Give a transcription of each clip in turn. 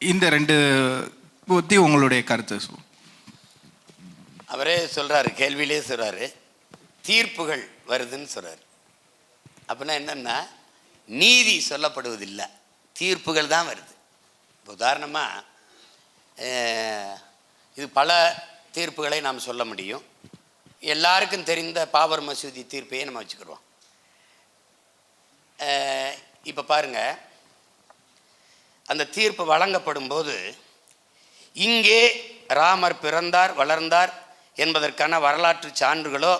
இந்த ரெண்டு பற்றி உங்களுடைய கருத்து சொல்லுங்கள். அவரே சொல்கிறாரு, கேள்வியிலே சொல்கிறாரு, தீர்ப்புகள் வருதுன்னு சொல்கிறார். அப்படின்னா என்னென்னா நீதி சொல்லப்படுவதில்லை, தீர்ப்புகள் தான் வருது. இப்போ உதாரணமாக இது பல தீர்ப்புகளை நாம் சொல்ல முடியும். எல்லாருக்கும் தெரிந்த பாபர் மசூதி தீர்ப்பையே நம்ம வச்சுக்கிடுவோம். இப்போ பாருங்கள், அந்த தீர்ப்பு வழங்கப்படும் போது இங்கே ராமர் பிறந்தார் வளர்ந்தார் என்பதற்கான வரலாற்று சான்றுகளோ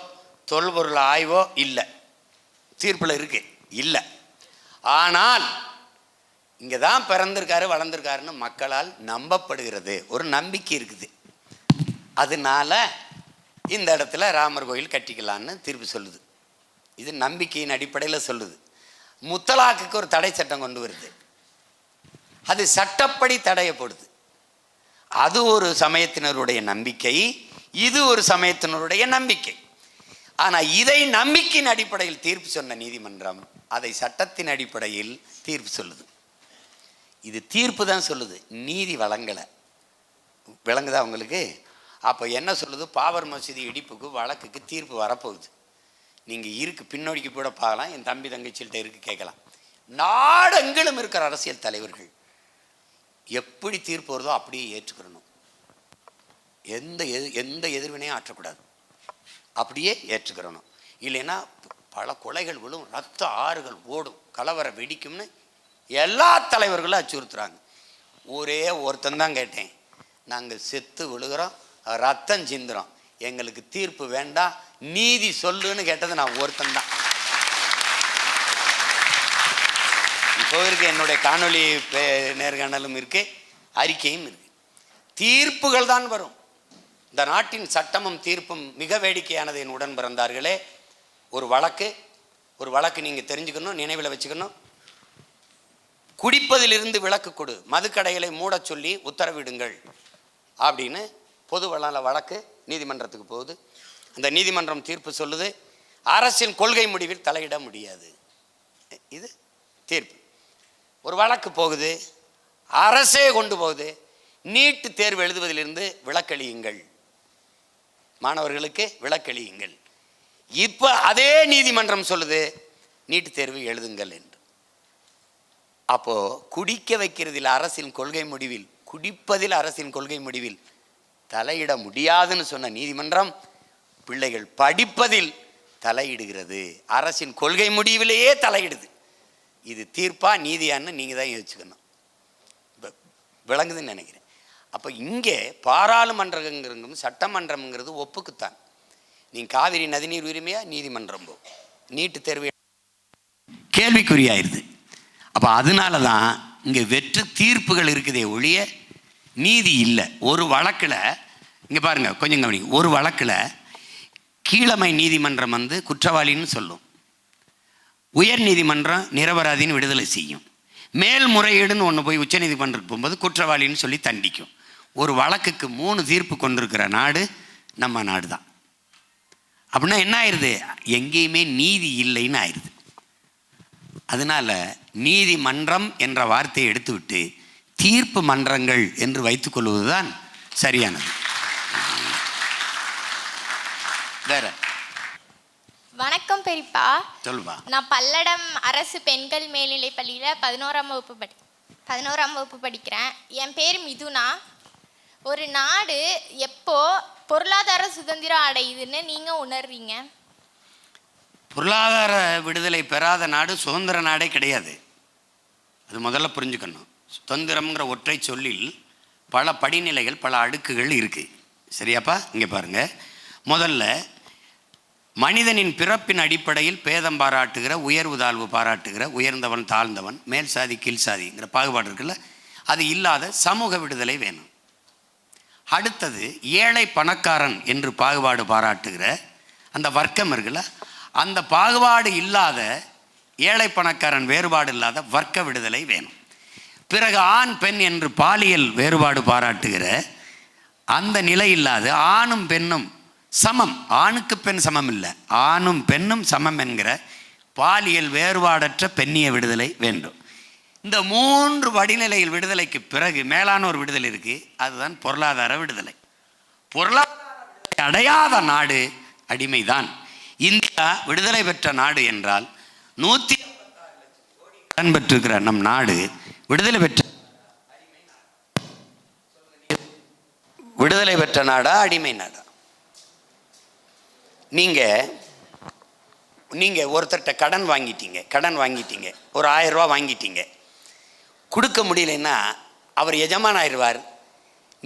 தொல்பொருள் ஆய்வோ இல்லை, தீர்ப்பில் இருக்கு இல்லை. ஆனால் இங்கே தான் பிறந்திருக்காரு வளர்ந்துருக்காருன்னு மக்களால் நம்பப்படுகிறது, ஒரு நம்பிக்கை இருக்குது. அதனால இந்த இடத்துல ராமர் கோயில் கட்டிக்கலான்னு தீர்ப்பு சொல்லுது. இது நம்பிக்கையின் அடிப்படையில் சொல்லுது. முத்தலாக்குக்கு ஒரு தடை சட்டம் கொண்டு வருது, அது சட்டப்படி தடையப்படுது. அது ஒரு சமயத்தினருடைய நம்பிக்கை, இது ஒரு சமயத்தினருடைய நம்பிக்கை. ஆனால் இதை நம்பிக்கையின் அடிப்படையில் தீர்ப்பு சொன்ன நீதிமன்றம் அதை சட்டத்தின் அடிப்படையில் தீர்ப்பு சொல்லுது. இது தீர்ப்பு தான் சொல்லுது, நீதி வழங்கலை. விளங்குதா உங்களுக்கு? அப்போ என்ன சொல்லுது? பாபர் மசூதி இடிப்புக்கு வழக்குக்கு தீர்ப்பு வரப்போகுது. நீங்கள் இருக்கு பின்னோடிக்கு கூட பார்க்கலாம், என் தம்பி தங்கச்சிகிட்ட இருக்கு கேட்கலாம். நாடெங்கிலும் இருக்கிற அரசியல் தலைவர்கள் எப்படி தீர்ப்பு வருதோ அப்படியே ஏற்றுக்கிறணும், எந்த எதிர்வினையும் ஆற்றக்கூடாது, அப்படியே ஏற்றுக்கிறணும். இல்லைன்னா பல கொலைகள் விழும், ரத்த ஆறுகள் ஓடும், கலவரம் வெடிக்கும்னு எல்லா தலைவர்களும் அச்சுறுத்துறாங்க. ஒரே ஒருத்தன் தான் கேட்டேன், நாங்கள் செத்து விழுகிறோம், ரத்தம் சிந்துறோம், எங்களுக்கு தீர்ப்பு வேண்டாம், நீதி சொல்லுன்னு கேட்டது நான் ஒருத்தன் தான். இப்போ இருக்கு, என்னுடைய காணொலி நேர்காணலும் இருக்கு, அறிக்கையும் இருக்கு. தீர்ப்புகள் தான் வரும். இந்த நாட்டின் சட்டமும் தீர்ப்பும் மிக வேடிக்கையானது. என் உடன் பிறந்தார்களே, ஒரு வழக்கு நீங்கள் தெரிஞ்சுக்கணும், நினைவில் வச்சுக்கணும். குடிப்பதிலிருந்து விலக்கு கொடு, மதுக்கடைகளை மூட சொல்லி உத்தரவிடுங்கள் அப்படின்னு பொது வழக்கு நீதிமன்றத்துக்கு போகுது. அந்த நீதிமன்றம் தீர்ப்பு சொல்லுது, அரசின் கொள்கை முடிவில் தலையிட முடியாது. இது தீர்ப்பு. ஒரு வழக்கு போகுது, அரசே கொண்டு போகுது, நீட்டு தேர்வு எழுதுவதிலிருந்து விலக்களியுங்கள், மாணவர்களுக்கு விலக்களியுங்கள். இப்போ அதே நீதிமன்றம் சொல்லுது, நீட்டு தேர்வு எழுதுங்கள் என்று. அப்போ குடிக்க வைக்கிறதில் அரசின் கொள்கை முடிவில், குடிப்பதில் அரசின் கொள்கை முடிவில் தலையிட முடியாதுன்னு சொன்ன நீதிமன்றம் பிள்ளைகள் படிப்பதில் தலையிடுகிறது, அரசின் கொள்கை முடிவிலேயே தலையிடுது. இது தீர்ப்பா நீதியான்னு நீங்கள் தான் யோசிச்சுக்கணும். விளங்குதுன்னு நினைக்கிறேன். அப்போ இங்கே பாராளுமன்றங்கிறது சட்டமன்றம்ங்கிறது ஒப்புக்குத்தான். நீங்கள் காவிரி நதிநீர் உரிமையா நீதிமன்றம் போ, நீட்டு தேர்வு கேள்விக்குறியாயிருது. அப்போ அதனால தான் இங்கே வெற்று தீர்ப்புகள் இருக்குதே ஒழிய நீதி இல்லை. ஒரு வழக்கில் இங்கே பாருங்கள், கொஞ்சம் கவனிங்க, ஒரு வழக்கில் கீழமை நீதிமன்றம் குற்றவாளின்னு சொல்லும், உயர் நீதிமன்றம் நிரபராதின்னு விடுதலை செய்யும், மேல்முறையீடுன்னு ஒன்று போய் உச்ச நீதிமன்றத்துக்கு போகும்போது குற்றவாளின்னு சொல்லி தண்டிக்கும். ஒரு வழக்குக்கு 3 தீர்ப்பு கொண்டிருக்கிற நாடு நம்ம நாடு தான். அப்படின்னா என்ன ஆயிடுது? எங்கேயுமே நீதி இல்லைன்னு ஆயிடுது. அதனால நீதிமன்றம் என்ற வார்த்தையை எடுத்துவிட்டு தீர்ப்பு மன்றங்கள் என்று வைத்துக் கொள்வதுதான் சரியானது. வேற வணக்கம் பெரியப்பா. சொல்லுவா. நான் பல்லடம் அரசு பெண்கள் மேல்நிலை பள்ளியில் 11ஆம் வகுப்பு படிக்கிறேன். என் பேர் மிதுனா. ஒரு நாடு எப்போ பொருளாதார சுதந்திரம் அடையுதுன்னு நீங்கள் உணர்றீங்க? பொருளாதார விடுதலை பெறாத நாடு சுதந்திர நாடே கிடையாது. அது முதல்ல புரிஞ்சுக்கணும். சுதந்திரம்ங்கிற ஒற்றை சொல்லில் பல படிநிலைகள், பல அடுக்குகள் இருக்குது. சரியாப்பா? இங்கே பாருங்கள், முதல்ல மனிதனின் பிறப்பின் அடிப்படையில் பேதம் பாராட்டுகிற, உயர்வு தாழ்வு பாராட்டுகிற, உயர்ந்தவன் தாழ்ந்தவன், மேல் சாதி கீழ் சாதிங்கிற பாகுபாடு இருக்குல்ல, அது இல்லாத சமூக விடுதலை வேணும். அடுத்தது ஏழை பணக்காரன் என்று பாகுபாடு பாராட்டுகிற அந்த வர்க்கம் இருக்குல்ல, அந்த பாகுபாடு இல்லாத, ஏழை பணக்காரன் வேறுபாடு இல்லாத வர்க்க விடுதலை வேணும். பிறகு ஆண் பெண் என்று பாலியல் வேறுபாடு பாராட்டுகிற அந்த நிலை இல்லாத, ஆணும் பெண்ணும் சமம், ஆணுக்கு பெண் சமம் இல்லை, ஆணும் பெண்ணும் சமம் என்கிற பாலியல் வேறுபாடற்ற பெண்ணிய விடுதலை வேண்டும். இந்த 3 படிநிலையில் விடுதலைக்கு பிறகு மேலான ஒரு விடுதலை இருக்கு, அதுதான் பொருளாதார விடுதலை. பொருளாதார விடுதலை அடையாத நாடு அடிமைதான். இந்தியா விடுதலை பெற்ற நாடு என்றால் 156 லட்சம் கோடி கடன் பெற்றிருக்கிற நம் நாடு விடுதலை பெற்ற நாடா அடிமை நாடா? நீங்க ஒருத்தர்கிட்ட கடன் வாங்கிட்டீங்க, ஒரு 1000 ரூபா வாங்கிட்டீங்க, கொடுக்க முடியலன்னா அவர் எஜமான் ஆயிடுவார்,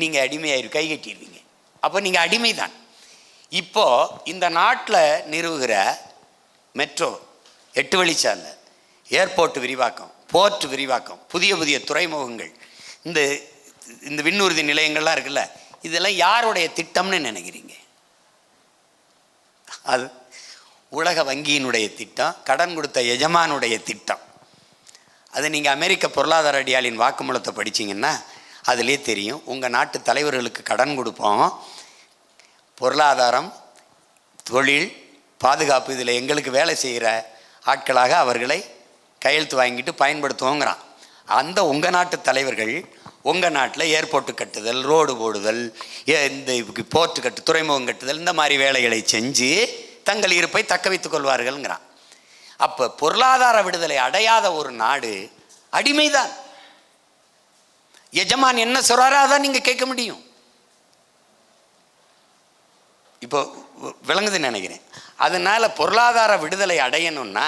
நீங்கள் அடிமையாயிரு, கை கட்டிடுவீங்க. அப்போ நீங்கள் அடிமை தான். இப்போ இந்த நாட்டில் நிறுவுகிற மெட்ரோ, 8 வழிச்சாலை, ஏர்போர்ட் விரிவாக்கம், போர்ட் விரிவாக்கம், புதிய புதிய துறைமுகங்கள், இந்த விண்ணூர்தி நிலையங்கள்லாம் இருக்குல்ல, இதெல்லாம் யாருடைய திட்டம்னு நினைக்கிறீங்க? அது உலக வங்கியினுடைய திட்டம், கடன் கொடுத்த எஜமானுடைய திட்டம். அது நீங்கள் அமெரிக்க பொருளாதார அடியாளின் வாக்குமூலத்தை படிச்சிங்கன்னா அதிலே தெரியும். உங்கள் நாட்டு தலைவர்களுக்கு கடன் கொடுப்போம், பொருளாதாரம், தொழில், பாதுகாப்பு, இதில் எங்களுக்கு வேலை செய்கிற ஆட்களாக அவர்களை கையெழுத்து வாங்கிட்டு பயன்படுத்துவோங்கிறான். அந்த உங்கள் நாட்டு தலைவர்கள் உங்கள் நாட்டில் ஏர்போர்ட்டு கட்டுதல், ரோடு போடுதல், இந்த போர்ட்டு துறைமுகம் கட்டுதல், இந்த மாதிரி வேலைகளை செஞ்சு தங்கள் இருப்பை தக்க வைத்துக் கொள்வார்கள்ங்கிறான். அப்போ பொருளாதார விடுதலை அடையாத ஒரு நாடு அடிமைதான். எஜமான் என்ன சொல்றாரோ அதான் நீங்க கேட்க முடியும். இப்போ விளங்குதுன்னு நினைக்கிறேன். அதனால பொருளாதார விடுதலை அடையணும்னா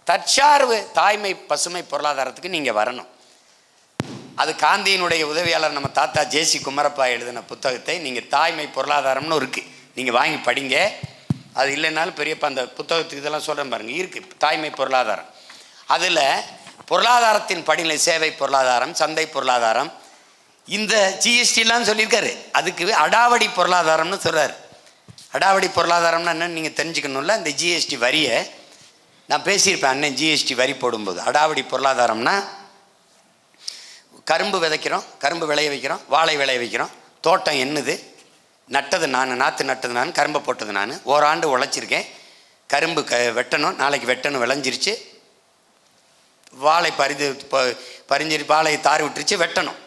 தற்சார்பு, தாய்மை, பசுமை பொருளாதாரத்துக்கு நீங்க வரணும். அது காந்தியினுடைய உதவியாளர் நம்ம தாத்தா ஜேசி குமரப்பா எழுதின புத்தகத்தை நீங்கள் தாய்மை பொருளாதாரம்னு இருக்கு, நீங்கள் வாங்கி படிங்க. அது இல்லைனாலும் பெரியப்பா அந்த புத்தகத்துக்கு இதெல்லாம் சொல்கிறேன் பாருங்கள், இருக்குது தாய்மை பொருளாதாரம். அதில் பொருளாதாரத்தின் படிநிலை, சேவை பொருளாதாரம், சந்தை பொருளாதாரம், இந்த ஜிஎஸ்டிலாம் சொல்லியிருக்காரு. அதுக்கு அடாவடி பொருளாதாரம்னு சொல்கிறார். அடாவடி பொருளாதாரம்னா என்னன்னு நீங்கள் தெரிஞ்சுக்கணும்ல. இந்த ஜிஎஸ்டி வரியை நான் பேசியிருப்பேன் அண்ணன், ஜிஎஸ்டி வரி போடும்போது. அடாவடி பொருளாதாரம்னா கரும்பு விதைக்கிறோம், கரும்பு விளைய வைக்கிறோம், வாழை விளைய வைக்கிறோம், தோட்டம் என்னது, நட்டது நான், நாற்று நட்டது நான், கரும்பை போட்டது நான், ஓராண்டு உழைச்சிருக்கேன், கரும்பு வெட்டணும், நாளைக்கு வெட்டணும், விளைஞ்சிருச்சு, வாழை பறிஞ்சிரு, வாழையை தார் விட்டுருச்சு, வெட்டணும்,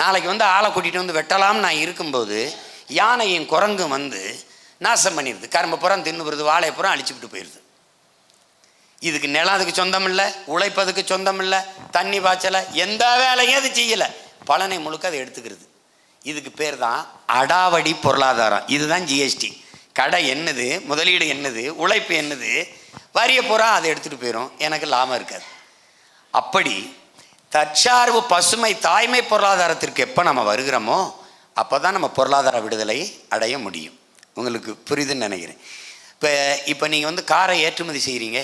நாளைக்கு வந்து ஆளை கூட்டிகிட்டு வந்து வெட்டலாம்னு நான் இருக்கும்போது யானையும் குரங்கும் வந்து நாசம் பண்ணிடுது, கரும்பை புறம் தின்னுறது, வாழையை புறம் அழிச்சுக்கிட்டு போயிடுது. இதுக்கு நிலம் அதுக்கு சொந்தம் இல்லை, உழைப்பதுக்கு சொந்தம் இல்லை, தண்ணி பாய்ச்சலை, எந்த வேலையும் அது செய்யலை, பலனை முழுக்க அதை எடுத்துக்கிறது. இதுக்கு பேர் தான் அடாவடி பொருளாதாரம். இதுதான் ஜிஎஸ்டி. கடை என்னது, முதலீடு என்னது, உழைப்பு என்னது, வரிய பூரா அதை எடுத்துகிட்டு போயிடும், எனக்கு லாபம் இருக்காது. அப்படி தற்சார்பு, பசுமை, தாய்மை பொருளாதாரத்திற்கு எப்போ நம்ம வருகிறோமோ அப்போ தான் நம்ம பொருளாதார விடுதலை அடைய முடியும். உங்களுக்கு புரியுதுன்னு நினைக்கிறேன். இப்போ நீங்கள் வந்து காரை ஏற்றுமதி செய்கிறீங்க,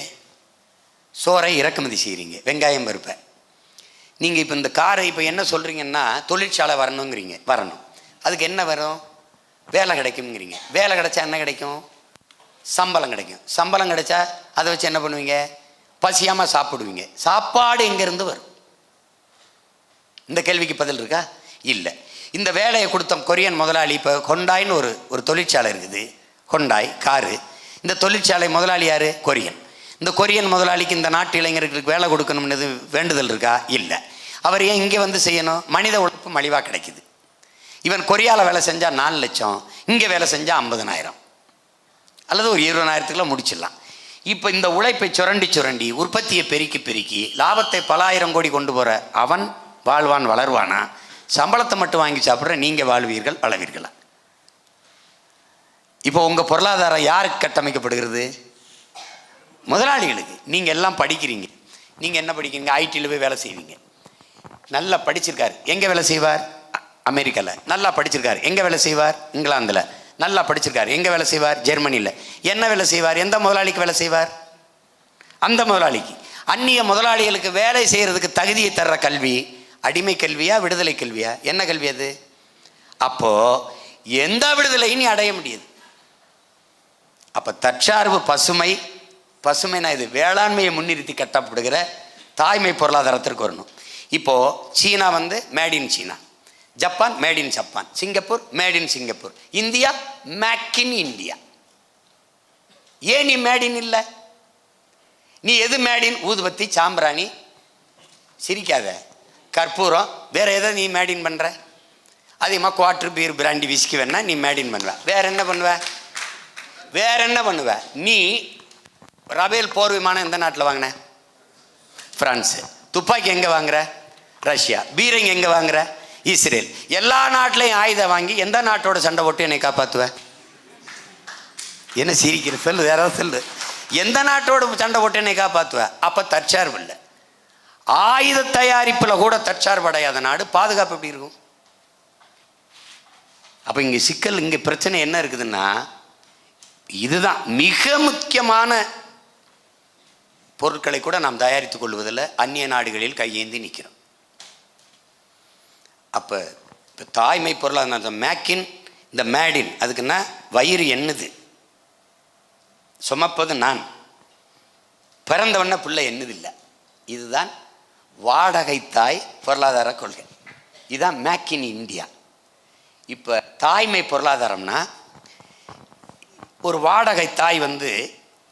சோறை இறக்குமதி செய்கிறீங்க, வெங்காயம் பருப்பை. நீங்கள் இப்போ இந்த காரை இப்போ என்ன சொல்கிறீங்கன்னா தொழிற்சாலை வரணுங்கிறீங்க, வரணும், அதுக்கு என்ன வரும், வேலை கிடைக்குங்கிறீங்க. வேலை கிடைச்சா என்ன கிடைக்கும், சம்பளம் கிடைக்கும். சம்பளம் கிடைச்சா அதை வச்சு என்ன பண்ணுவீங்க, பசியாமல் சாப்பிடுவீங்க. சாப்பாடு எங்கேருந்து வரும்? இந்த கேள்விக்கு பதில் இருக்கா? இல்லை. இந்த வேலையை கொடுத்த கொரியன் முதலாளி, இப்போ ஹொண்டாய்னு ஒரு தொழிற்சாலை இருக்குது, ஹொண்டாய் காரு. இந்த தொழிற்சாலை முதலாளி யார்? கொரியன். இந்த கொரியன் முதலாளிக்கு இந்த நாட்டு இளைஞர்களுக்கு வேலை கொடுக்கணும்னு வேண்டுதல் இருக்கா? இல்லை. அவர் ஏன் இங்கே வந்து செய்யணும்? மனித உழைப்பு மலிவாக கிடைக்குது. இவன் கொரியாவில் வேலை செஞ்சால் 4 லட்சம், இங்கே வேலை செஞ்சால் 50,000 அல்லது ஒரு 20,000க்குள்ள முடிச்சிடலாம். இப்போ இந்த உழைப்பை சுரண்டி உற்பத்தியை பெருக்கி லாபத்தை பல ஆயிரம் கோடி கொண்டு போகிற அவன் வாழ்வான், வளர்வானா? சம்பளத்தை மட்டும் வாங்கி சாப்பிட்ற நீங்கள் வாழ்வீர்கள், வளவீர்களா? இப்போ உங்கள் பொருளாதாரம் யாருக்கு கட்டமைக்கப்படுகிறது? முதலாளிகளுக்கு. நீங்கள் எல்லாம் படிக்கிறீங்க, நீங்கள் என்ன படிக்கிறீங்க? ஐடியில் போய் வேலை செய்வீங்க. நல்லா படிச்சிருக்காரு, எங்கே வேலை செய்வார்? அமெரிக்காவில். நல்லா படிச்சிருக்காரு, எங்கே வேலை செய்வார்? இங்கிலாந்தில். நல்லா படிச்சிருக்காரு, எங்கே வேலை செய்வார்? ஜெர்மனியில். என்ன வேலை செய்வார்? எந்த முதலாளிக்கு வேலை செய்வார்? அந்த முதலாளிக்கு. அந்நிய முதலாளிகளுக்கு வேலை செய்கிறதுக்கு தகுதியை தர்ற கல்வி அடிமை கல்வியா, விடுதலை கல்வியா? என்ன கல்வி அது? அப்போது எந்த விடுதலையும் நீ அடைய முடியாது. அப்போ தற்சார்பு, பசுமைனா இது வேளாண்மையை முன்னிறுத்தி கட்டப்படுகிற தாய்மை பொருளாதாரத்திற்கு வரணும். இப்போது சீனா வந்து made in China, Japan made in Japan, Singapore made in Singapore, India make in India. ஏன் நீ மேட் இன் இல்லை? நீ எது மேட் இன்? ஊதுபத்தி, சாம்பிராணி, சிரிக்காத. கற்பூரம். வேற எதை நீ மேடின் பண்ணுற? அதிகமாக குவார்ட்டர், பீர், பிராண்டி, விஸ்கி வேணா நீ மேடின் பண்ணுவ. வேற என்ன பண்ணுவ? நீ ரபேல் போர் விமானம் எந்த நாட்டில் வாங்கின? பிரான்ஸு. துப்பாக்கி எங்கே வாங்குற? ரஷ்யா. பீரங்க எங்கே வாங்குற? இஸ்ரேல். எல்லா நாட்டிலையும் ஆயுதம் வாங்கி எந்த நாட்டோட சண்டை போட்டு என்னை காப்பாற்றுவ? என்ன சிரிக்கிற? சொல்லு, யாராவது சொல்லு. எந்த நாட்டோட சண்டை போட்டு என்னை காப்பாற்றுவ? அப்போ தற்சார்பு இல்லை. ஆயுத தயாரிப்பில் கூட தற்சார்பு அடையாத நாடு பாதுகாப்பு எப்படி இருக்கும்? அப்போ இங்கே சிக்கல், இங்கே பிரச்சனை என்ன இருக்குதுன்னா, இதுதான் மிக முக்கியமான பொருட்களை கூட நாம் தயாரித்துக் கொள்வதில் அந்நிய நாடுகளில் கையேந்தி நிற்கிறோம். அப்போ இப்போ தாய்மை பொருளாதார இந்த மேக்கின், இந்த மேடின், அதுக்குன்னா வயிறு என்னது? சுமப்பது நான், பிறந்தவண்ண பிள்ளை என்னதில்லை. இதுதான் வாடகை தாய் பொருளாதார கொள்கை. இதுதான் மேக் இன் இந்தியா. இப்போ தாய்மை பொருளாதாரம்னா, ஒரு வாடகை தாய்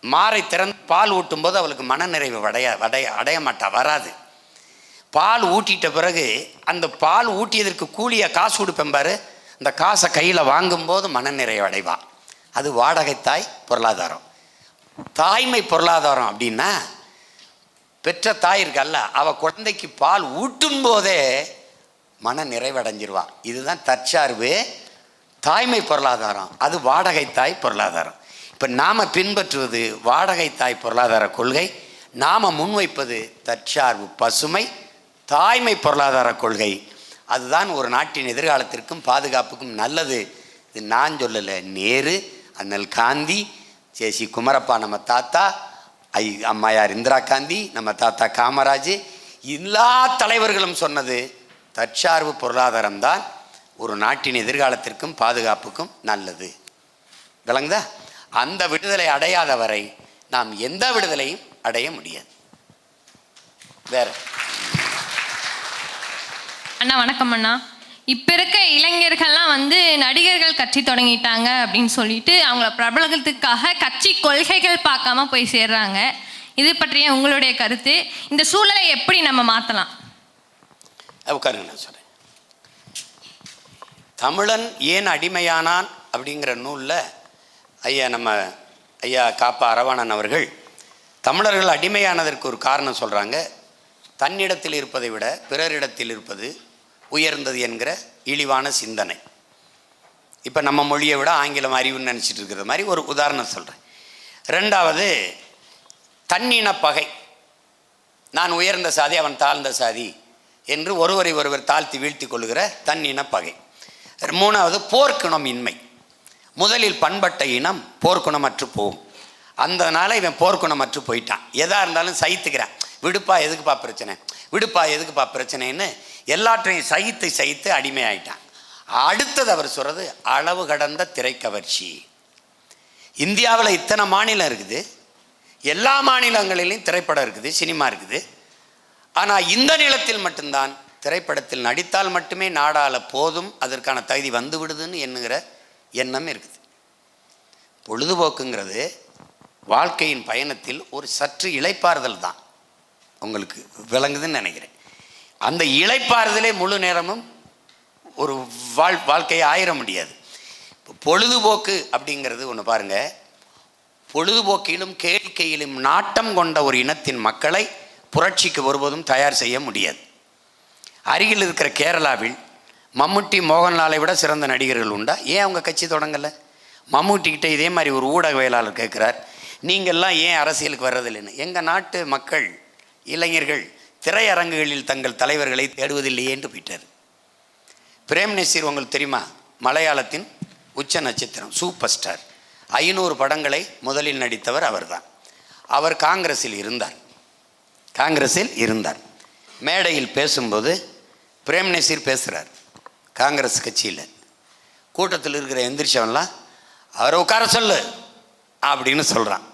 மாறை திறந்து பால் ஊட்டும் போது அவளுக்கு மனநிறைவு அடைய மாட்டா, வராது. பால் ஊட்டிட்ட பிறகு அந்த பால் ஊட்டியதற்கு கூலியை காசு கொடுப்பேன் பாரு, அந்த காசை கையில் வாங்கும்போது மனநிறைவு அடைவா. அது வாடகை தாய் பொருளாதாரம். தாய்மை பொருளாதாரம் அப்படின்னா, பெற்ற தாய் இருக்கல்ல, அவள் குழந்தைக்கு பால் ஊட்டும் போதே மன நிறைவடைஞ்சிருவா. இதுதான் தற்சார்பு தாய்மை பொருளாதாரம். அது வாடகை தாய் பொருளாதாரம். இப்போ நாம் பின்பற்றுவது வாடகை தாய் பொருளாதார கொள்கை, நாம் முன்வைப்பது தற்சார்பு பசுமை தாய்மை பொருளாதார கொள்கை. அதுதான் ஒரு நாட்டின் எதிர்காலத்திற்கும் பாதுகாப்புக்கும் நல்லது. இது நான் சொல்லலை, நேரு, அண்ணல் காந்தி, ஜேசி குமரப்பா நம்ம தாத்தா, அம்மையார் இந்திரா காந்தி, நம்ம தாத்தா காமராஜ், எல்லா தலைவர்களும் சொன்னது தற்சார்பு பொருளாதாரம் தான் ஒரு நாட்டின் எதிர்காலத்திற்கும் பாதுகாப்புக்கும் நல்லது. விளங்குதா? அந்த விடுதலை அடையாத வரை நாம் எந்த விடுதலையும் அடைய முடியாது. வேற அண்ணா வணக்கம் அண்ணா. இப்போ இருக்க இளைஞர்கள்லாம் நடிகர்கள் கட்சி தொடங்கிட்டாங்க அப்படின்னு சொல்லிட்டு அவங்கள பிரபலத்துக்காக கட்சி கொள்கைகள் பார்க்காம போய் சேர்றாங்க. இது பற்றிய உங்களுடைய கருத்து? இந்த சூழலை எப்படி நம்ம மாற்றலாம்? உட்காருங்க, நான் சொல்கிறேன். தமிழன் ஏன் அடிமையானான் அப்படிங்கிற நூலில் நம்ம ஐயா காப்பா அரவாணன் அவர்கள் தமிழர்கள் அடிமையானதற்கு ஒரு காரணம் சொல்கிறாங்க. தன்னிடத்தில் இருப்பதை விட பிறரிடத்தில் இருப்பது உயர்ந்தது என்கிற இழிவான சிந்தனை. இப்போ நம்ம மொழியை விட ஆங்கிலம் அறிவுன்னு நினச்சிட்டு இருக்கிற மாதிரி ஒரு உதாரணம் சொல்கிறேன். ரெண்டாவது, தன்னின பகை. நான் உயர்ந்த சாதி, அவன் தாழ்ந்த சாதி என்று ஒருவரை ஒருவர் தாழ்த்தி வீழ்த்தி கொள்ளுகிற தன்னின பகை. மூணாவது, போர்க்குணம் இன்மை. முதலில் பண்பட்ட இனம் போர்க்குணமற்று போகும். அந்தனால இவன் போர்க்குணமற்று போயிட்டான். எதாக இருந்தாலும் சகித்துக்கிறான். விடுப்பா எதுக்குப்பா பிரச்சனைன்னு எல்லாற்றையும் சகித்து அடிமையாயிட்டான். அடுத்தது அவர் சொல்கிறது அளவு கடந்த திரைக்கவர்ச்சி. இந்தியாவில் இத்தனை மாநிலம் இருக்குது, எல்லா மாநிலங்களிலும் திரைப்படம் இருக்குது, சினிமா இருக்குது. ஆனால் இந்த நிலத்தில் மட்டும்தான் திரைப்படத்தில் நடித்தால் மட்டுமே நாடாள போதும், அதற்கான தகுதி வந்து விடுதுன்னு எண்ணுகிற எண்ணம் இருக்குது. பொழுதுபோக்குங்கிறது வாழ்க்கையின் பயணத்தில் ஒரு சற்று இளைப்பாறுதல் தான். உங்களுக்கு விளங்குதுன்னு நினைக்கிறேன். அந்த இளைப்பாறுதலே முழு நேரமும் ஒரு வாழ்க்கையை ஆயிர முடியாது. இப்போ பொழுதுபோக்கு அப்படிங்கிறது ஒன்று பாருங்கள். பொழுதுபோக்கிலும் கேளிக்கையிலும் நாட்டம் கொண்ட ஒரு இனத்தின் மக்களை புரட்சிக்கு ஒருபோதும் தயார் செய்ய முடியாது. அருகில் இருக்கிற கேரளாவில் மம்முட்டி, மோகன்லாலை விட சிறந்த நடிகர்கள் உண்டா? ஏன் அவங்க கட்சி தொடங்கலை? மம்முட்டிக்கிட்ட இதே மாதிரி ஒரு ஊடகவியலாளர் கேட்குறார், நீங்கள்லாம் ஏன் அரசியலுக்கு வர்றதில்லைன்னு. எங்கள் நாட்டு மக்கள் இளைஞர்கள் திரையரங்குகளில் தங்கள் தலைவர்களை தேடுவதில்லையேன்று போயிட்டார். பிரேம் நசீர் உங்களுக்கு தெரியுமா? மலையாளத்தின் உச்ச நட்சத்திரம், சூப்பர் ஸ்டார். 500 படங்களை முதலில் நடித்தவர் அவர்தான். அவர் காங்கிரஸில் இருந்தார். மேடையில் பேசும்போது பிரேம் நசீர் பேசுகிறார். காங்கிரஸ் கட்சியில் கூட்டத்தில் இருக்கிற எந்திரிச்சவன்லாம் அவரை உட்கார சொல்லு அப்படின்னு சொல்கிறான்.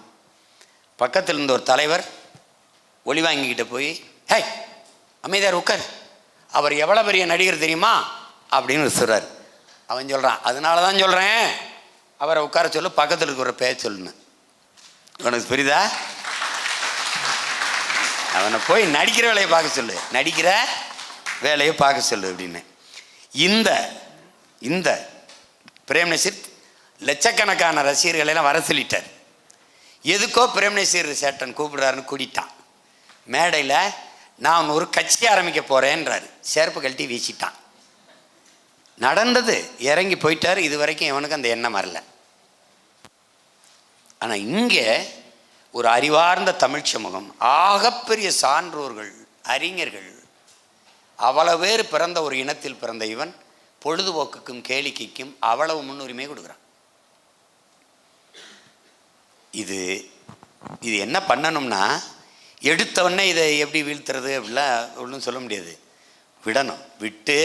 பக்கத்தில் இருந்த ஒரு தலைவர் ஒளி வாங்கிக்கிட்ட போய், ஹே அமைதியார் உட்கார், அவர் எவ்வளோ பெரிய நடிகர் தெரியுமா அப்படின்னு சொல்கிறார். அவன் சொல்கிறான், அதனால தான் சொல்கிறேன் அவரை உட்கார சொல்லு, பக்கத்தில் இருக்கிற பேச சொல்லுன்னு. உனக்கு புரியுதா? அவனை போய் நடிக்கிற வேலையை பார்க்க சொல்லு, நடிக்கிற வேலையை பார்க்க சொல்லு அப்படின்னு. இந்த பிரேம் நசீர் லட்சக்கணக்கான ரசிகர்களை எல்லாம் வர சொல்லிட்டார். எதுக்கோ பிரேம் நசீர் சேட்டன் கூப்பிடுறாருன்னு கூட்டிட்டான். மேடையில் நான் ஒரு கட்சி ஆரம்பிக்க போகிறேன்றாரு. செருப்பு கழட்டி வீசிட்டான். நடந்தது, இறங்கி போயிட்டார். இது வரைக்கும் இவனுக்கு அந்த எண்ணம் வரல. ஆனால் இங்கே ஒரு அறிவார்ந்த தமிழ் சமூகம், ஆகப்பெரிய சான்றோர்கள், அறிஞர்கள், அவ்வளவு பேர் பிறந்த ஒரு இனத்தில் பிறந்த இவன் பொழுதுபோக்குக்கும் கேளிக்கைக்கும் அவ்வளவு முன்னுரிமை கொடுக்குறான். இது என்ன பண்ணணும்னா, எடுத்தவொடனே இதை எப்படி வீழ்த்துறது அப்படிலாம் ஒன்றும் சொல்ல முடியாது. விடணும், விட்டு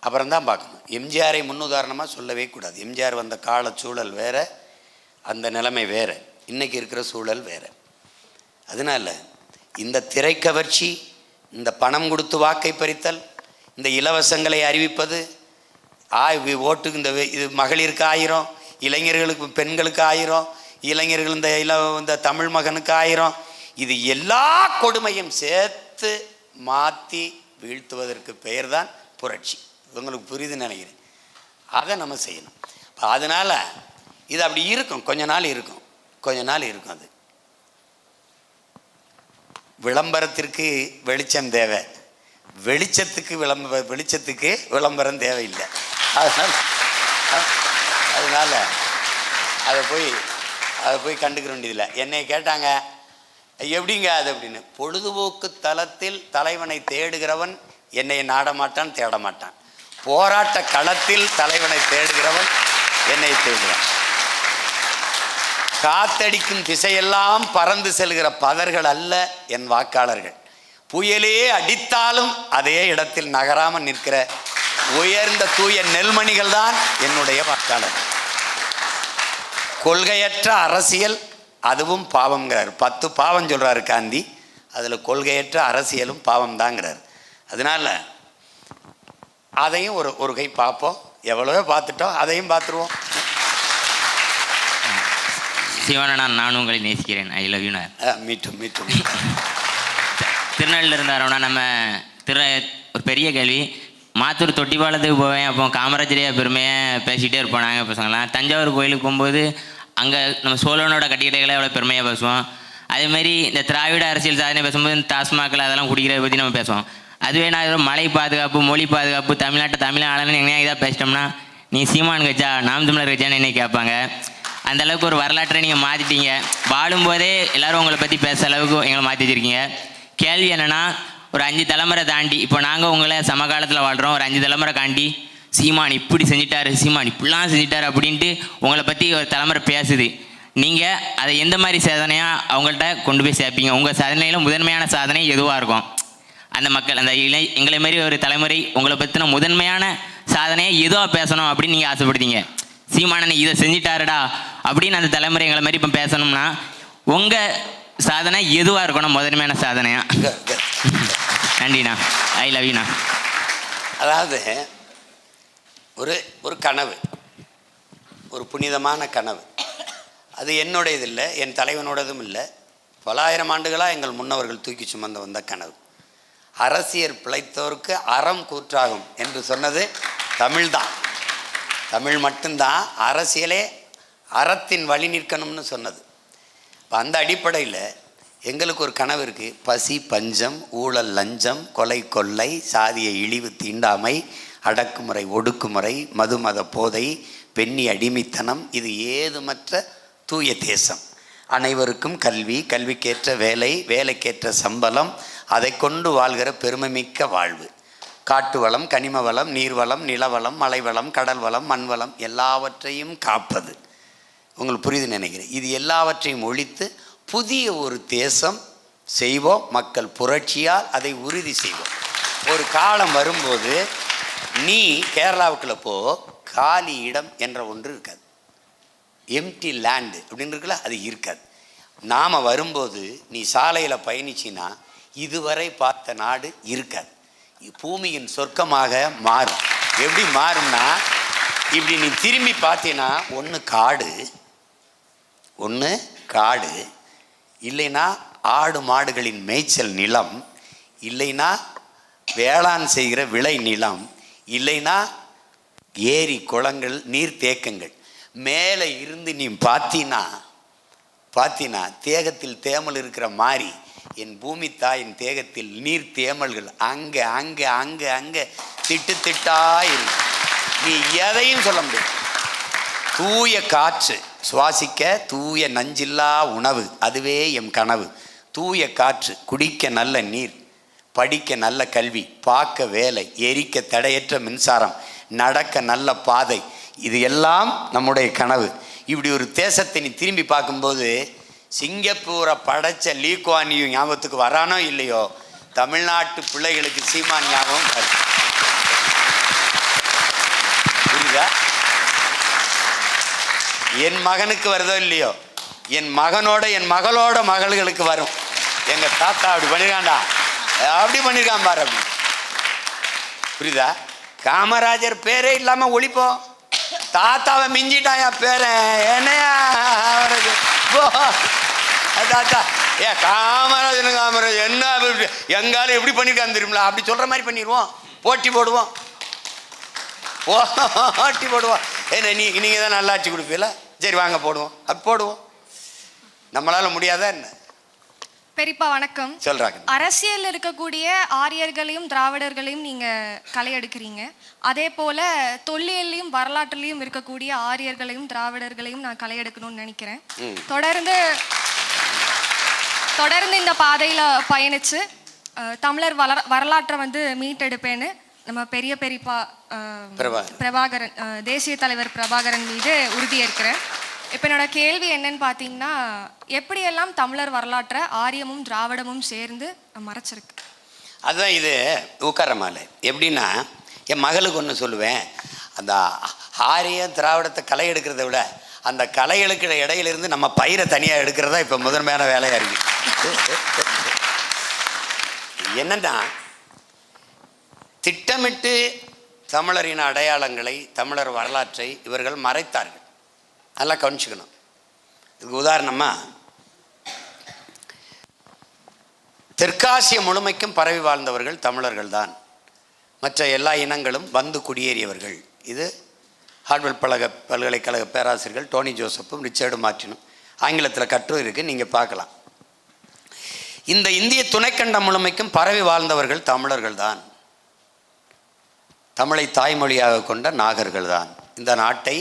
அப்புறம்தான் பார்க்கணும். எம்ஜிஆரை முன்னுதாரணமாக சொல்லவே கூடாது. எம்ஜிஆர் வந்த கால சூழல் வேறு, அந்த நிலைமை வேறு, இன்றைக்கி இருக்கிற சூழல் வேறு. அதனால் இந்த திரைக்கவர்ச்சி, இந்த பணம் கொடுத்து வாக்கை பறித்தல், இந்த இலவசங்களை அறிவிப்பது, ஓட்டுக்கு இது மகளிருக்கு 1000, இளைஞர்களுக்கு பெண்களுக்கு 1000, இளைஞர்கள் இந்த தமிழ் மகனுக்கு 1000, இது எல்லா கொடுமையும் சேர்த்து மாற்றி வீழ்த்துவதற்கு பெயர் தான் புரட்சி. உங்களுக்கு புரியுதுன்னு நினைக்கிறேன். அதை நம்ம செய்யணும். அதனால் இது அப்படி இருக்கும், கொஞ்ச நாள் இருக்கும். அது விளம்பரத்திற்கு வெளிச்சம் தேவை, வெளிச்சத்துக்கு விளம்பரம் தேவையில்லை. அதனால் அதை போய் கண்டுக்கிற வேண்டியதில்லை. என்னை கேட்டாங்க, எப்படிங்க அது அப்படின்னு. பொழுதுபோக்கு தளத்தில் தலைவனை தேடுகிறவன் என்னை நாடமாட்டான், தேட மாட்டான். போராட்ட களத்தில் தலைவனை தேடுகிறவன் என்னை தேடுகிறான். காத்தடிக்கும் திசையெல்லாம் பறந்து செல்கிற பதர்கள் அல்ல என் வாக்காளர்கள். புயலே அடித்தாலும் அதே இடத்தில் நகராமல் நிற்கிற உயர்ந்த தூய நெல்மணிகள் தான் என்னுடைய வாக்காளர்கள். கொள்கையற்ற அரசியல் அதுவும் பாவம்ங்கிறார். 10 பாவம் சொல்கிறாரு காந்தி, அதில் கொள்கையற்ற அரசியலும் பாவம் தாங்கிறார். அதனால் அதையும் ஒரு கை பார்ப்போம். எவ்வளவோ பார்த்துட்டோம், அதையும் பார்த்துருவோம். சிவனா, நான் உங்களை நேசிக்கிறேன். I love you. மீட்டும் திருநெல்வேலியில் இருந்தாரோன்னா நம்ம ஒரு பெரிய கேள்வி. மாத்தூர் தொட்டிப்பாலத்துக்கு போவேன், அப்போ காமராஜரையா பெருமையாக பேசிகிட்டே இருப்போம் நாங்கள் பசங்களாம். தஞ்சாவூர் கோயிலுக்கு போகும்போது அங்கே நம்ம சோழனோட கட்டிடங்களை எவ்வளோ பெருமையாக பேசுவோம். அதேமாதிரி இந்த திராவிட அரசியல் சாதனை பேசும்போது இந்த டாஸ்மாகில் அதெல்லாம் குடிக்கிறத பற்றி நம்ம பேசுவோம். அதுவே நான் மலை பாதுகாப்பு, மொழி பாதுகாப்பு, தமிழ் ஆளன்னு எங்கே இதாக பேசிட்டோம்னா, நீ சீமான் கட்சா, நாம் தமிழர் கட்சான்னு என்னை கேட்பாங்க. அந்தளவுக்கு ஒரு வரலாற்றை நீங்கள் மாற்றிட்டீங்க. வாழும்போதே எல்லோரும் உங்களை பற்றி பேச அளவுக்கு எங்களை மாற்றி வச்சுருக்கீங்க. கேள்வி என்னென்னா, ஒரு 5 தலைமுறை தாண்டி இப்போ நாங்கள் உங்களை சமகாலத்தில் வாழ்கிறோம். ஒரு 5 தலைமுறை தாண்டி சீமான் இப்படி செஞ்சிட்டாரு, சீமான் இப்படிலாம் செஞ்சிட்டாரு அப்படின்ட்டு உங்களை பற்றி ஒரு தலைமுறை பேசுது. நீங்கள் அதை எந்த மாதிரி சாதனையாக அவங்கள்ட்ட கொண்டு போய் சேர்ப்பீங்க? உங்கள் சாதனையில் முதன்மையான சாதனை எதுவாக இருக்கும்? அந்த மக்கள், அந்த எங்களை மாதிரி ஒரு தலைமுறை உங்களை பற்றின முதன்மையான சாதனையை எதுவாக பேசணும் அப்படின்னு நீங்கள் ஆசைப்படுத்தீங்க. சீமானனை இதை செஞ்சிட்டாருடா அப்படின்னு அந்த தலைமுறை எங்களை மாதிரி இப்போ பேசணும்னா உங்கள் சாதனை எதுவாக இருக்கணும் முதன்மையான சாதனையா? நன்றிண்ணா. ஐ லவ் யூண்ணா. அதாவது ஒரு கனவு, ஒரு புனிதமான கனவு. அது என்னுடையது இல்லை, என் தலைவனோடதும் இல்லை. பல ஆயிரம் ஆண்டுகளாக எங்கள் முன்னவர்கள் தூக்கி சுமந்து வந்த கனவு. அரசியல் பிழைத்தோருக்கு அறம் கூற்றாகும் என்று சொன்னது தமிழ்தான். தமிழ் மட்டும்தான் அரசியலே அறத்தின் வழி நிற்கணும்னு சொன்னது. இப்போ அந்த அடிப்படையில் எங்களுக்கு ஒரு கனவு இருக்குது. பசி, பஞ்சம், ஊழல், லஞ்சம், கொலை, கொள்ளை, சாதிய இழிவு, தீண்டாமை, அடக்குமுறை, ஒடுக்குமுறை, மதுமத போதை, பெண்ணி அடிமைத்தனம், இது ஏதுமற்ற தூய தேசம். அனைவருக்கும் கல்வி, கல்விக்கேற்ற வேலை, வேலைக்கேற்ற சம்பளம், அதை கொண்டு வாழ்கிற பெருமைமிக்க வாழ்வு. காட்டு வளம், கனிம வளம், நீர்வளம், நிலவளம், மலைவளம், கடல் வளம், மண்வளம் எல்லாவற்றையும் காப்பது. உங்களுக்கு புரியுதுன்னு நினைக்கிறேன். இது எல்லாவற்றையும் ஒழித்து புதிய ஒரு தேசம் செய்வோம். மக்கள் புரட்சியால் அதை உறுதி செய்வோம். ஒரு காலம் வரும்போது நீ கேரளாவுக்குள்ள போ, காலி இடம் என்ற ஒன்று இருக்காது. எம்டி லேண்டு அப்படின்னு இருக்குல்ல, அது இருக்காது. நாம் வரும்போது நீ சாலையில் பயணிச்சின்னா இதுவரை பார்த்த நாடு இருக்காது. பூமியின் சொர்க்கமாக மாறும். எப்படி மாறும்னா, இப்படி நீ திரும்பி பார்த்தீங்கன்னா ஒன்று காடு, இல்லைன்னா ஆடு மாடுகளின் மேய்ச்சல் நிலம், இல்லைன்னா வேளாண் செய்கிற விளை நிலம், இல்லைன்னா ஏரி குளங்கள் நீர்த்தேக்கங்கள். மேலே இருந்து நீ பார்த்தீனா தேகத்தில் தேமல் இருக்கிற மாதிரி என் பூமி தாயின் தேகத்தில் நீர் தேமல்கள் அங்கே அங்கே அங்கே அங்கே திட்டு திட்டா இருக்கு. நீ எதையும் சொல்ல முடியாது. தூய காற்று சுவாசிக்க, தூய நஞ்சில்லா உணவு, அதுவே எம் கனவு. தூய காற்று, குடிக்க நல்ல நீர், படிக்க நல்ல கல்வி, பார்க்க வேலை, எரிக்க தடையற்ற மின்சாரம், நடக்க நல்ல பாதை, இது எல்லாம் நம்முடைய கனவு. இப்படி ஒரு தேசத்தை நீ திரும்பி பார்க்கும்போது சிங்கப்பூரை படைச்ச லீ குவான் யூ ஞாபகத்துக்கு வரானோ இல்லையோ, தமிழ்நாட்டு பிள்ளைகளுக்கு சீமான் ஞாபகம் வருது. புரியுதா? என் மகனுக்கு வருதோ இல்லையோ, என் மகனோட என் மகளோட மகள்களுக்கு வரும். எங்க தாத்தா அப்படி பண்ணிருக்காண்டா, அப்படி பண்ணிருக்கான் பாரு. அப்படி புரியுதா? காமராஜர் பேரே இல்லாம ஒழிப்போம். தாத்தாவை மிஞ்சிட்டாயா பேரன், என்னையா தாத்தா காமராஜர் என்ன எங்காலும் எப்படி பண்ணிருக்கான்னு தெரியுங்களா? அப்படி சொல்ற மாதிரி பண்ணிடுவோம். போட்டி போடுவோம். ஏன்னா நீங்க தான் நல்லாட்சி கொடுப்பீல, சரி வாங்க போடுவோம். அப்படி போடுவோம். நம்மளால முடியாதா என்ன? பெரியப்பா வணக்கம். சொல்றாங்க. அரசியல் இருக்கக்கூடிய ஆரியர்களையும் திராவிடர்களையும் நீங்க களை எடுக்கிறீங்க. அதே போல தொல்லியலையும் வரலாற்றுலையும் இருக்கக்கூடிய ஆரியர்களையும் திராவிடர்களையும் நான் களை எடுக்கணும்னு நினைக்கிறேன். தொடர்ந்து இந்த பாதையில பயணிச்சு தமிழர் வரலாற்றை மீட்டெடுப்பேன்னு நம்ம பெரிய பெரியப்பா பிரபாகரன், தேசிய தலைவர் பிரபாகரன் மீது உறுதியேற்கிறேன். இப்போ என்னோட கேள்வி என்னன்னு பார்த்தீங்கன்னா, எப்படியெல்லாம் தமிழர் வரலாற்றை ஆரியமும் திராவிடமும் சேர்ந்து மறைச்சிருக்கு? அதுதான் இது உட்கார மாலை. எப்படின்னா, என் மகளுக்கு ஒன்று சொல்லுவேன், அந்த ஆரிய திராவிடத்தை களை எடுக்கிறத விட அந்த கலைகளுக்கு இடையிலிருந்து நம்ம பயிரை தனியாக எடுக்கிறதா இப்போ முதன்மையான வேலையாக இருக்கு. என்னன்னா, திட்டமிட்டு தமிழரின் அடையாளங்களை, தமிழர் வரலாற்றை இவர்கள் மறைத்தார்கள். நல்லா கவனிச்சுக்கணும். இதுக்கு உதாரணமாக, தெற்காசிய முழுமைக்கும் பரவி வாழ்ந்தவர்கள் தமிழர்கள் தான். மற்ற எல்லா இனங்களும் வந்து குடியேறியவர்கள். இது ஹார்வர்ட் பல்கலைக்கழக பேராசிரியர்கள் டோனி ஜோசப்பும் ரிச்சர்டு மார்ட்டினும் ஆங்கிலத்தில் கட்டுரை இருக்குது, நீங்கள் பார்க்கலாம். இந்த இந்திய துணைக்கண்டம் முழுமைக்கும் பரவி வாழ்ந்தவர்கள் தமிழர்கள் தான். தமிழை தாய்மொழியாக கொண்ட நாகர்கள் தான். இந்த நாட்டை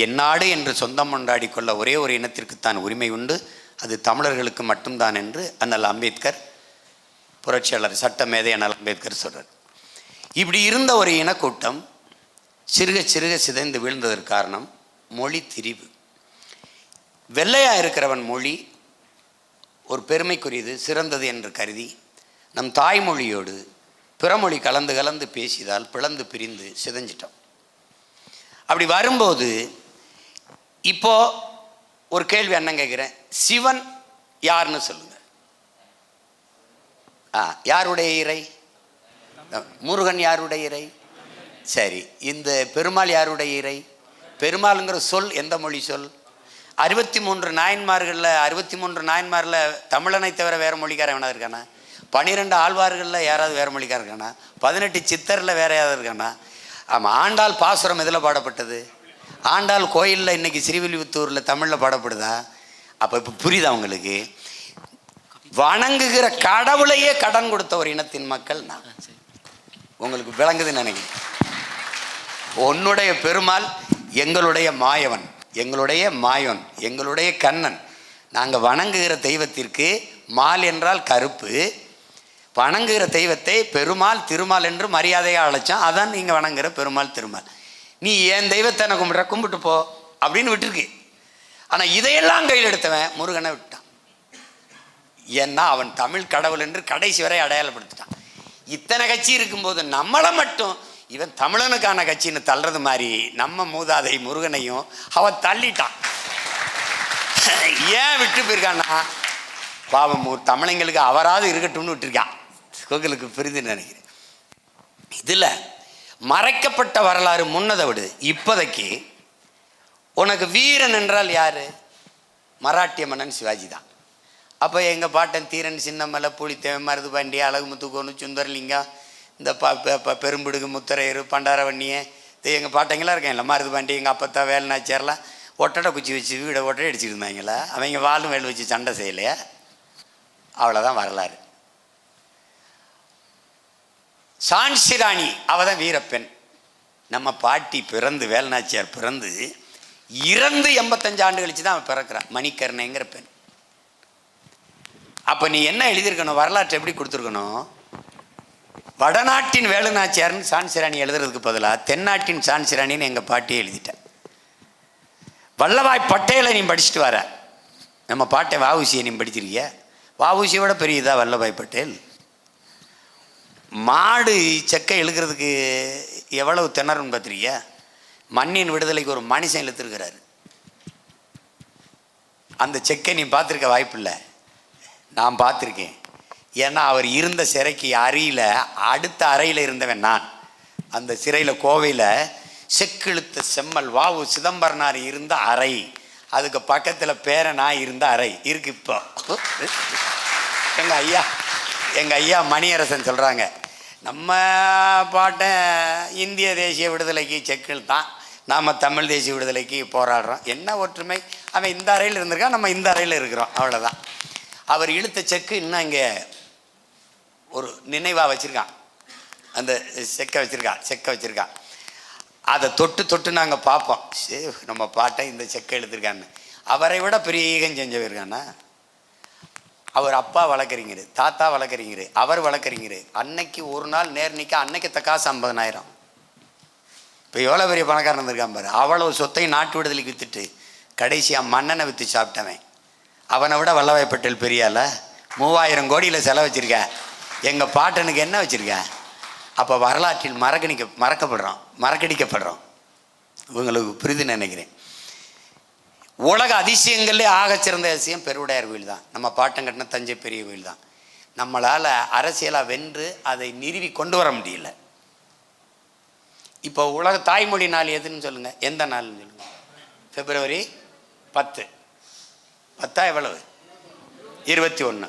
என் நாடு என்று சொந்தம் கொண்டாடி கொள்ள ஒரே ஒரு இனத்திற்குத்தான் உரிமை உண்டு, அது தமிழர்களுக்கு மட்டும்தான் என்று அண்ணல் அம்பேத்கர், புரட்சியாளர் சட்ட மேதை அண்ணல் அம்பேத்கர் சொல்கிறார். இப்படி இருந்த ஒரு இனக்கூட்டம் சிறுக சிறுக சிதைந்து வீழ்ந்ததற்கு காரணம் மொழி திரிவு. வெள்ளையாக இருக்கிறவன் மொழி ஒரு பெருமைக்குரியது, சிறந்தது என்று கருதி நம் தாய்மொழியோடு பிறமொழி கலந்து கலந்து பேசியதால் பிளந்து பிரிந்து சிதைஞ்சிட்டோம். அப்படி வரும்போது இப்போ ஒரு கேள்வி அண்ணன் கேட்குறேன், சிவன் யாருன்னு சொல்லுங்க. யாருடைய இறை? முருகன் யாருடைய இறை? சரி, இந்த பெருமாள் யாருடைய இறை? பெருமாளுங்கிற சொல் எந்த மொழி சொல்? 63 நாயன்மார்களில் 63 நாயன்மாரில் தமிழனை தவிர வேறு மொழிக்காரன் எவனாவது இருக்கானா? 12 ஆழ்வார்களில் யாராவது வேறு மொழிக்காரன் இருக்கானா? 18 சித்தரில் வேறு யாராவது இருக்கானா? ஆமாம், ஆண்டாள் பாசுரம் எதில் பாடப்பட்டது? ஆண்டாள் கோயிலில் இன்றைக்கி ஸ்ரீவில்லிபுத்தூரில் தமிழில் பாடப்படுதா? அப்போ இப்போ புரியுதா உங்களுக்கு? வணங்குகிற கடவுளையே கடன் கொடுத்த ஒரு இனத்தின் மக்கள் நான். உங்களுக்கு விளங்குதுன்னு நினைக்கிறேன். உன்னுடைய பெருமாள் எங்களுடைய மாயவன், எங்களுடைய மாயவன், எங்களுடைய கண்ணன். நாங்கள் வணங்குகிற தெய்வத்திற்கு மால் என்றால் கருப்பு, வணங்குகிற தெய்வத்தை பெருமாள் திருமால் என்று மரியாதையாக அழைச்சான். அதான் நீங்கள் வணங்குகிற பெருமாள் திருமால். நீ என் தெய்வத்தை நான் கும்பிட்டு போ அப்படின்னு விட்டுருக்கு. ஆனால் இதையெல்லாம் கையில் எடுத்தவன் முருகனை விட்டான். ஏன்னா அவன் தமிழ் கடவுள் என்று கடைசி வரை அடையாளப்படுத்திட்டான். இத்தனை கட்சி இருக்கும்போது நம்மளை மட்டும் இவன் தமிழனுக்கான கட்சின்னு தள்ளுறது மாதிரி நம்ம மூதாதை முருகனையும் அவன் தள்ளிட்டான். ஏன் விட்டு போயிருக்கான்னா, பாவம் தமிழங்களுக்கு அவராது இருக்கட்டும்னு விட்டுருக்கான். கோகுலுக்கு புரிதுன்னு நினைக்கிறேன். இதில் மறைக்கப்பட்ட வரலாறு முன்னதை விடு. இப்போதைக்கு உனக்கு வீரன் என்றால் யாரு? மராட்டிய மன்னன் சிவாஜி தான். அப்போ எங்கள் பாட்டன் தீரன் சின்னமலை புலித்தேவன் மருதுபாண்டி அழகுமுத்துக்கோனு சுந்தரலிங்கம் இந்த பெரும்பிடுகு முத்தரையர் பண்டாரவண்ணியை எங்கள் பாட்டங்களாம் இருக்காங்கல்ல, மருதுபாண்டி எங்கள் அப்பத்தா வேலுநாச்சியாரெலாம் ஒட்டடை குச்சி வச்சு வீடை ஒட்டடை அடிச்சுட்டு இருந்தாங்களா, அவங்க வாழும் வேலை வச்சு சண்டை செய்யலையா? அவ்வளோதான் வரலாறு. சான்சி ராணி அவள் தான் வீரப்பெண். நம்ம பாட்டி பிறந்து வேலுநாச்சியார் பிறந்து இறந்து 85 ஆண்டு கழிச்சு தான் அவன் பிறக்கிறான், மணிக்கர்ணைங்கிற பெண். அப்போ நீ என்ன எழுதியிருக்கணும், வரலாற்றை எப்படி கொடுத்துருக்கணும்? வடநாட்டின் வேலுநாச்சியார்னு சான்சிராணி எழுதுறதுக்கு பதிலாக தென்னாட்டின் சான்சிராணின்னு எங்கள் பாட்டியை எழுதிட்டேன். வல்லபாய் பட்டேலை நீ படிச்சுட்டு வர, நம்ம பாட்டை வஉசியை நீ படிச்சிருக்கிய? வஉசியோட பெரியதா வல்லபாய் பட்டேல்? மாடு செக்கை இழுக்கிறதுக்கு எவ்வளவு திணறுன்னு பார்த்துருக்கிய? மண்ணின் விடுதலைக்கு ஒரு மனுஷன் இழுத்துருக்கிறாரு. அந்த செக்கை நீ பார்த்துருக்க வாய்ப்பில்லை, நான் பார்த்துருக்கேன். ஏன்னா அவர் இருந்த சிறைக்கு அறையில் அடுத்த அறையில் இருந்தவன் நான். அந்த சிறையில் கோவையில் செக்கிழுத்த செம்மல் வாவு சிதம்பரனார் இருந்த அறை, அதுக்கு பக்கத்தில் பேரனா இருந்த அறை இருக்கு. இப்போ எங்கள் ஐயா மணியரசன் சொல்கிறாங்க, நம்ம பாட்டன் இந்திய தேசிய விடுதலைக்கு செக்கில் தான், நாம் தமிழ் தேசிய விடுதலைக்கு போராடுறோம். என்ன ஒற்றுமை? அவன் இந்த அறையில் இருந்திருக்கான், நம்ம இந்த அறையில் இருக்கிறோம், அவ்வளோதான். அவர் இழுத்த செக்கு இன்னும் இங்கே ஒரு நினைவாக வச்சுருக்கான், அந்த செக்கை வச்சுருக்கான். அதை தொட்டு நாங்கள் பார்ப்போம், சரி நம்ம பாட்டை இந்த செக்கை எழுதிருக்கான்னு. அவரை விட பெரிய ஈகம் செஞ்சவருக்கானா? அவர் அப்பா வழக்கறிஞர், தாத்தா வழக்கறிஞர், அவர் வழக்கறிஞர். அன்னைக்கு ஒரு நாள் நேர்னிக்க அன்னைக்கு காசு 50,000. இப்போ எவ்வளோ பெரிய பணக்காரன் இருந்திருக்கான் பாரு. அவ்வளோ சொத்தையும் நாட்டு விடுதலைக்கு விற்றுட்டு கடைசியாக மன்னனை விற்று சாப்பிட்டவன். அவனை விட வல்லபாய் பட்டேல் பெரியால 3000 கோடியில் செலவு வச்சுருக்கேன். எங்கள் பாட்டனுக்கு என்ன வச்சுருக்கேன்? அப்போ வரலாற்றில் மறக்கடிக்கப்படுறோம். இவங்களுக்கு புரிதுன்னு நினைக்கிறேன். உலக அதிசயங்கள்லே ஆகச்சிறந்த அதிசயம் பெருவுடையார் கோயில் தான். நம்ம பாட்டம் கட்டின தஞ்சை பெரிய கோயில் தான். நம்மளால் அரசியலாக வென்று அதை நிறுவி கொண்டு வர முடியல. இப்போ உலக தாய்மொழி நாள் எதுன்னு சொல்லுங்கள், எந்த நாள்னு சொல்லுங்கள்? February 10. 10 எவ்வளவு? 21.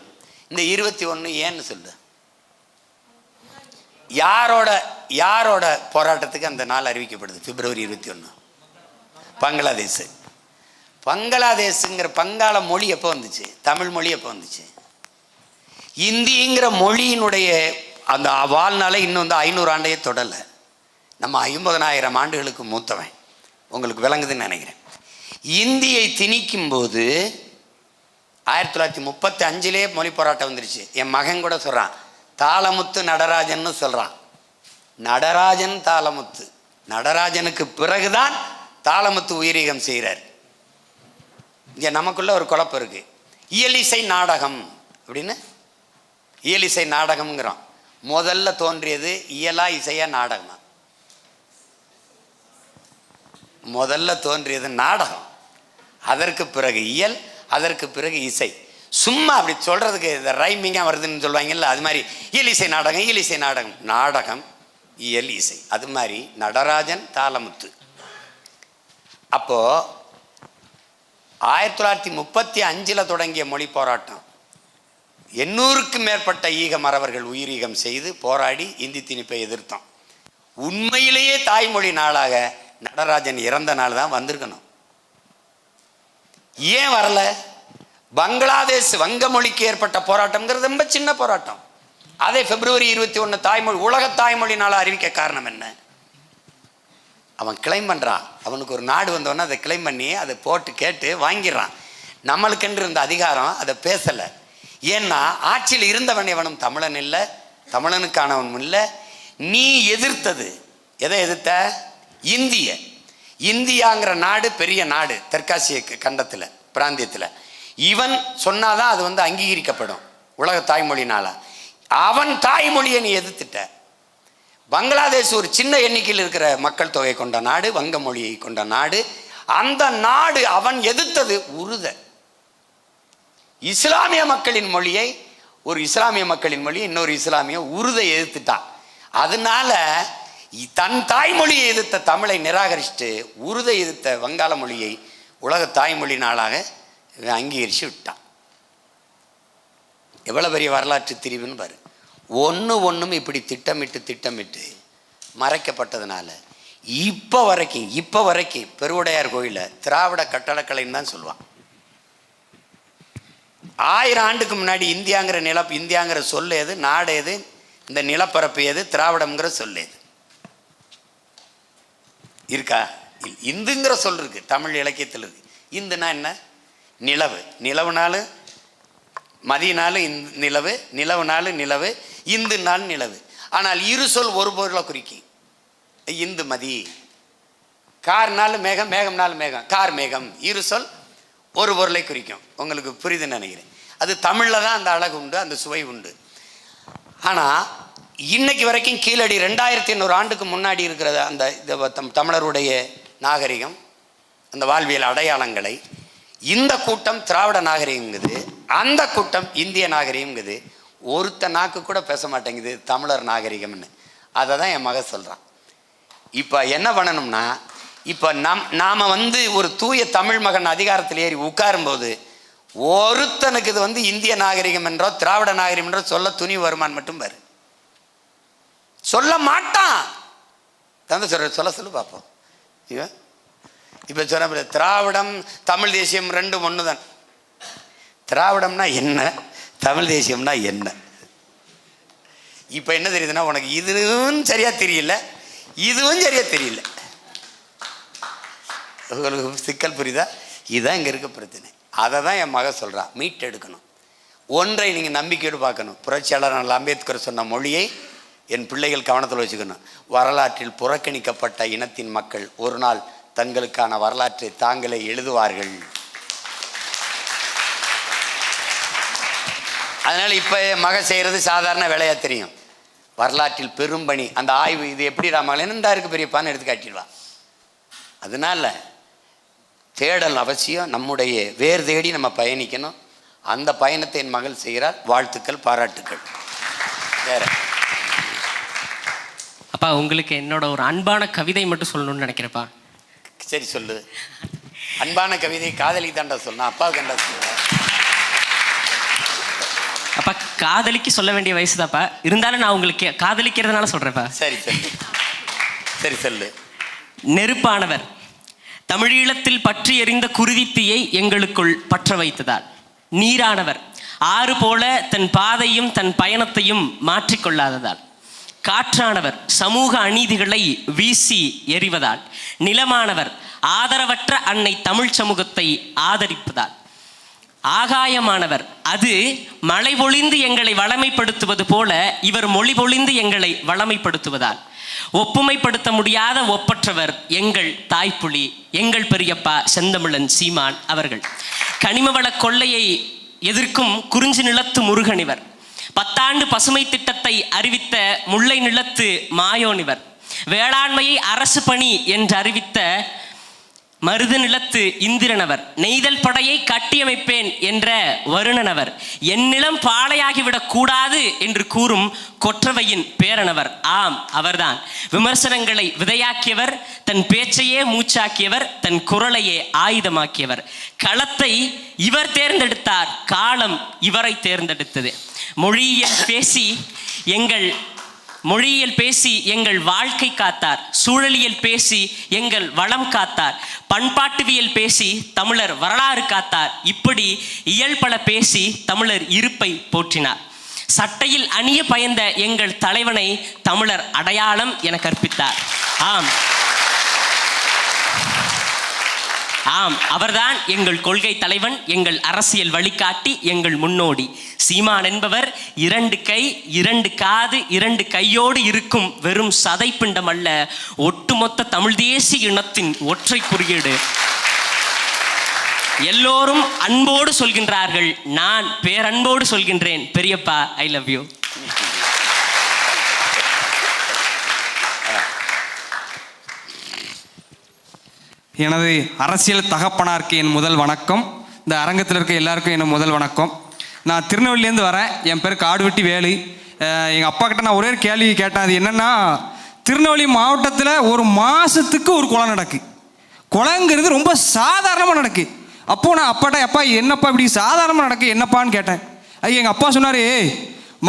இந்த 21 ஏன்னு சொல்லு. யாரோட போராட்டத்துக்கு அந்த நாள் அறிவிக்கப்படுது? February 21. பங்களாதேஷுங்கிற பங்காள மொழி எப்போ வந்துச்சு? தமிழ் மொழி எப்போ வந்துச்சு? இந்திங்கிற மொழியினுடைய அந்த வாழ்நாளை இன்னும் வந்து 500 ஆண்டையே தொடலை. நம்ம 50,000 ஆண்டுகளுக்கு மூத்தவன். உங்களுக்கு விளங்குதுன்னு நினைக்கிறேன். இந்தியை திணிக்கும் போது 1935 மொழி போராட்டம் வந்துருச்சு. என் மகன் கூட சொல்கிறான், தாளமுத்து நடராஜன்னு சொல்கிறான். நடராஜன் தாளமுத்து, நடராஜனுக்கு பிறகுதான் தாளமுத்து உயிரீகம் செய்கிறார். இங்கே நமக்குள்ள ஒரு குழப்பம் இருக்குது. இயலிசை நாடகம் அப்படின்னு இயலிசை நாடகம்ங்கிறோம். முதல்ல தோன்றியது இயலா இசையா நாடகமா? முதல்ல தோன்றியது நாடகம், அதற்கு பிறகு இயல், அதற்கு பிறகு இசை. சும்மா அப்படி சொல்கிறதுக்கு இந்த ரைமிங்காக வருதுன்னு சொல்லுவாங்கல்ல, அது மாதிரி இயலிசை நாடகம், நாடகம் இயல் இசை. அது மாதிரி நடராஜன் தாளமுத்து. அப்போது 1935 தொடங்கிய மொழி போராட்டம் 800க்கும் மேற்பட்ட ஈக மறவர்கள் உயிரீகம் செய்து போராடி இந்தி திணிப்பை எதிர்த்தோம். உண்மையிலேயே தாய்மொழி நாளாக நடராஜன் இறந்த நாள் தான் வந்திருக்கணும். ஏன் வரல? பங்களாதேஷ் வங்க மொழிக்கு ஏற்பட்ட போராட்டம்ங்கிறது ரொம்ப சின்ன போராட்டம். அதே February 21 தாய்மொழி உலக தாய்மொழி நாளாக அறிவிக்க காரணம் என்ன? அவன் கிளைம் பண்ணுறான். அவனுக்கு ஒரு நாடு வந்தோன்னா அதை கிளைம் பண்ணி அதை போட்டு கேட்டு வாங்கிடுறான். நம்மளுக்கென்று இருந்த அதிகாரம் அதை பேசலை. ஏன்னா ஆட்சியில் இருந்தவன் எவனும் தமிழன் இல்லை, தமிழனுக்கானவனும் இல்லை. நீ எதிர்த்தது எதை எதிர்த்த? இந்தியாங்கிற நாடு பெரிய நாடு தெற்காசிய கண்டத்தில் பிராந்தியத்தில். இவன் சொன்னாதான் அது வந்து அங்கீகரிக்கப்படும் உலக தாய்மொழி நாளா. அவன் தாய்மொழியை நீ எதிர்த்துட்ட. பங்களாதேஷ் ஒரு சின்ன எண்ணிக்கையில் இருக்கிற மக்கள் தொகை கொண்ட நாடு, வங்க மொழியை கொண்ட நாடு. அந்த நாடு அவன் எதிர்த்தது உருத. இஸ்லாமிய மக்களின் மொழியை ஒரு இஸ்லாமிய மக்களின் மொழி இன்னொரு இஸ்லாமிய உருதை எதிர்த்துட்டான். அதனால தன் தாய்மொழியை எதிர்த்த தமிழை நிராகரிச்சுட்டு உருதை எதிர்த்த வங்காள மொழியை உலக தாய்மொழி நாளாக அங்கீகரித்து விட்டான். எவ்வளோ பெரிய வரலாற்று திரிவுன்னு பாரு. ஒன்றும் இப்படி திட்டமிட்டு மறைக்கப்பட்டதுனால இப்போ வரைக்கும் பெருவுடையார் கோயிலில் திராவிட கட்டடக்கலைன்னு தான் சொல்லுவான். 1000 ஆண்டுக்கு முன்னாடி இந்தியாங்கிற சொல் எது, நாடு எது, இந்த நிலப்பரப்பு எது, திராவிடம்ங்கிற சொல் எது இருக்கா? இந்துங்கிற சொல் இருக்கு, தமிழ் இலக்கியத்தில் இருக்கு. இந்துனா என்ன? நிலவுனாலும் மதியனாலும் நிலவுனாலும் நிலவு, இந்துனாலும் நிலவு. ஆனால் இரு சொல் ஒரு பொருளை குறிக்கும். இந்து மதி, கார்னாலும் மேகம், மேகம்னாலும் மேகம், கார் மேகம். இரு சொல் ஒரு பொருளை குறிக்கும். உங்களுக்கு புரியுதுன்னு நினைக்கிறேன். அது தமிழில் தான் அந்த அழகு உண்டு, அந்த சுவை உண்டு. ஆனால் இன்னைக்கு வரைக்கும் கீழடி 2800 ஆண்டுக்கு முன்னாடி இருக்கிற அந்த தமிழருடைய நாகரிகம், அந்த வாழ்வியல் அடையாளங்களை இந்த கூட்டம் திராவிட நாகரிகங்குது, அந்த கூட்டம் இந்திய நாகரிகங்குது. ஒருத்த நாக்கு கூட பேச மாட்டேங்குது தமிழர் நாகரிகம்னு. அதை தான் என் மக சொல்கிறான். இப்போ என்ன பண்ணணும்னா, இப்போ நாம் ஒரு தூய தமிழ் மகன் அதிகாரத்தில் ஏறி உட்காரும்போது ஒருத்தனுக்கு இது இந்திய நாகரிகம் என்றோ திராவிட நாகரிகம் என்றோ சொல்ல துணி வருமானு மட்டும் பாரு. சொல்ல மாட்டான். சொல்ல சொல்லு பார்ப்போம். இப்போ சொன்ன திராவிடம் தமிழ் தேசியம் ரெண்டும் ஒன்று தான். திராவிடம்னா என்ன, தமிழ் தேசியம்னா என்ன? இப்போ என்ன தெரியுதுன்னா, உனக்கு இதுவும் சரியா தெரியல, இதுவும் சரியா தெரியல. உங்களுக்கு சிக்கல் புரியுதா? இதுதான் இங்கே இருக்க பிரச்சனை. அதை தான் என் மக சொல்கிறான், மீட்டெடுக்கணும். ஒன்றை நீங்கள் நம்பிக்கையோடு பார்க்கணும். புரட்சியாளர் அம்பேத்கர் சொன்ன மொழியை என் பிள்ளைகள் கவனத்தில் வச்சுக்கணும். வரலாற்றில் புறக்கணிக்கப்பட்ட இனத்தின் மக்கள் ஒரு நாள் தங்களுக்கான வரலாற்றை தாங்களே எழுதுவார்கள். அதனால் இப்போ மக செய்கிறது சாதாரண வேலையாக தெரியும். வரலாற்றில் பெரும்பணி, அந்த ஆய்வு, இது எப்படி ராமகலன் இருந்தா இருக்கு பெரியப்பான்னு எடுத்து காட்டிடுவான். அதனால தேடல் அவசியம். நம்முடைய வேர் தேடி நம்ம பயணிக்கணும். அந்த பயணத்தை என் மகள் செய்கிறார். வாழ்த்துக்கள், பாராட்டுக்கள். வேற அப்பா, உங்களுக்கு என்னோட ஒரு அன்பான கவிதை மட்டும் சொல்லணும்னு நினைக்கிறேப்பா. சரி சொல்லு. அன்பான கவிதை காதலிக்கு தாண்டா சொல்லணும், அப்பாவுக்கு தாண்டா சொல்லுவேன். அப்பா, காதலிக்கு சொல்ல வேண்டிய வயசு தான்ப்பா, இருந்தாலும் நான் உங்களுக்கு காதலிக்கிறதுனால சொல்றேன்ப்பா. சரி சொல்லு. சரி சொல்லு. நெருப்பானவர் தமிழீழத்தில் பற்றி எறிந்த குருதித்தீயை எங்களுக்குள் பற்ற வைத்ததால், நீரானவர் ஆறு போல தன் பாதையும் தன் பயணத்தையும் மாற்றிக்கொள்ளாததால், காற்றானவர் சமூக அநீதிகளை வீசி எறிவதால், நிலமானவர் ஆதரவற்ற அன்னை தமிழ் சமூகத்தை ஆதரிப்பதால், ஆகாயமானவர் அது மழை பொழிந்து எங்களை வளமைப்படுத்துவது போல இவர் மொழி பொழிந்து எங்களை வளமைப்படுத்துவதால், ஒப்புமைப்படுத்த முடியாத ஒப்பற்றவர் எங்கள் தாய்ப்புலி, எங்கள் பெரியப்பா செந்தமிழன் சீமான் அவர்கள். கனிமவள கொள்ளையை எதிர்க்கும் குறிஞ்சி நிலத்து முருகனிவர், 10 ஆண்டு பசுமை திட்டத்தை அறிவித்த முல்லை நிலத்து மாயோனிவர், வேளாண்மையை அரசு பணி என்று அறிவித்த மருது நிலத்து இந்திரனவர், நெய்தல் படையை கட்டியமைப்பேன் என்ற வருணனவர், என் நிலம் பாளையாகிவிடக் கூடாது என்று கூறும் கொற்றவையின் பேரனவர். ஆம், அவர்தான். விமர்சனங்களை விதையாக்கியவர், தன் பேச்சையே மூச்சாக்கியவர், தன் குரலையே ஆயுதமாக்கியவர். களத்தை இவர் தேர்ந்தெடுத்தார், காலம் இவரை தேர்ந்தெடுத்தது. மொழியியல் பேசி எங்கள் வாழ்க்கை காத்தார், சூழலியல் பேசி எங்கள் வளம் காத்தார், பண்பாட்டுவியல் பேசி தமிழர் வரலாறு காத்தார். இப்படி இயல்பல பேசி தமிழர் இருப்பை போற்றினார். சட்டையில் அணிய பயந்த எங்கள் தலைவனை தமிழர் அடையாளம் என கற்பித்தார். ஆம், அவர்தான் எங்கள் கொள்கை தலைவன், எங்கள் அரசியல் வழிகாட்டி, எங்கள் முன்னோடி. சீமான் என்பவர் 2 கை 2 காது 2 கையோடு இருக்கும் வெறும் சதைப்பிண்டம் அல்ல, ஒட்டுமொத்த தமிழ் தேசிய இனத்தின் ஒற்றை குறியீடு. எல்லோரும் அன்போடு சொல்கின்றார்கள், நான் பேரன்போடு சொல்கின்றேன், பெரியப்பா ஐ லவ் யூ. எனது அரசியல் தகப்பனாருக்கு என் முதல் வணக்கம். இந்த அரங்கத்தில் இருக்க எல்லாருக்கும் என் முதல் வணக்கம். நான் திருநெல்வேலியிலேருந்து வரேன். என் பேர் காடுவெட்டி வேலு. எங்கள் அப்பா கிட்ட நான் ஒரே ஒரு கேள்வி கேட்டேன். அது என்னென்னா, திருநெல்வேலி மாவட்டத்தில் ஒரு மாதத்துக்கு ஒரு கொலை நடக்கு. கொலைங்கிறது ரொம்ப சாதாரணமாக நடக்கு. அப்போது நான் அப்பாட்ட, அப்பா என்னப்பா இப்படி சாதாரணமாக நடக்கு என்னப்பான்னு கேட்டேன். அது எங்கள் அப்பா சொன்னார்,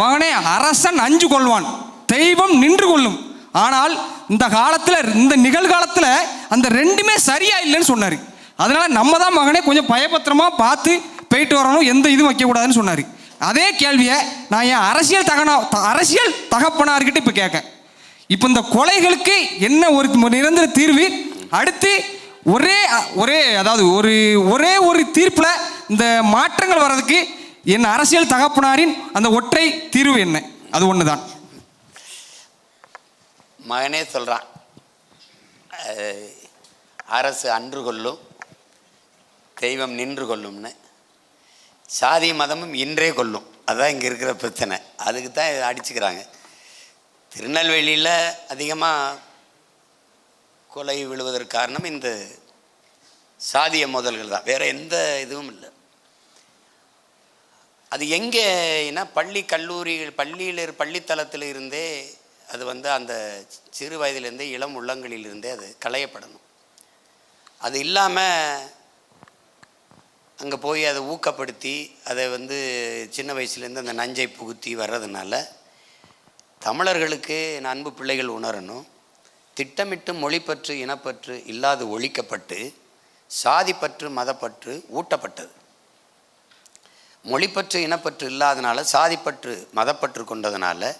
மகனே அரசன் அஞ்சு கொள்வான், தெய்வம் நின்று கொள்ளும். ஆனால் இந்த காலத்தில், இந்த நிகழ்காலத்தில் அந்த ரெண்டுமே சரியா இல்லைன்னு சொன்னார். அதனால நம்ம தான் மகனே கொஞ்சம் பயபத்திரமா பார்த்து போயிட்டு வரணும், எந்த இதுவும் வைக்கக்கூடாதுன்னு சொன்னார். அதே கேள்வியை நான் என் அரசியல் தகப்பனார்கிட்ட இப்போ கேட்க, இப்போ இந்த கொலைகளுக்கு என்ன ஒரு நிரந்தர தீர்வு? அடுத்து ஒரே ஒரு தீர்ப்பில் இந்த மாற்றங்கள் வர்றதுக்கு என் அரசியல் தகப்பனாரின் அந்த ஒற்றை தீர்வு என்ன? அது ஒன்று தான். மகனே சொல்கிறான், அரசு அன்று கொள்ளும், தெய்வம் நின்று கொள்ளும்னு. சாதி மதமும் இன்றே கொள்ளும். அதுதான் இங்கே இருக்கிற பிரச்சனை. அதுக்கு தான் அடிச்சுக்கிறாங்க. திருநெல்வேலியில் அதிகமாக கொலை விழுவதற்கு காரணம் இந்த சாதிய மோதல்கள் தான், வேறு எந்த இதுவும் இல்லை. அது எங்கேனா பள்ளி கல்லூரிகள், பள்ளித்தளத்தில் இருந்தே அது அந்த சிறு வயதிலிருந்தே, இளம் உள்ளங்களிலிருந்தே அது களையப்படணும். அது இல்லாமல் அங்கே போய் அதை ஊக்கப்படுத்தி அதை சின்ன வயசுலேருந்து அந்த நஞ்சை புகுத்தி வர்றதுனால தமிழர்களுக்கு அன்பு பிள்ளைகள் உணரணும். திட்டமிட்டு மொழிப்பற்று இனப்பற்று இல்லாது ஒழிக்கப்பட்டு சாதிப்பற்று மதப்பற்று ஊட்டப்பட்டது. மொழிப்பற்று இனப்பற்று இல்லாதனால, சாதிப்பற்று மதப்பற்று கொண்டதுனால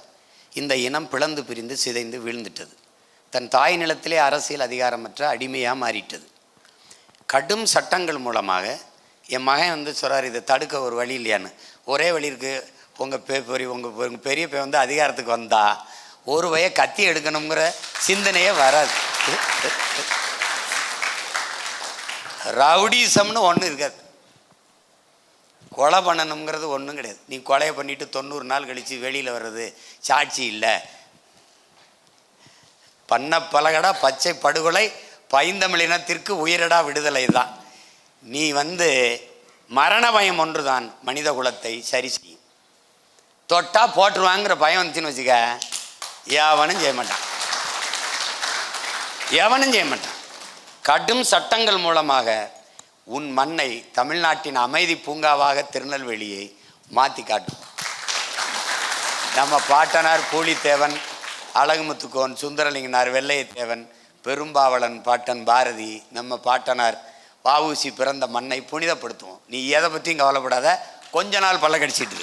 இந்த இனம் பிளந்து பிரிந்து சிதைந்து வீழ்ந்துட்டது. தன் தாய் நிலத்திலே அரசியல் அதிகாரமற்ற அடிமையாக மாறிட்டது. கடும் சட்டங்கள் மூலமாக என் மகன் சொல்கிறார், இதை தடுக்க ஒரு வழி இல்லையான்னு. ஒரே வழி இருக்குது. உங்கள் பெரிய பே அதிகாரத்துக்கு வந்தால் ஒரு வய கத்தி எடுக்கணுங்கிற சிந்தனையே வராது. ரவுடிசம்னு ஒன்று இருக்காது. கொலை பண்ணணுங்கிறது ஒன்றும் கிடையாது. நீ கொலையை பண்ணிவிட்டு 90 நாள் கழித்து வெளியில் வர்றது சாட்சி இல்லை. பண்ண பலகடா பச்சை படுகொலை, பைந்தமிழினத்திற்கு உயிரடா விடுதலை தான். நீ மரண பயம் ஒன்று தான் மனித குலத்தை சரி செய்யும். தொட்டா போட்டுருவாங்கிற பயம் வந்துச்சுன்னு வச்சுக்க, எவனும் செய்ய மாட்டான். கடும் சட்டங்கள் மூலமாக உன் மண்ணை, தமிழ்நாட்டின் அமைதி பூங்காவாக திருநெல்வேலியை மாற்றி காட்டும். நம்ம பாட்டனார் பூலித்தேவன், அழகுமுத்துக்கோன், சுந்தரலிங்கனார், வெள்ளையத்தேவன், பெரும்பாவளன் பாட்டன் பாரதி, நம்ம பாட்டனார் வஉசி பிறந்த மண்ணை புனிதப்படுத்துவோம். நீ எதை பற்றியும் கவலைப்படாத. கொஞ்ச நாள் பல்ல கடிச்சிட்டு.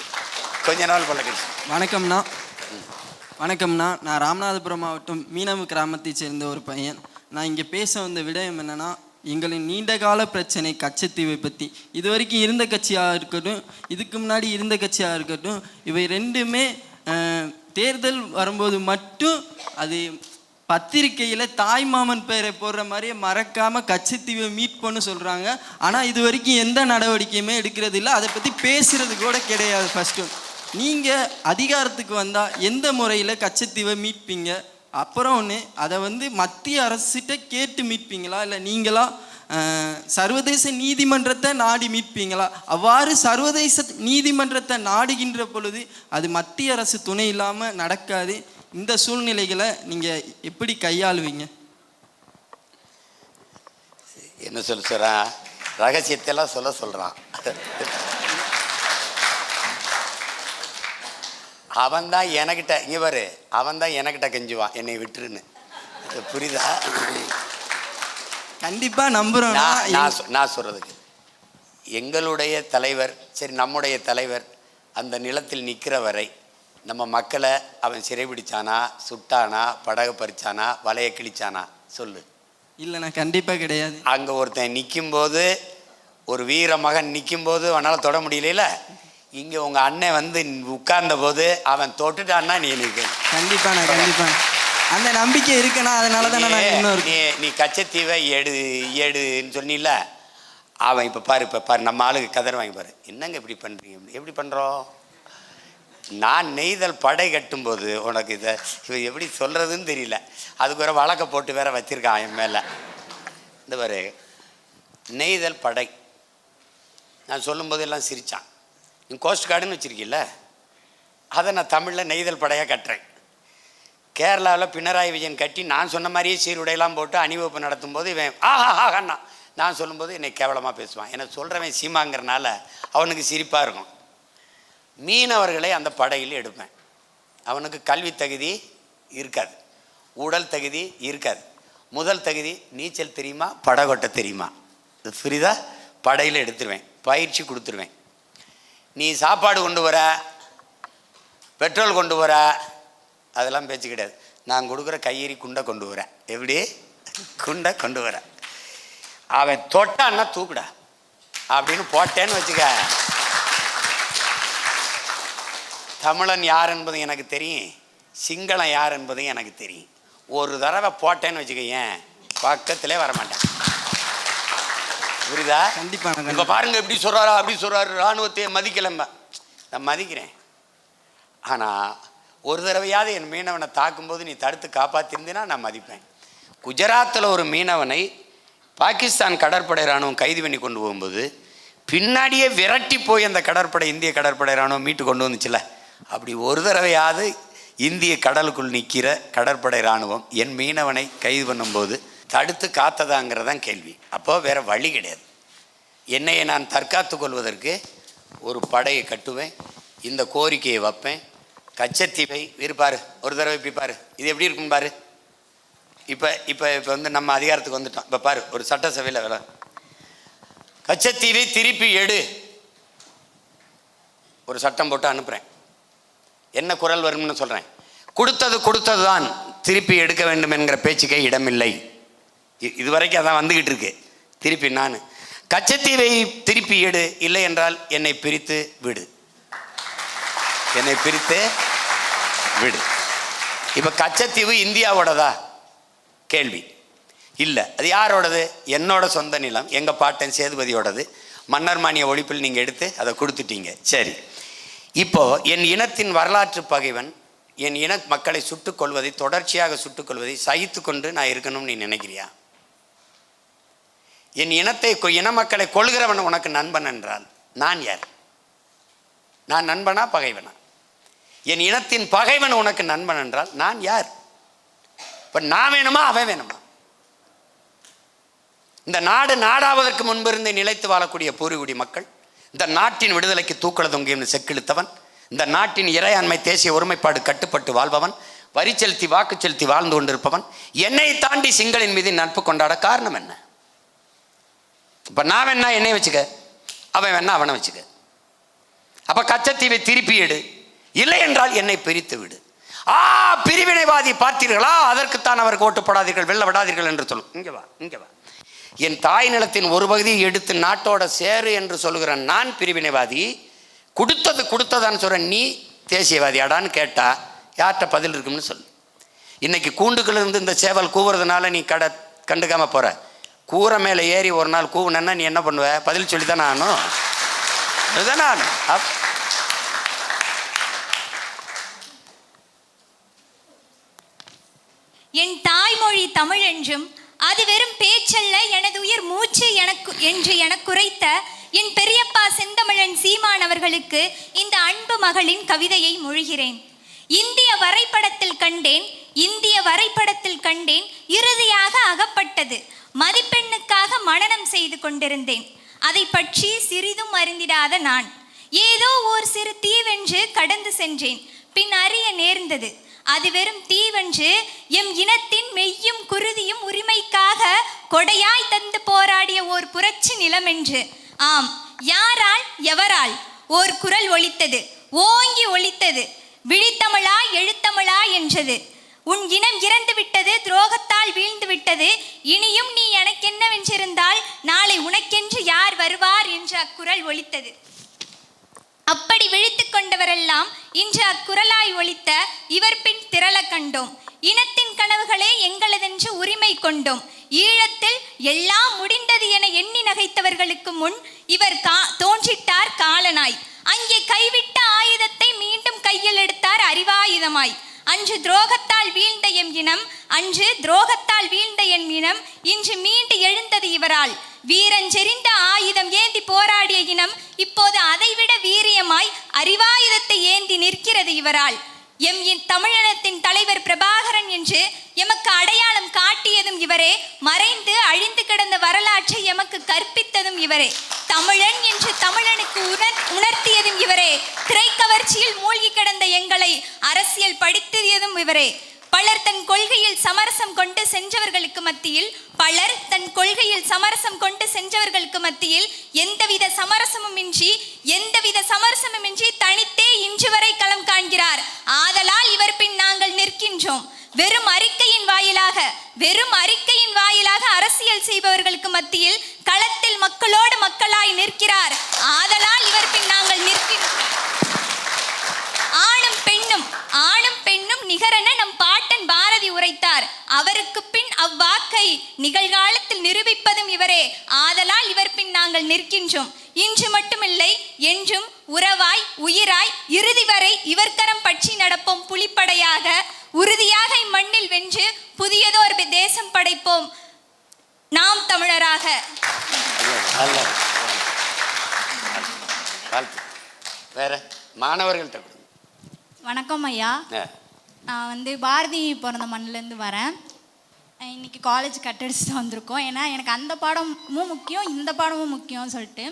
வணக்கம்ண்ணா. நான் ராமநாதபுரம் மாவட்டம் மீனவ கிராமத்தை சேர்ந்த ஒரு பையன். நான் இங்கே பேச வந்த விடயம் என்னென்னா, எங்களின் நீண்டகால பிரச்சனை கச்சத்தீவை பற்றி. இது வரைக்கும் இருந்த கட்சியாக இருக்கட்டும், இதுக்கு முன்னாடி இருந்த கட்சியாக இருக்கட்டும், இவை ரெண்டுமே தேர்தல் வரும்போது மட்டும் அது பத்திரிக்கையில் தாய்மாமன் பெயரை போடுற மாதிரியே மறக்காமல் கச்சத்தீவை மீட் பண்ண சொல்கிறாங்க. ஆனால் இது வரைக்கும் எந்த நடவடிக்கையுமே எடுக்கிறது இல்லை. அதை பற்றி பேசுகிறது கூட கிடையாது. ஃபஸ்ட்டு நீங்கள் அதிகாரத்துக்கு வந்தால் எந்த முறையில் கச்சத்தீவை மீட்பீங்க? அப்புறம் ஒன்று, அதை மத்திய அரசிட்ட கேட்டு மீட்பீங்களா, இல்லை நீங்களா சர்வதேச நீதிமன்றத்தை நாடி மீட்பீங்களா? அவ்வாறு சர்வதேச நீதிமன்றத்தை நாடுகின்ற பொழுது அது மத்திய அரசு துணை இல்லாமல் நடக்காது. இந்த சூழ்நிலைகளை நீங்கள் எப்படி கையாளுவீங்க? என்ன சொல்கிறான், ரகசியத்தெல்லாம் சொல்கிறான். அவன்தான் எனக்கிட்ட, இங்கே பாரு, அவன்தான் எனக்கிட்ட கெஞ்சுவான் என்னை விட்டுருன்னு. புரியுதா? கண்டிப்பாக நம்புகிறோம். நான் சொல்கிறதுக்கு எங்களுடைய தலைவர், சரி நம்முடைய தலைவர் அந்த நிலத்தில் நிற்கிற வரை நம்ம மக்களை அவன் சிறைபிடிச்சானா, சுட்டானா, படகு பறிச்சானா, வலையை கிழிச்சானா சொல்லு? இல்லைண்ணா, கண்டிப்பாக கிடையாது. அங்கே ஒருத்தன் நிற்கும்போது, ஒரு வீர மகன் நிற்கும்போது அவனால் தொட முடியல. இங்கே உங்கள் அண்ணன் உட்கார்ந்த போது அவன் தொட்டுட்டான்னா நீ நிற்க. கண்டிப்பாக அந்த நம்பிக்கை இருக்குண்ணா. அதனால தான் நீ கச்சத்தீவை எடுன்னு சொன்னில, அவன் இப்போ பாரு நம்ம ஆளுக்கு கதர் வாங்கி பாரு. என்னங்க இப்படி பண்ணுறீங்க? எப்படி பண்ணுறோம்? நான் நெய்தல் படை கட்டும்போது உனக்கு இதை எப்படி சொல்கிறதுன்னு தெரியல. அதுக்கு வேறு வழக்க போட்டு வேற வச்சிருக்கான் என் மேலே. இந்த பாரு, நெய்தல் படை நான் சொல்லும்போது எல்லாம் சிரித்தான். நீ கோஸ்ட் கார்டுன்னு வச்சுருக்கீல்ல, அதை நான் தமிழில் நெய்தல் படையாக கட்டுறேன். கேரளாவில் பினராயி விஜயன் கட்டி நான் சொன்ன மாதிரியே சீருடையெல்லாம் போட்டு அணிவகுப்பு நடத்தும்போது இவன் ஆஹாஹாண்ணா நான் சொல்லும்போது என்னை கேவலமாக பேசுவான். என்னை சொல்கிறவன் சீமாங்கிறனால அவனுக்கு சிரிப்பாக இருக்கும். மீனவர்களை அந்த படையில் எடுப்பேன். அவனுக்கு கல்வி தகுதி இருக்காது, உடல் தகுதி இருக்காது. முதல் தகுதி நீச்சல் தெரியுமா, படகொட்ட தெரியுமா, இது புரியுதா? படையில் எடுத்துருவேன், பயிற்சி கொடுத்துருவேன். நீ சாப்பாடு கொண்டு வர, பெட்ரோல் கொண்டு வர, அதெல்லாம் பேச்சு கிடையாது. நான் கொடுக்குற கையெறி குண்டை கொண்டு வரேன். எப்படி குண்டை கொண்டு வர, அவன் தொட்டான்னா தூக்குடா அப்படின்னு போட்டேன்னு வச்சுக்க, தமிழன் யார் என்பது எனக்கு தெரியும், சிங்களம் யார் என்பதும் எனக்கு தெரியும். ஒரு தடவை போட்டேன்னு வச்சுக்க, ஏன் பக்கத்திலே வரமாட்டேன். புரியுதா? கண்டிப்பாக. இப்போ பாருங்க எப்படி சொல்கிறாரா, அப்படி சொல்கிறாரு, இராணுவத்தை மதிக்கலம்ப. நான் மதிக்கிறேன். ஆனால் ஒரு தடவையாவது என் மீனவனை தாக்கும்போது நீ தடுத்து காப்பாற்றிருந்தீன்னா நான் மதிப்பேன். குஜராத்தில் ஒரு மீனவனை பாகிஸ்தான் கடற்படை இராணுவம் கைது பண்ணி கொண்டு போகும்போது பின்னாடியே விரட்டி போய் அந்த கடற்படை, இந்திய கடற்படை இராணுவம் மீட்டு கொண்டு வந்துச்சுல, அப்படி ஒரு தடவையாவது இந்திய கடலுக்குள் நிற்கிற கடற்படை இராணுவம் என் மீனவனை கைது பண்ணும்போது தடுத்து காத்ததாங்கிறதான் கேள்வி. அப்போது வேறு வழி கிடையாது. என்னையை நான் தற்காத்து கொள்வதற்கு ஒரு படையை கட்டுவேன், இந்த கோரிக்கையை வைப்பேன். கச்சத்தீவை இருப்பார், ஒரு தடவை இப்படி பாரு, இது எப்படி இருக்குன்னு பாரு. இப்போ இப்போ இப்போ வந்து நம்ம அதிகாரத்துக்கு வந்துட்டோம். இப்போ பாரு, ஒரு சட்டசபையில் வேலை, கச்சத்தீவை திருப்பி எடு, ஒரு சட்டம் போட்டு அனுப்புகிறேன். என்ன குரல் வரும்னு சொல்கிறேன். கொடுத்தது தான், திருப்பி எடுக்க வேண்டும் என்கிற பேச்சுக்கே இடமில்லை. இதுவரைக்கும் அதான் வந்துக்கிட்டு இருக்கு. திருப்பி நான் கச்சத்தீவை திருப்பி எடு, இல்லை என்றால் என்னை பிரித்து விடு, என்னை பிரித்து விடு. இப்போ கச்சத்தீவு இந்தியாவோடதா? கேள்வி இல்லை. அது யாரோடது? என்னோட சொந்த நிலம், எங்கள் பாட்டன் சேதுபதியோடது. மன்னர் மானிய ஒழிப்பில் நீங்கள் எடுத்து அதை கொடுத்துட்டீங்க. சரி, இப்போது என் இனத்தின் வரலாற்று பகைவன் என் இன மக்களை சுட்டுக் கொள்வதை, தொடர்ச்சியாக சுட்டுக் கொள்வதை சகித்து கொண்டு நான் இருக்கணும்னு நீ நினைக்கிறியா? என் இனத்தை, இன மக்களை கொள்கிறவன் உனக்கு நண்பன் என்றால் நான் யார்? நான் நண்பனா பகைவனா? என் இனத்தின் பகைவன் உனக்கு நண்பன் என்றால் நான் யார்? இப்போ நான் வேணுமா அவன் வேணுமா? இந்த நாடு நாடாவதற்கு முன்பிருந்து நிலைத்து வாழக்கூடிய பூர்வீகுடி மக்கள், இந்த நாட்டின் விடுதலைக்கு தூக்கள தொங்கியும் செக்கிழுத்தவன், இந்த நாட்டின் இறையாண்மை தேசிய ஒருமைப்பாடு கட்டுப்பட்டு வாழ்பவன், வரி செலுத்தி வாக்கு செலுத்தி வாழ்ந்து கொண்டிருப்பவன், என்னை தாண்டி சிங்களின் மீது நட்பு கொண்டாட காரணம் என்ன? இப்போ நான் வேணா என்னை வச்சுக்க, அவன் வேணா அவனை வச்சுக்க. அப்போ கச்சத்தீவை திருப்பி எடு, இல்லை என்றால் என்னை பிரித்து விடு. பிரிவினைவாதி பார்த்தீர்களா, அதற்குத்தான் அவருக்கு ஓட்டு போடாதீர்கள், வெல்ல விடாதீர்கள் என்று சொல்லும். இங்கே வா, இங்கே வா. என் தாய் நிலத்தின் ஒரு பகுதியை எடுத்து நாட்டோட சேரு என்று சொல்லுகிற நான் பிரிவினைவாதி, கொடுத்ததான்னு சொல்கிறேன் நீ தேசியவாதியாடான்னு கேட்டால் யார்கிட்ட பதில் இருக்கும்னு சொல்லு. இன்னைக்கு கூண்டுக்குள்ளிருந்து இந்த சேவல் கூவுறதுனால நீ கண்டுக்காமல் போகிற, கூரை மேலே ஏறி ஒரு நாள் கூவுனன்னா நீ என்ன பண்ணுவ? பதில் சொல்லி தானே ஆகணும். அதுதானே ஆகணும். என் தாய்மொழி தமிழ் என்றும் அது வெறும் பேச்சல்ல எனது உயிர் மூச்சு என்று எனக்குரைத்த என் பெரியப்பா செந்தமிழன் சீமான் அவர்களுக்கு இந்த அன்பு மகளின் கவிதையை மொழிகிறேன். இந்திய வரைபடத்தில் கண்டேன் இறுதியாக அகப்பட்டது. மதிப்பெண்ணுக்காக மனனம் செய்து கொண்டிருந்தேன். அதை பற்றி சிறிதும் அறிந்திடாத நான் ஏதோ ஓர் சிறு தீவென்று கடந்து சென்றேன். பின் அறிய நேர்ந்தது, அது வெறும் தீவென்று எம் இனத்தின் மெய்யும் குருதியும் உரிமைக்காக கொடையாய் தந்து போராடிய ஓர் புரட்சி நிலம் என்று. ஆம், யாரால் எவரால்? ஓர் குரல் ஒலித்தது, ஓங்கி ஒலித்தது, விழித்தமிழா எழுத்தமிழா என்றது. உன் இனம் இறந்து விட்டது, துரோகத்தால் வீழ்ந்து விட்டது. இனியும் நீ எனக்கென்னவென்றிருந்தால் நாளை உனக்கென்று யார் வருவார் என்று அக்குரல் ஒலித்தது. அப்படி விழித்து கொண்டவரெல்லாம் இன்று அக்குரலாய் ஒலித்த இவர் பின் திரள கண்டோம். இனத்தின் கனவுகளே எங்களதென்று உரிமை கொண்டோம். ஈழத்தில் எல்லாம் முடிந்தது என எண்ணி நகைத்தவர்களுக்கு முன் இவர் தோன்றிட்டார் காலனாய். அங்கே கைவிட்ட ஆயுதத்தை மீண்டும் கையில் எடுத்தார் அறிவாயுதமாய். அன்று துரோகத்தால் வீழ்ந்த எம் இனம், இன்று மீண்டு எழுந்தது இவரால். வீரஞ்செறிந்த ஆயுதம் ஏந்தி போராடிய இனம் இப்போது அதைவிட வீரியமாய் அறிவாயுதத்தை ஏந்தி நிற்கிறது இவரால். தமிழினத்தின் தலைவர் பிரபாகரன் என்று எமக்கு அடையாளம் காட்டியதும் இவரே. மறைந்து அழிந்து கிடந்த வரலாற்றை எமக்கு கற்பித்ததும் இவரே. தமிழன் என்று தமிழனுக்கு உணர்த்தியதும் இவரே. திரைக்கவர்ச்சியில் மூழ்கி கிடந்த எங்களை அரசியல் படித்ததும் இவரே. பலர் தன் கொள்கையில் சமரசம் கொண்டு சென்றவர்களுக்கு மத்தியில் எந்தவித சமரசமுமின்றி தனித்தே இன்று வரை களம் காண்கிறார். ஆதலால் இவர் பின் நாங்கள் நிற்கின்றோம். வெறும் அறிக்கையின் வாயிலாக அரசியல் செய்பவர்களுக்கு மத்தியில் களத்தில் மக்களோடு மக்களாய் நிற்கிறார். ஆதலால் இவர் பின் நாங்கள் நிற்கின்றோம். ஆணும் பெண்ணும் நிகரென நம் பாட்டன் பாரதி உரைத்தார். அவருக்கு பின் அவ்வாக்கை நிகழ்காலத்தில் நிரூபிப்பதும் இவரே. ஆதலால் இவர் பின் நாங்கள் நிற்கின்றோம். இன்று மட்டுமில்லை, என்றும் உறவாய் உயிராய் இறுதி வரை இவர் கரம் பற்றி நடப்போம். புலிப்படையாக உறுதியாக இம்மண்ணில் வென்று புதியதோர் தேசம் படைப்போம். நாம் தமிழராக. வேற மாணவர்கள்ட்ட. வணக்கம் ஐயா. நான் பாரதி பிறந்த மண்ணிலேருந்து வரேன். இன்னைக்கு காலேஜ் கட்டடிச்சுட்டு வந்திருக்கோம். ஏன்னா எனக்கு அந்த பாடமும் முக்கியம், இந்த பாடமும் முக்கியம்னு சொல்லிட்டு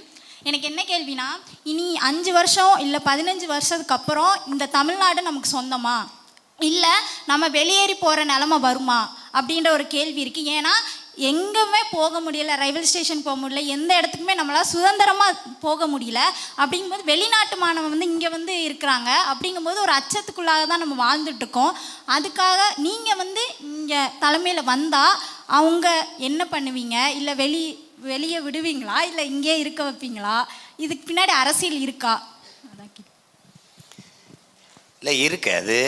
எனக்கு என்ன கேள்வினா, இனி 5 வருஷம் இல்லை 15 வருஷத்துக்கு அப்புறம் இந்த தமிழ்நாடு நமக்கு சொந்தமா, இல்லை நம்ம வெளியேறி போகிற நிலமை வருமா அப்படின்ற ஒரு கேள்வி இருக்குது. ஏன்னா எங்கேயுமே போக முடியல, ரயில்வே ஸ்டேஷன் போக முடியல, எந்த இடத்துக்குமே நம்மளால் சுதந்திரமாக போக முடியல. அப்படிங்கும்போது வெளிநாட்டு மாணவன் இங்கே இருக்கிறாங்க. அப்படிங்கும்போது ஒரு அச்சத்துக்குள்ளாக தான் நம்ம வாழ்ந்துட்டுருக்கோம். அதுக்காக நீங்கள் இங்கே தலைமையில் வந்தால் அவங்க என்ன பண்ணுவீங்க? இல்லை வெளியே விடுவீங்களா, இல்லை இங்கே இருக்க வைப்பீங்களா? இதுக்கு பின்னாடி அரசியல் இருக்கா? இல்லை இருக்காது.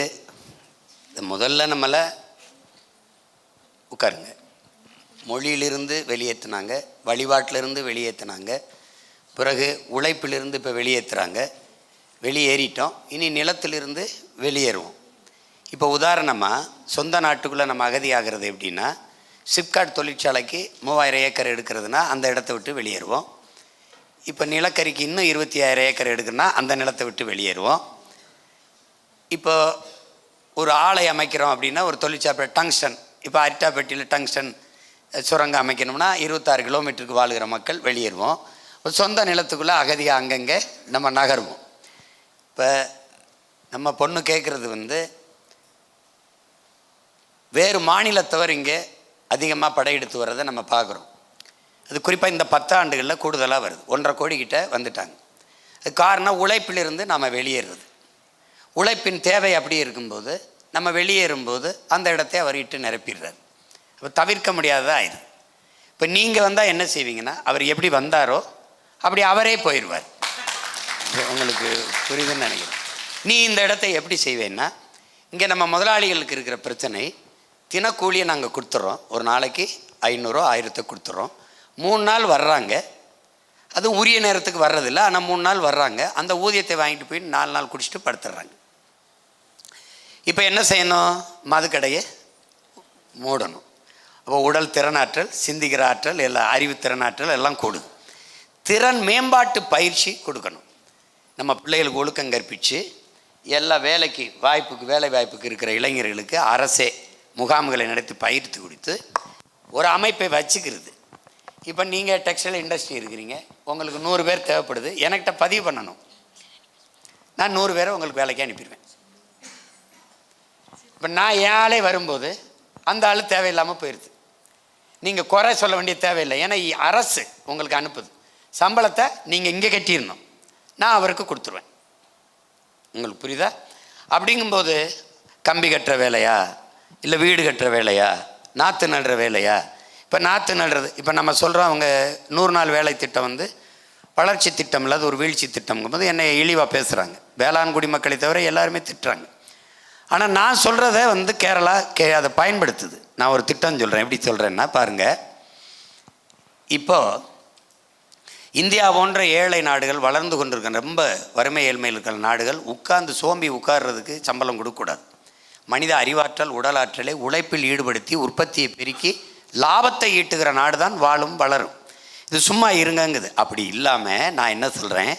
முதல்ல நம்மளை உட்காருங்க. மொழியிலிருந்து வெளியேற்றினாங்க, வழிபாட்டிலிருந்து வெளியேற்றினாங்க, பிறகு உழைப்பிலிருந்து இப்போ வெளியேற்றுறாங்க. வெளியேறிட்டோம், இனி நிலத்திலிருந்து வெளியேறுவோம். இப்போ உதாரணமாக சொந்த நாட்டுக்குள்ளே நம்ம அகதியாகிறது எப்படின்னா, சிப்காட் தொழிற்சாலைக்கு 3000 ஏக்கர் எடுக்கிறதுனா அந்த இடத்த விட்டு வெளியேறுவோம். இப்போ நிலக்கரிக்கு இன்னும் 25000 ஏக்கர் எடுக்குன்னா அந்த நிலத்தை விட்டு வெளியேறுவோம். இப்போ ஒரு ஆலை அமைக்கிறோம் அப்படின்னா, ஒரு தொழிற்சாலை டங்ஸ்டன், இப்போ அரிட்டாப்பட்டியில் டங்ஸ்டன் சுரங்கம் அமைக்கணும்னா 26 கிலோமீட்டருக்கு வாழ்கிற மக்கள் வெளியேறுவோம். சொந்த நிலத்துக்குள்ளே அகதியாக அங்கங்கே நம்ம நகருவோம். இப்போ நம்ம பொண்ணு கேட்குறது வேறு மாநிலத்தவர் இங்கே அதிகமாக படையெடுத்து வர்றதை நம்ம பார்க்குறோம். அது குறிப்பாக இந்த 10 ஆண்டுகளில் கூடுதலாக வருது. 1.5 கோடி கிட்ட வந்துட்டாங்க. அது காரணம் உழைப்பிலிருந்து நம்ம வெளியேறுறது. உழைப்பின் தேவை அப்படி இருக்கும்போது நம்ம வெளியேறும்போது அந்த இடத்தை அவர் இட்டு நிரப்பிடுறார். இப்போ தவிர்க்க முடியாததாக ஆயிடுது. இப்போ நீங்கள் வந்தால் என்ன செய்வீங்கன்னா, அவர் எப்படி வந்தாரோ அப்படி அவரே போயிடுவார். உங்களுக்கு புரியுதுன்னு நினைக்கிறேன். நீ இந்த இடத்தை எப்படி செய்வேன்னா, இங்கே நம்ம முதலாளிகளுக்கு இருக்கிற பிரச்சனை, தினக்கூலியை நாங்கள் கொடுத்துட்றோம். ஒரு நாளைக்கு 500 1000 கொடுத்துட்றோம். 3 நாள் வர்றாங்க, அது உரிய நேரத்துக்கு வர்றதில்லை. ஆனால் 3 நாள் வர்றாங்க, அந்த ஊதியத்தை வாங்கிட்டு போய் 4 நாள் குடிச்சிட்டு படுத்துடுறாங்க. இப்போ என்ன செய்யணும்? மதுக்கடையை மூடணும். அப்போ உடல் திறனாற்றல், சிந்திக்கிற ஆற்றல், எல்லாம் அறிவு திறனாற்றல் எல்லாம் கூடுது. திறன் மேம்பாட்டு பயிற்சி கொடுக்கணும். நம்ம பிள்ளைகளுக்கு ஒழுக்கம் கற்பித்து எல்லா வேலை வாய்ப்புக்கு இருக்கிற இளைஞர்களுக்கு அரசே முகாம்களை நடத்தி பயிற்சி கொடுத்து ஒரு அமைப்பை வச்சுக்கிறது. இப்போ நீங்கள் டெக்ஸ்டைல் இண்டஸ்ட்ரி இருக்கிறீங்க, உங்களுக்கு 100 பேர் தேவைப்படுது, என்கிட்ட பதிவு பண்ணணும். நான் 100 பேரை உங்களுக்கு வேலைக்கு அனுப்பிடுவேன். இப்போ நான் என் ஆளே வரும்போது அந்த ஆள் தேவையில்லாமல் போயிடுது. நீங்கள் குறை சொல்ல வேண்டிய தேவையில்லை. ஏன்னா அரசு உங்களுக்கு அனுப்புது. சம்பளத்தை நீங்கள் இங்கே கட்டிடணும், நான் அவருக்கு கொடுத்துருவேன். உங்களுக்கு புரியுதா? அப்படிங்கும்போது கம்பி கட்டுற வேலையா, இல்லை வீடு கட்டுற வேலையா, நாற்று நடுற வேலையா? இப்போ நாற்று நடுறது, இப்போ நம்ம சொல்கிறோம் அவங்க 100 நாள் வேலை திட்டம் வளர்ச்சி திட்டம் இல்லாத ஒரு வீழ்ச்சி திட்டம்ங்கும்போது என்னை இழிவாக பேசுகிறாங்க. வேளாண் குடிமக்களை தவிர எல்லாருமே திட்டுறாங்க. ஆனால் நான் சொல்கிறத கேரளா அதை பயன்படுத்துது. நான் ஒரு திட்டம் சொல்கிறேன். எப்படி சொல்கிறேன்னா பாருங்கள், இப்போது இந்தியா போன்ற ஏழை நாடுகள், வளர்ந்து கொண்டிருக்கிற ரொம்ப வறுமை ஏழ்மையில் இருக்கிற நாடுகள் சோம்பி உட்கார்றதுக்கு சம்பளம் கொடுக்கக்கூடாது. மனித அறிவாற்றல், உடலாற்றலை உழைப்பில் ஈடுபடுத்தி உற்பத்தியை பெருக்கி லாபத்தை ஈட்டுகிற நாடு தான் வாழும் வளரும். இது சும்மா இருங்கங்குது. அப்படி இல்லாமல் நான் என்ன சொல்கிறேன்,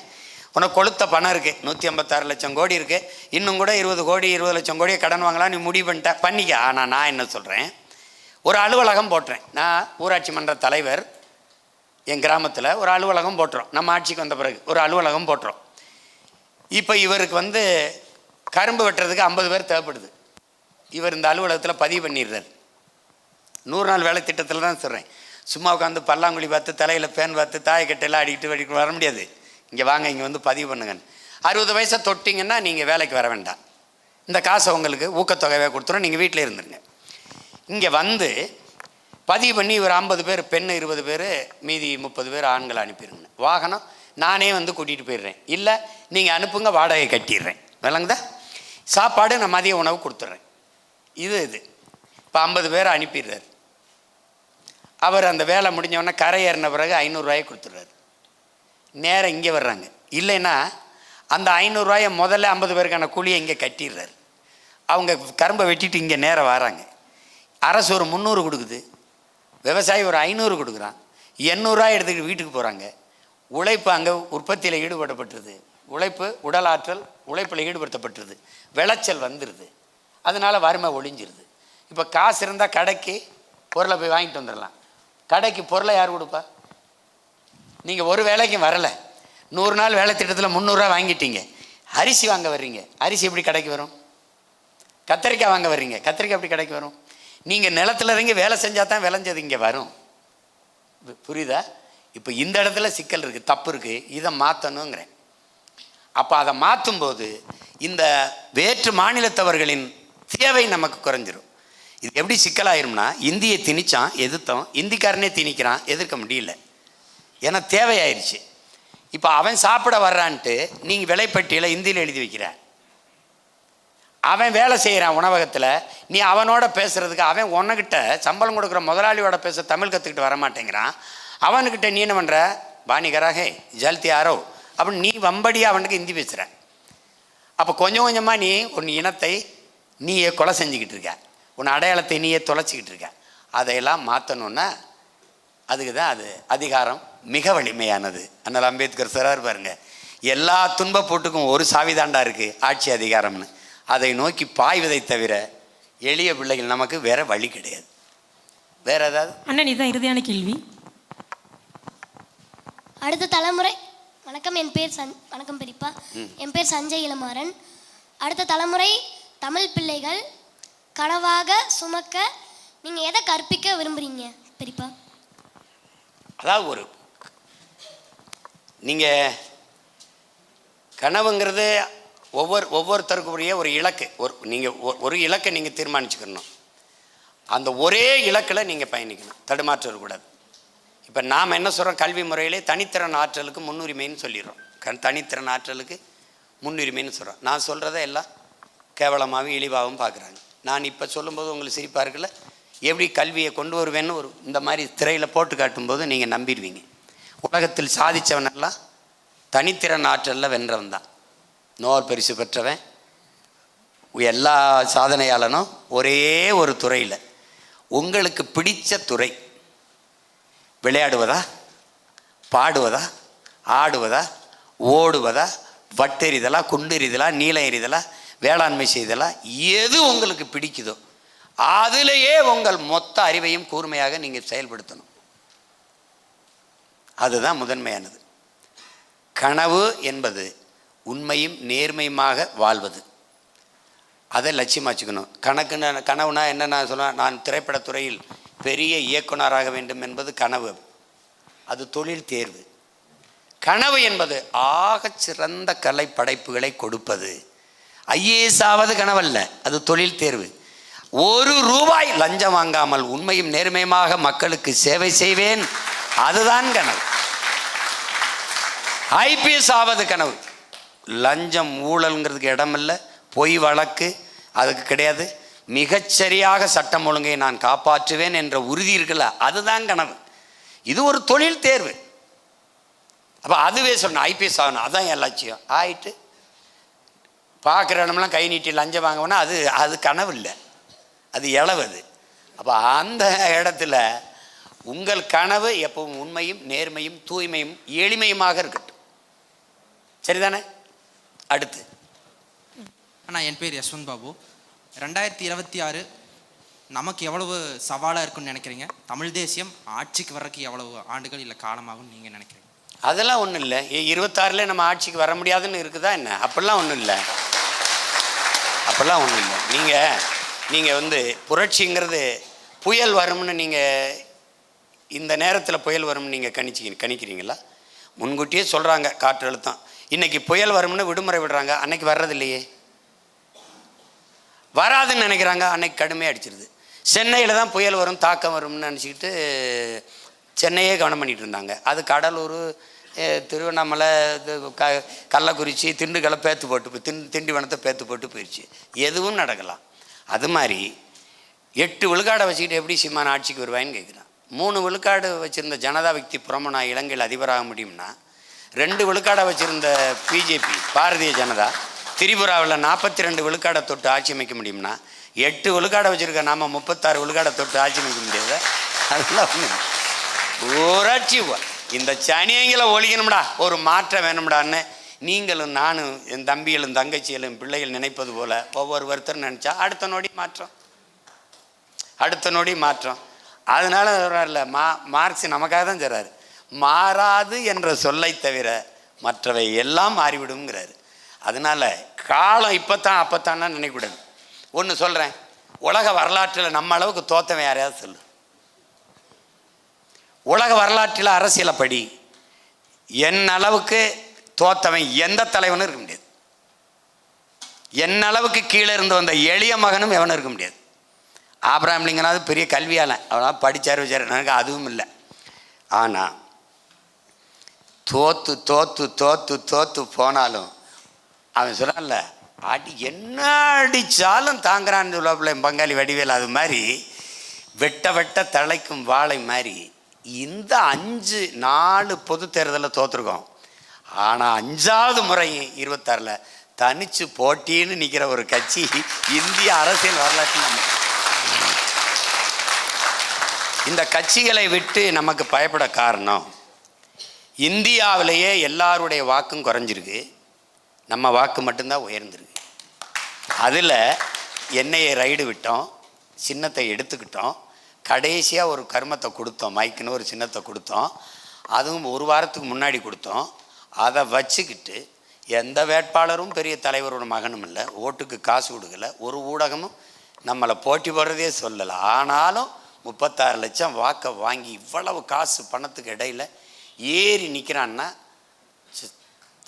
உனக்கு கொளுத்த பணம் இருக்குது, 156 லட்சம் கோடி இருக்குது, இன்னும் கூட 20 கோடி 20 லட்சம் கோடியை கடன் வாங்கலாம், நீ முடிவு பண்ணிக்க. ஆனால் நான் என்ன சொல்கிறேன், ஒரு அலுவலகம் போட்டுறேன். நான் ஊராட்சி மன்ற தலைவர், என் கிராமத்தில் ஒரு அலுவலகம் போட்டுறோம். நம்ம ஆட்சிக்கு வந்த பிறகு ஒரு அலுவலகம் போட்டுறோம். இப்போ இவருக்கு கரும்பு வெட்டுறதுக்கு 50 பேர் தேவைப்படுது. இவர் இந்த அலுவலகத்தில் பதிவு பண்ணிடுறார். 100 நாள் வேலை திட்டத்தில் தான் சொல்கிறேன். சும்மா உட்காந்து பல்லாங்குழி பார்த்து தலையில் பேன் பார்த்து தாயக்கட்டையெல்லாம் அடிக்கிட்டு வர முடியாது. இங்கே வாங்க, இங்கே பதிவு பண்ணுங்கன்னு. 60 வயசை தொட்டிங்கன்னா நீங்கள் வேலைக்கு வர வேண்டாம், இந்த காசை உங்களுக்கு ஊக்கத்தொகையாக கொடுத்துரும், நீங்கள் வீட்டில் இருந்துருங்க. இங்கே பதிவு பண்ணி இவர் 50 பேர் பெண், 20 பேர், மீதி 30 பேர் ஆண்களை அனுப்பிடுங்க. வாகனம் நானே கூட்டிகிட்டு போயிடுறேன், இல்லை நீங்கள் அனுப்புங்க, வாடகை கட்டிடுறேன், விளங்குதா? சாப்பாடு நான் மதிய உணவு கொடுத்துட்றேன். இது இப்போ 50 பேர் அனுப்பிடுறாரு. அவர் அந்த வேலை முடிஞ்சவொடனே கரை ஏறின பிறகு 500 ரூபாயை கொடுத்துட்றாரு. நேராக இங்கே வர்றாங்க. இல்லைன்னா அந்த 500 ரூபாயை முதல்ல 50 பேருக்கான கூலியை இங்கே கட்டிடுறாரு. அவங்க கரும்பை வெட்டிட்டு இங்கே நேராக வராங்க. அரசு ஒரு 300 கொடுக்குது, விவசாயி ஒரு 500 கொடுக்குறான், 800 ரூபாய் எடுத்துக்கிட்டு வீட்டுக்கு போகிறாங்க. உழைப்பு அங்கே உற்பத்தியில் ஈடுபடப்பட்டுருது, உழைப்பு உடல் ஆற்றல் உழைப்பில் ஈடுபடுத்தப்பட்டுருது, விளைச்சல் வந்துடுது, அதனால் வறுமை ஒழிஞ்சிருது. இப்போ காசு இருந்தால் கடைக்கு பொருளை போய் வாங்கிட்டு வந்துடலாம். கடைக்கு பொருளை யார் கொடுப்பா? நீங்கள் ஒரு வேலைக்கும் வரலை, 100 நாள் வேலை திட்டத்தில் 300 ரூபா வாங்கிட்டீங்க, அரிசி வாங்க வர்றீங்க, அரிசி எப்படி கடைக்கு வரும்? கத்திரிக்காய் வாங்க வர்றீங்க, கத்திரிக்காய் எப்படி கடைக்கு வரும்? நீங்கள் நிலத்தில் இறங்கி வேலை செஞ்சால் தான் விளைஞ்சது இங்கே வரும். புரியுதா? இப்போ இந்த இடத்துல சிக்கல் இருக்குது, தப்பு இருக்குது, இதை மாற்றணுங்கிறேன். அப்போ அதை மாற்றும்போது இந்த வேற்று மாநிலத்தவர்களின் தேவை நமக்கு குறைஞ்சிரும். இது எப்படி சிக்கலாயிரும்னா, இந்தியை திணிச்சான் எதிர்த்தோம், இந்திக்காரனே திணிக்கிறான், எதிர்க்க முடியல, ஏன்னா தேவையாயிருச்சு. இப்போ அவன் சாப்பிட வர்றான்ட்டு நீங்கள் விலைப்பட்டியலை இந்தியில் எழுதி வைக்கிற, அவன் வேலை செய்கிறான் உணவகத்தில், நீ அவனோட பேசுகிறதுக்கு அவன் உன்கிட்ட சம்பளம் கொடுக்குற முதலாளியோட பேச தமிழ் கற்றுக்கிட்டு வரமாட்டேங்கிறான். அவனுக்கிட்ட நீ என்ன பண்ணுற, பாணிகராகே ஜல்தி ஆரோ அப்படின்னு நீ வம்படியாக அவனுக்கு ஹிந்தி பேசுகிற. அப்போ கொஞ்சம் கொஞ்சமாக நீ உன் இனத்தை நீயே கொலை செஞ்சுக்கிட்டு இருக்க, உன் அடையாளத்தை நீயே தொலைச்சிக்கிட்டு இருக்க. அதையெல்லாம் மாற்றணுன்னா அதுக்கு தான் அது அதிகாரம் மிக வலிமையானது. அதனால் அம்பேத்கர் சார் பாருங்க, எல்லா துன்ப போட்டுக்கும் ஒரு சாவிதாண்டா இருக்குது ஆட்சி அதிகாரம்னு. அதை நோக்கி பாய்வதை தவிர எளிய பிள்ளைகள் நமக்கு வேற வழி கிடையாது. வேற ஏதாவது அண்ணன்? இதுதான் இறுதியான கேள்வி. அடுத்த தலைமுறை. வணக்கம், என் பேர் வணக்கம் பெரியப்பா, என் பேர் சஞ்சய் இளமாறன். அடுத்த தலைமுறை தமிழ் பிள்ளைகள் கனவாக சுமக்க நீங்கள் எதை கற்பிக்க விரும்புகிறீங்க பெரியப்பா? அதாவது நீங்கள் கனவுங்கிறது ஒவ்வொருத்தருக்குரிய ஒரு இலக்கு, நீங்கள் ஒரு இலக்கை நீங்கள் தீர்மானிச்சுக்கணும். அந்த ஒரே இலக்கில் நீங்கள் பயணிக்கணும், தடுமாற்றம் இருக்கக்கூடாது. இப்போ நாம் என்ன சொல்கிறோம், கல்வி முறையிலே தனித்திறன் ஆற்றலுக்கு முன்னுரிமைன்னு சொல்லிடுறோம். தனித்திறன் ஆற்றலுக்கு முன்னுரிமைன்னு சொல்கிறோம். நான் சொல்கிறத எல்லாம் கேவலமாகவும் இழிவாகவும் பார்க்குறாங்க. நான் இப்போ சொல்லும்போது உங்களுக்கு சிரிப்பாக இருக்குல்ல, எப்படி கல்வியை கொண்டு வருவேன்னு இந்த மாதிரி திரையில் போட்டு காட்டும்போது நீங்கள் நம்பிடுவீங்க. உலகத்தில் சாதித்தவனெல்லாம் தனித்திறன் ஆற்றலில் வென்றவன் தான். நோபல் பரிசு பெற்றவன், எல்லா சாதனையாளனும் ஒரே ஒரு துறையில். உங்களுக்கு பிடித்த துறை விளையாடுவதா, பாடுவதா, ஆடுவதா, ஓடுவதா, வட்டெறிதலா, குண்டெறிதலா, நீளம் எறிதலா, வேளாண்மை செய்தலா, எது உங்களுக்கு பிடிக்குதோ அதிலேயே உங்கள் மொத்த அறிவையும் கூர்மையாக நீங்கள் செயல்படுத்தணும். அதுதான் முதன்மையானது. கனவு என்பது உண்மையும் நேர்மையுமாக வாழ்வது, அதை லட்சியமாக வச்சுக்கணும். கனவுனா என்ன, நான் சொல்ல, நான் திரைப்படத்துறையில் பெரிய இயக்குனராக வேண்டும் என்பது கனவு, அது தொழில் தேர்வு. கனவு என்பது ஆகச் சிறந்த கலை படைப்புகளை கொடுப்பது. ஐஏஎஸ் ஆவது கனவல்ல, அது தொழில் தேர்வு. 1 ரூபாய் லஞ்சம் வாங்காமல் உண்மையும் நேர்மையுமாக மக்களுக்கு சேவை செய்வேன், அதுதான் கனவு. ஐபிஎஸ் ஆவது கனவு. லஞ்சம் ஊழல்ங்கிறதுக்கு இடமில்லை, பொய் வழக்கு அதுக்கு கிடையாது, மிகச்சரியாக சட்டம் ஒழுங்கை நான் காப்பாற்றுவேன் என்ற உறுதி இருக்குல்ல, அதுதான் கனவு. இது ஒரு தொழில் தேர்வு. அப்போ அதுவே சொன்னேன், ஐபிஎஸ் ஆகணும், அதுதான் என் லட்சியம். ஆயிட்டு பார்க்குற இடமெல்லாம் கை நீட்டி லஞ்சம் வாங்கினா அது கனவு இல்லை, அது இளவுது. அப்போ அந்த இடத்துல உங்கள் கனவு எப்பவும் உண்மையும் நேர்மையும் தூய்மையும் எளிமையுமாக இருக்கட்டும். சரிதானே? அடுத்து அண்ணா, என் பேர் யஸ்வந்த் பாபு. 2026 நமக்கு எவ்வளவு சவாலாக இருக்குன்னு நினைக்கிறீங்க? தமிழ் தேசியம் ஆட்சிக்கு வர்றதுக்கு எவ்வளவு ஆண்டுகள் இல்லை காலமாகும்னு நீங்கள் நினைக்கிறீங்க? அதெல்லாம் ஒன்றும் இல்லை. 26ல் நம்ம ஆட்சிக்கு வர முடியாதுன்னு இருக்குதா என்ன? அப்படிலாம் ஒன்றும் இல்லை, அப்படிலாம் ஒன்றும் இல்லை. நீங்கள் புரட்சிங்கிறது புயல் வரும்னு நீங்கள் இந்த நேரத்தில் புயல் வரும்னு நீங்கள் கணிக்கிறீங்களா? முன்கூட்டியே சொல்கிறாங்க காற்றழுத்தம், இன்றைக்கி புயல் வரும்னு விடுமுறை விடுறாங்க, அன்னைக்கு வர்றது இல்லையே. வராதுன்னு நினைக்கிறாங்க, அன்னைக்கு கடுமையாக அடிச்சிருது. சென்னையில் தான் புயல் வரும் தாக்கம் வரும்னு நினச்சிக்கிட்டு சென்னையே கவனம் பண்ணிகிட்டு இருந்தாங்க. அது கடலூர், திருவண்ணாமலை, கள்ளக்குறிச்சி, திண்டுக்கலை பேத்து போட்டு திண்டிவனத்தை பேத்து போட்டு போயிடுச்சு. எதுவும் நடக்கலாம். அது மாதிரி 8 விழுக்காடை வச்சுக்கிட்டு எப்படி சீமான் ஆட்சிக்கு வருவாயின்னு கேட்குறான். 3 விழுக்காடு வச்சுருந்த ஜனதா விக்தி புறமனா இலங்கையில் அதிபராக முடியும்னா 2 விழுக்காடை வச்சுருந்த பிஜேபி பாரதிய ஜனதா திரிபுராவில் 42 விழுக்காடை தொட்டு ஆட்சி அமைக்க முடியும்னா 8 விழுக்காடை வச்சுருக்க நாம் 36 விழுக்காடை தொட்டு ஆட்சி அமைக்க முடியாது. அதெல்லாம் ஊராட்சி இந்த சனியங்களை ஒழிக்கணும்டா, ஒரு மாற்றம் வேணும்டான்னு நீங்களும் நானும் என் தம்பிகளும் தங்கச்சிகளும் பிள்ளைகள் நினைப்பது போல் ஒவ்வொருத்தரும் நினச்சா அடுத்த நொடி மாற்றம், அடுத்த நொடி மாற்றம். அதனால சொல்கிறார்ல, மார்க்ஸ் நமக்காக தான் சொல்கிறார், மாறாது என்ற சொல்லை தவிர மற்றவை எல்லாம் மாறிவிடுங்கிறாரு. அதனால் காலம் இப்போத்தான் அப்போத்தான்னா நினைக்கூடாது. ஒன்று சொல்கிறேன், உலக வரலாற்றில் நம்ம அளவுக்கு தோத்தவன் யாரையாவது சொல்லு. உலக வரலாற்றில் அரசியலை படி என் அளவுக்கு தோத்தவன் எந்த தலைவனும் இருக்க முடியாது. என் அளவுக்கு கீழே இருந்து வந்த எளிய மகனும் எவனும் இருக்க முடியாது. ஆப்ரஹாம் லிங்கனாவது பெரிய கல்வியாளன், அவனால் படித்தார் வச்சார், எனக்கு அதுவும் இல்லை. ஆனால் தோத்து தோத்து தோத்து தோத்து போனாலும் அவன் சொன்னான்ல, அடி என்ன அடித்தாலும் தாங்குறான்னு சொல்லுவாப்புல பங்காளி வடிவேல். அது மாதிரி வெட்ட வெட்ட தலைக்கும் வாழை மாதிரி இந்த 4 பொது தேர்தலில் தோற்றுருக்கோம். ஆனால் 5வது முறை 26ல் தனிச்சு போட்டின்னு நிற்கிற ஒரு கட்சி இந்திய அரசியல் வரலாற்றில். இந்த கட்சிகளை விட்டு நமக்கு பயப்பட காரணம், இந்தியாவிலேயே எல்லாருடைய வாக்கும் குறைஞ்சிருக்கு, நம்ம வாக்கு மட்டும்தான் உயர்ந்திருக்கு. அதில் எண்ணெயை ரைடு விட்டோம், சின்னத்தை எடுத்துக்கிட்டோம், கடைசியாக ஒரு கர்மத்தை கொடுத்தோம், மைக்குன்னு ஒரு சின்னத்தை கொடுத்தோம். அதுவும் 1 வாரத்துக்கு முன்னாடி கொடுத்தோம். அதை வச்சுக்கிட்டு எந்த வேட்பாளரும் பெரிய தலைவரோட மகனும் இல்லை, ஓட்டுக்கு காசு கொடுக்கல, ஒரு ஊடகமும் நம்மளை போட்டி போடுறதே சொல்லலை. ஆனாலும் 36 லட்சம் வாக்கை வாங்கி இவ்வளவு காசு பணத்துக்கு இடையில் ஏறி நிற்கிறான்னா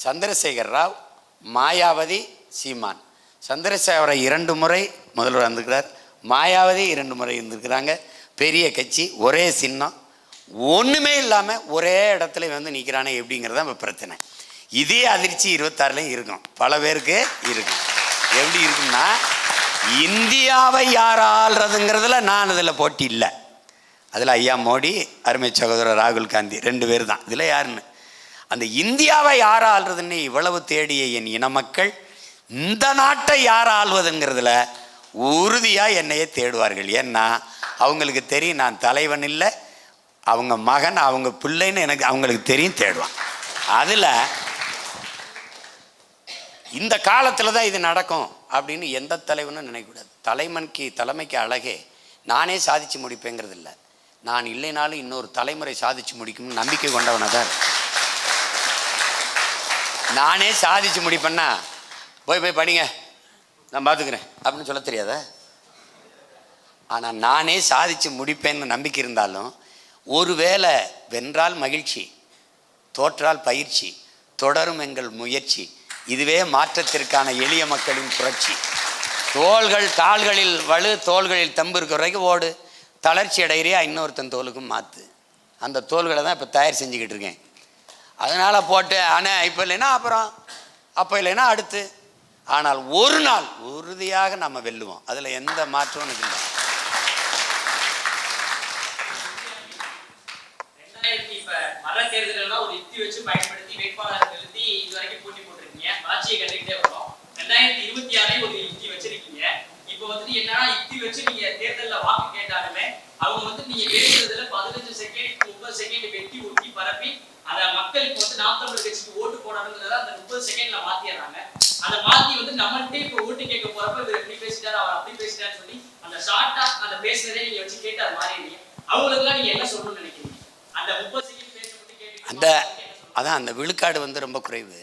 சந்திரசேகர் ராவ், மாயாவதி, சீமான். சந்திரசேகரை 2 முறை முதல்வர் வந்திருக்கிறார், மாயாவதி 2 முறை இருந்திருக்கிறாங்க. பெரிய கட்சி, ஒரே சின்னம், ஒன்றுமே இல்லாமல் ஒரே இடத்துல வந்து நிற்கிறானே எப்படிங்கிறத நம்ம பிரச்சனை. இதே அதிர்ச்சி 26லையும் இருக்கும், பல பேருக்கு இருக்கும். எப்படி இருக்குன்னா, இந்தியாவை யார் ஆள்றதுங்கிறதுல நான் அதில் போட்டி இல்லை. அதில் ஐயா மோடி, அருமை சகோதரர் ராகுல் காந்தி 2 பேர் தான். இதில் யாருன்னு அந்த இந்தியாவை யார் ஆள்றதுன்னு இவ்வளவு தேடிய என் இன மக்கள் இந்த நாட்டை யார் ஆள்வதுங்கிறதுல உறுதியாக என்னையே தேடுவார்கள். ஏன்னா அவங்களுக்கு தெரியும் நான் தலைவன் இல்லை, அவங்க மகன், அவங்க பிள்ளைன்னு எனக்கு அவங்களுக்கு தெரியும், தேடுவான். அதில் இந்த காலத்தில் தான் இது நடக்கும் அப்படின்னு எந்த தலைவனும் நினைக்கக்கூடாது. தலைமைக்கு அழகே நானே சாதித்து முடிப்பேங்கிறது இல்லை, நான் இல்லைனாலும் இன்னொரு தலைமுறை சாதித்து முடிக்கும்னு நம்பிக்கை கொண்டவனாக தான். நானே சாதித்து முடிப்பேன்னா போய் படிங்க நான் பார்த்துக்கிறேன் அப்படின்னு சொல்ல தெரியாதா? ஆனால் நானே சாதித்து முடிப்பேன்னு நம்பிக்கை இருந்தாலும், ஒருவேளை வென்றால் மகிழ்ச்சி, தோற்றால் பயிற்சி, தொடரும் எங்கள் முயற்சி, இதுவே மாற்றத்திற்கான எளிய மக்களின் புரட்சி. கால்களில் வலு, தோள்களில் தம்பு இருக்கிற வரைக்கும் ஓடு, தளர்ச்சி அடைகிறியா இன்னொருத்தன் தோலுக்கும் மாற்று. அந்த தோள்களை தான் இப்போ தயார் செஞ்சுக்கிட்டு இருக்கேன். அதனால் போட்டு ஆனால் இப்போ இல்லைன்னா அப்புறம், அப்போ இல்லைன்னா அடுத்து. ஆனால் ஒரு நாள் உறுதியாக நம்ம வெல்லுவோம், அதில் எந்த மாற்றமும் இல்லை. ஒரு யுக்தி வச்சு பயன்படுத்தி வேட்பாளர் நிறுத்தி இதுவரைக்கும் போட்டி போட்டிருக்கீங்க, ஆட்சியை கட்டிக்கிட்டே வரும். 2026 ஒரு யுக்தி வச்சிருக்கீங்க. இப்போ வந்துட்டு என்னன்னா, யுக்தி வச்சு நீங்க தேர்தலில் வாக்கு கேட்டாலுமே அவங்க வந்து நீங்க பேசுறதுல 15 செகண்ட் 30 செகண்ட் வெட்டி ஊட்டி பரப்பி அதை மக்களுக்கு வந்து நாம் தமிழர் கட்சிக்கு ஓட்டு போடணுங்கிறத அந்த 30 செகண்ட்ல மாத்திடுறாங்க. அதை மாத்தி வந்து நம்மள்கிட்ட இப்போ ஓட்டு கேட்க போறப்ப இவர் எப்படி பேசிட்டாரு, அவர் அப்படி பேசிட்டாருன்னு சொல்லி அந்த ஷார்ட்டா அந்த பேசுறதே நீங்க வச்சு கேட்டு அது மாறிடுறீங்க. அவங்களுக்குலாம் நீங்க என்ன சொல்லணும்னு நினைக்கிறீங்க? அந்த 30 செகண்ட் பேச மட்டும் கேட்டு அதான் அந்த விழுக்காடு வந்து ரொம்ப குறைவு.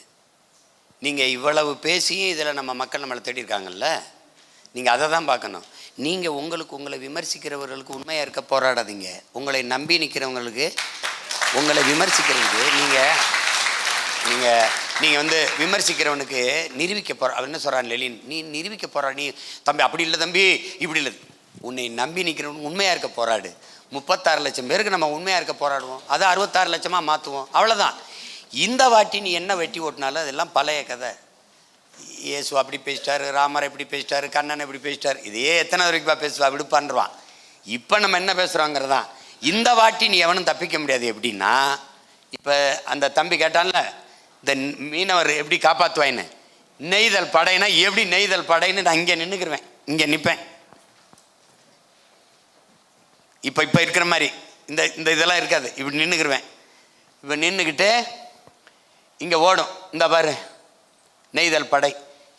நீங்கள் இவ்வளவு பேசியும் இதில் நம்ம மக்கள் நம்மளை தேடி இருக்காங்கல்ல, நீங்கள் அதை தான் பார்க்கணும். நீங்கள் உங்களை விமர்சிக்கிறவர்களுக்கு உண்மையாக இருக்க போராடாதீங்க. உங்களை நம்பி நிற்கிறவங்களுக்கு உங்களை விமர்சிக்கிறதுக்கு நீங்கள் வந்து விமர்சிக்கிறவனுக்கு நிரூபிக்க போகிற அவன் என்ன சொல்கிறான் லெலின், நீ நிரூபிக்க போகிறா, நீ தம்பி அப்படி இல்லை தம்பி இப்படி இல்லை. உன்னை நம்பி நிற்கிறவனுக்கு உண்மையாக இருக்க போராடு. 36 லட்சம் பேருக்கு நம்ம உண்மையாக இருக்க போராடுவோம், அதை 66 லட்சமாக மாற்றுவோம், அவ்வளோதான். இந்த வாட்டி நீ என்ன வெட்டி ஓட்டினாலும் அதெல்லாம் பழைய கதை. இயேசு அப்படி பேசிட்டாரு, ராமர் எப்படி பேசிட்டாரு, கண்ணன் எப்படி பேசிட்டார், இதே எத்தனை வரைக்கும் பேசுவா விடுப்பான்றான். இப்போ நம்ம என்ன பேசுகிறோங்கிறதான். இந்த வாட்டி நீ எவனும் தப்பிக்க முடியாது. எப்படின்னா இப்போ அந்த தம்பி கேட்டான்ல, இந்த மீனவர் எப்படி காப்பாற்றுவாயின்னு, நெய்தல் படைனா எப்படி நெய்தல் படைன்னு நான் இங்கே நின்றுக்குருவேன், இங்கே நிற்பேன். இப்போ இருக்கிற மாதிரி இந்த இதெல்லாம் இருக்காது, இப்படி நின்றுக்குருவேன். இப்போ நின்றுக்கிட்டு இங்கே ஓடும், இந்த பாரு நெய்தல் படை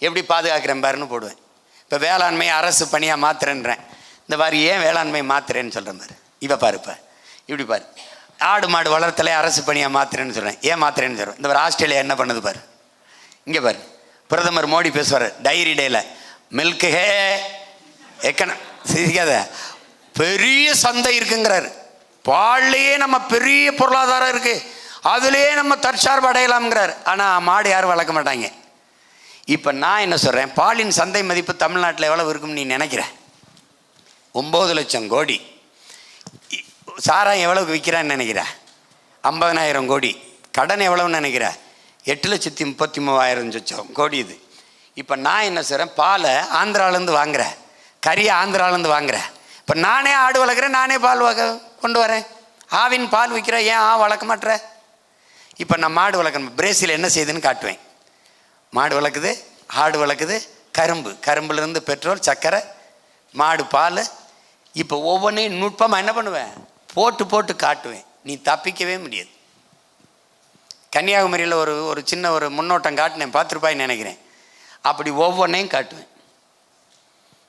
எப்படி பாதுகாக்கிறேன் பாருன்னு போடுவேன். இப்போ வேளாண்மையை அரசு பணியாக மாத்துறேன்றேன், இந்த பாரு ஏன் வேளாண்மை மாத்துறேன்னு சொல்கிறேன் பாரு. இப்போ பாரு, இப்போ இப்படி பாரு, ஆடு மாடு வளர்த்தலே அரசு பணியாக மாத்துறேன்னு சொல்கிறேன், ஏன் மாத்துறேன்னு சொல்கிறேன். இந்த பாரு ஆஸ்திரேலியா என்ன பண்ணுது பாரு, இங்கே பாரு பிரதமர் மோடி பேசுவார் டைரி டேயில், மில்க் ஹே சிரிக்காத பெரிய சந்தை இருக்குங்கிறாரு. பால்லையே நம்ம பெரிய பொருளாதாரம் இருக்குது, அதுலேயே நம்ம தற்சார்பு அடையலாம்ங்கிறார். ஆனால் மாடு யாரும் வளர்க்க மாட்டாங்க. இப்போ நான் என்ன சொல்கிறேன், பாலின் சந்தை மதிப்பு தமிழ்நாட்டில் எவ்வளவு இருக்கும்னு நீ நினைக்கிற? 9 லட்சம் கோடி. சாராயம் எவ்வளவுக்கு விற்கிறான்னு நினைக்கிற? 50,000 கோடி. கடன் எவ்வளவுன்னு நினைக்கிற? 8,33,000 கோடி. இது இப்போ நான் என்ன சொல்கிறேன், பாலை ஆந்திராவிலேருந்து வாங்குறேன், கறியை ஆந்திராவிலேருந்து வாங்குறேன். இப்போ நானே ஆடு வளர்க்குறேன், நானே பால் கொண்டு வரேன், ஆவின் பால் விற்கிறேன், ஏன் வளர்க்க மாட்டேற? இப்போ நான் மாடு வளர்க்கணும், பிரேசில் என்ன செய்யுதுன்னு காட்டுவேன். மாடு வளர்க்குது, ஆடு வளர்க்குது, கரும்புலேருந்து பெட்ரோல், சர்க்கரை, மாடு பால். இப்போ ஒவ்வொன்றையும் நுட்பமாக என்ன பண்ணுவேன், போட்டு காட்டுவேன். நீ தப்பிக்கவே முடியாது. கன்னியாகுமரியில் ஒரு சின்ன ஒரு முன்னோட்டம் காட்டினேன், பார்த்துருப்பாயின்னு நினைக்கிறேன். அப்படி ஒவ்வொன்றையும் காட்டுவேன்.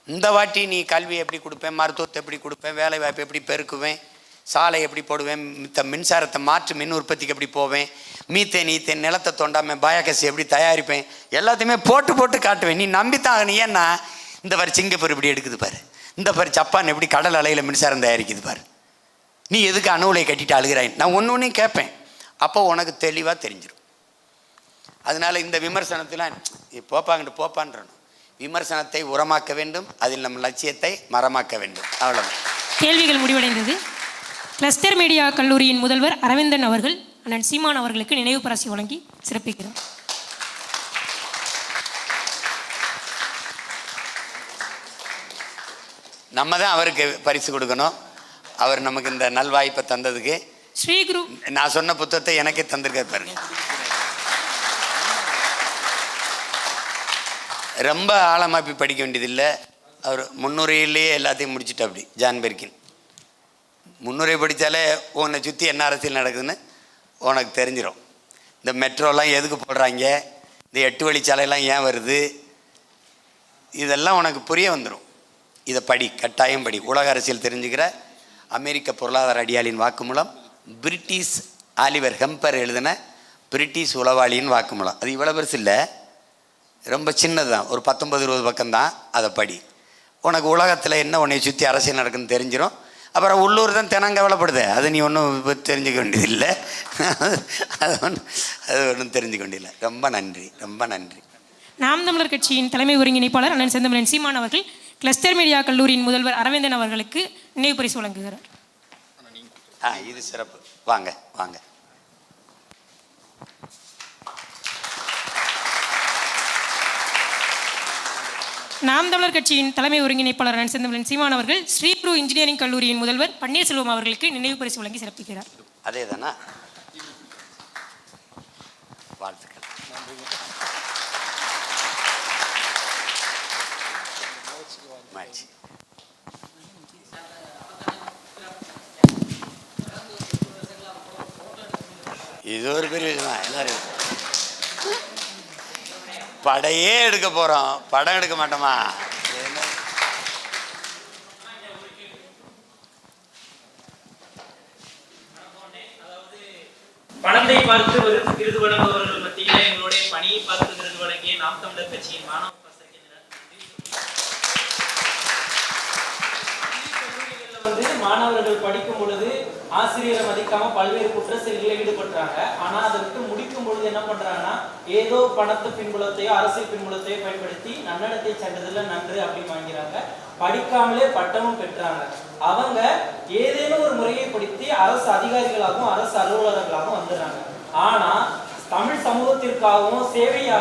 இந்த வாட்டி நீ கல்வி எப்படி கொடுப்பேன், மருத்துவத்தை எப்படி கொடுப்பேன், வேலை வாய்ப்பு எப்படி பெருக்குவேன், சாலை எப்படி போடுவேன், மின்சாரத்தை மாற்று மின் உற்பத்திக்கு எப்படி போவேன், மீத்தேன் நிலத்தை தோண்டாமல் பயோகேஸ் எப்படி தயாரிப்பேன், எல்லாத்தையுமே போட்டு காட்டுவேன். நீ நம்பித்தான். நீ ஏன்னா இந்த பாரு சிங்கப்பூர் இப்படி எடுக்குது பாரு, இந்த பாரு ஜப்பான் எப்படி கடல் அலையில் மின்சாரம் தயாரிக்குது பாரு, நீ எதுக்கு அணுவுலை கட்டிட்டு அழுகிறாய், நான் ஒன்றையும் கேட்பேன். அப்போ உனக்கு தெளிவாக தெரிஞ்சிடும். அதனால இந்த விமர்சனத்தில் போப்பாங்கிட்டு போப்பான்றணும். விமர்சனத்தை உரமாக்க வேண்டும், அதில் நம் லட்சியத்தை மரமாக்க வேண்டும், அவ்வளவு. கேள்விகள் முடிவடைந்தது. கிளஸ்டர் மீடியா கல்லூரியின் முதல்வர் அரவிந்தன் அவர்கள் அண்ணன் சீமான் அவர்களுக்கு நினைவு பரிசு வழங்கி சிறப்பிக்கிறார். நம்ம தான் அவருக்கு பரிசு கொடுக்கணும். அவர் நமக்கு இந்த நல்வாய்ப்பை தந்ததுக்கு ஸ்ரீகுரு நான் சொன்ன புத்தகத்தை எனக்கே தந்திருக்காரு பாருங்க. ரொம்ப ஆழமாக போய் படிக்க வேண்டியதில்லை. அவர் முன்னுரையிலேயே எல்லாத்தையும் முடிச்சுட்டு அப்படி ஜான் பெர்கின் முன்னுரை படித்தாலே உன்னை சுற்றி என்ன அரசியல் நடக்குதுன்னு உனக்கு தெரிஞ்சிடும். இந்த மெட்ரோலாம் எதுக்கு போடுறாங்க, இந்த 8 வழிச்சாலையெல்லாம் ஏன் வருது, இதெல்லாம் உனக்கு புரிய வந்துடும். இதை படி, கட்டாயம் படி. உலக அரசியல் தெரிஞ்சுக்கிற அமெரிக்க பொருளாதார அடியாளின் வாக்குமூலம், பிரிட்டிஷ் ஆலிவர் ஹெம்பர் எழுதின பிரிட்டிஷ் உளவாளியின் வாக்குமூலம். அது இவ்வளோ பெருசு இல்லை, ரொம்ப சின்னது தான், ஒரு 19-20 பக்கம்தான். அதை படி. உனக்கு உலகத்தில் என்ன உன்னை சுற்றி அரசியல் நடக்குன்னு தெரிஞ்சிடும். அப்புறம் உள்ளூர் தான் தினங்கவலைப்படுது, அது நீ ஒன்றும் தெரிஞ்சுக்க வேண்டியதில்லை. அது ஒன்றும் தெரிஞ்சுக்க வேண்டியதில்லை. ரொம்ப நன்றி, ரொம்ப நன்றி. நாம் தமிழர் கட்சியின் தலைமை ஒருங்கிணைப்பாளர் அண்ணன் செந்தமிழன் சீமான் அவர்கள் கிளஸ்டர் மீடியா கல்லூரியின் முதல்வர் அரவிந்தன் அவர்களுக்கு நினைவு பரிசு வழங்குகிறார். இது சிறப்பு. வாங்க வாங்க. நாம் தமிழர் கட்சியின் தலைமை ஒருங்கிணைப்பாளர் அண்ணன் செந்தமிழன் சீமான் அவர்கள் ஸ்ரீகுரு இன்ஜினியரிங் கல்லூரியின் முதல்வர் பன்னீர்செல்வம் அவர்களுக்கு நினைவு பரிசு வழங்கி சிறப்பிக்கிறார். அதே தானா? வாழ்த்துக்கள். இது ஒரு பெரிய விஷயம். எல்லாரும் படையே எடுக்க போகிறோம், படம் எடுக்க மாட்டோமா? பணத்தை பார்த்து விருது வழங்குபவர்கள் மத்தியில் எங்களுடைய பணியை பார்த்து விருது வழங்கிய நாம் தமிழர் கட்சியின் மாணவ மாணவர்கள் படிக்கும் பொழுது ஆசிரியரை மதிக்காம பல்வேறு குற்ற செயல்களில் ஈடுபடுறாங்க. ஆனா அதை விட்டு முடிக்கும் பொழுது என்ன பண்றாங்கன்னா, ஏதோ பணத்து பின்புலத்தையோ அரசியல் பின்புலத்தையோ பயன்படுத்தி நன்னடத்தை சான்றிதழ் நன்று அப்படின்னு வாங்கிறாங்க. படிக்காமலே பட்டமும் பெற்றாங்க. அவங்க ஏதேனும் ஒரு முறையை படித்து அரசு அதிகாரிகளாகவும் அரசு அலுவலர்களாகவும் வந்துடுறாங்க. ஆனா தமிழ் சமூகத்திற்காகவும் சேவையா,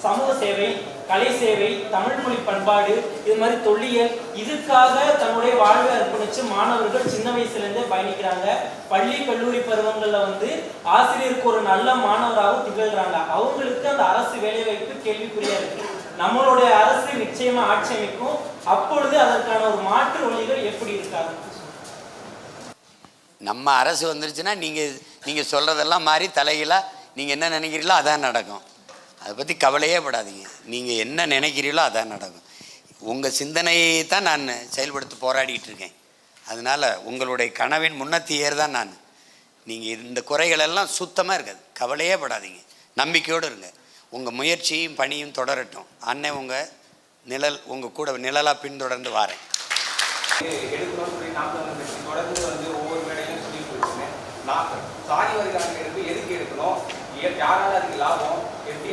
சமூக சேவை, கலை சேவை, தமிழ் மொழி பண்பாடு, இது மாதிரி தொல்லியல், இதுக்காக தன்னுடைய வாழ்வை அர்ப்பணிச்சு மாணவர்கள் சின்ன வயசுலேருந்தே பயணிக்கிறாங்க. பள்ளி கல்லூரி பருவங்களில் ஆசிரியருக்கு ஒரு நல்ல மாணவராகவும் திகழ்கிறாங்க. அவங்களுக்கு அந்த அரசு வேலைவாய்ப்பு கேள்விக்குறியா இருக்கு. நம்மளுடைய அரசு நிச்சயமா ஆட்சி அமைக்கும். அப்பொழுது அதற்கான ஒரு மாற்று வழிகள் எப்படி இருக்காது? நம்ம அரசு வந்துருச்சுன்னா நீங்கள் சொல்கிறதெல்லாம் மாறி தலையில நீங்கள் என்ன நினைக்கிறீங்களோ அதான் நடக்கும். அதை பற்றி கவலையே படாதீங்க. நீங்கள் என்ன நினைக்கிறீங்களோ அதான் நடக்கும். உங்கள் சிந்தனையை தான் நான் செயல்படுத்த போராடிட்டு இருக்கேன். அதனால் உங்களுடைய கனவின் முன்னத்தியர் தான் நான். நீங்கள் இந்த குறைகளெல்லாம் சுத்தமாக இருக்காது. கவலையே படாதீங்க, நம்பிக்கையோடு இருங்க. உங்கள் முயற்சியும் பணியும் தொடரட்டும். அண்ணன் உங்கள் நிழல், உங்கள் கூட நிழலாக பின்தொடர்ந்து வாரேன். தொடர்ந்து ஒவ்வொரு மேடையிலும் சொல்லிட்டு இருக்கேன். நான் சாதி வரிகான எடுப்பு எதுக்கு எடுக்கணும், யாரால அதுக்கு லாபம், எப்படி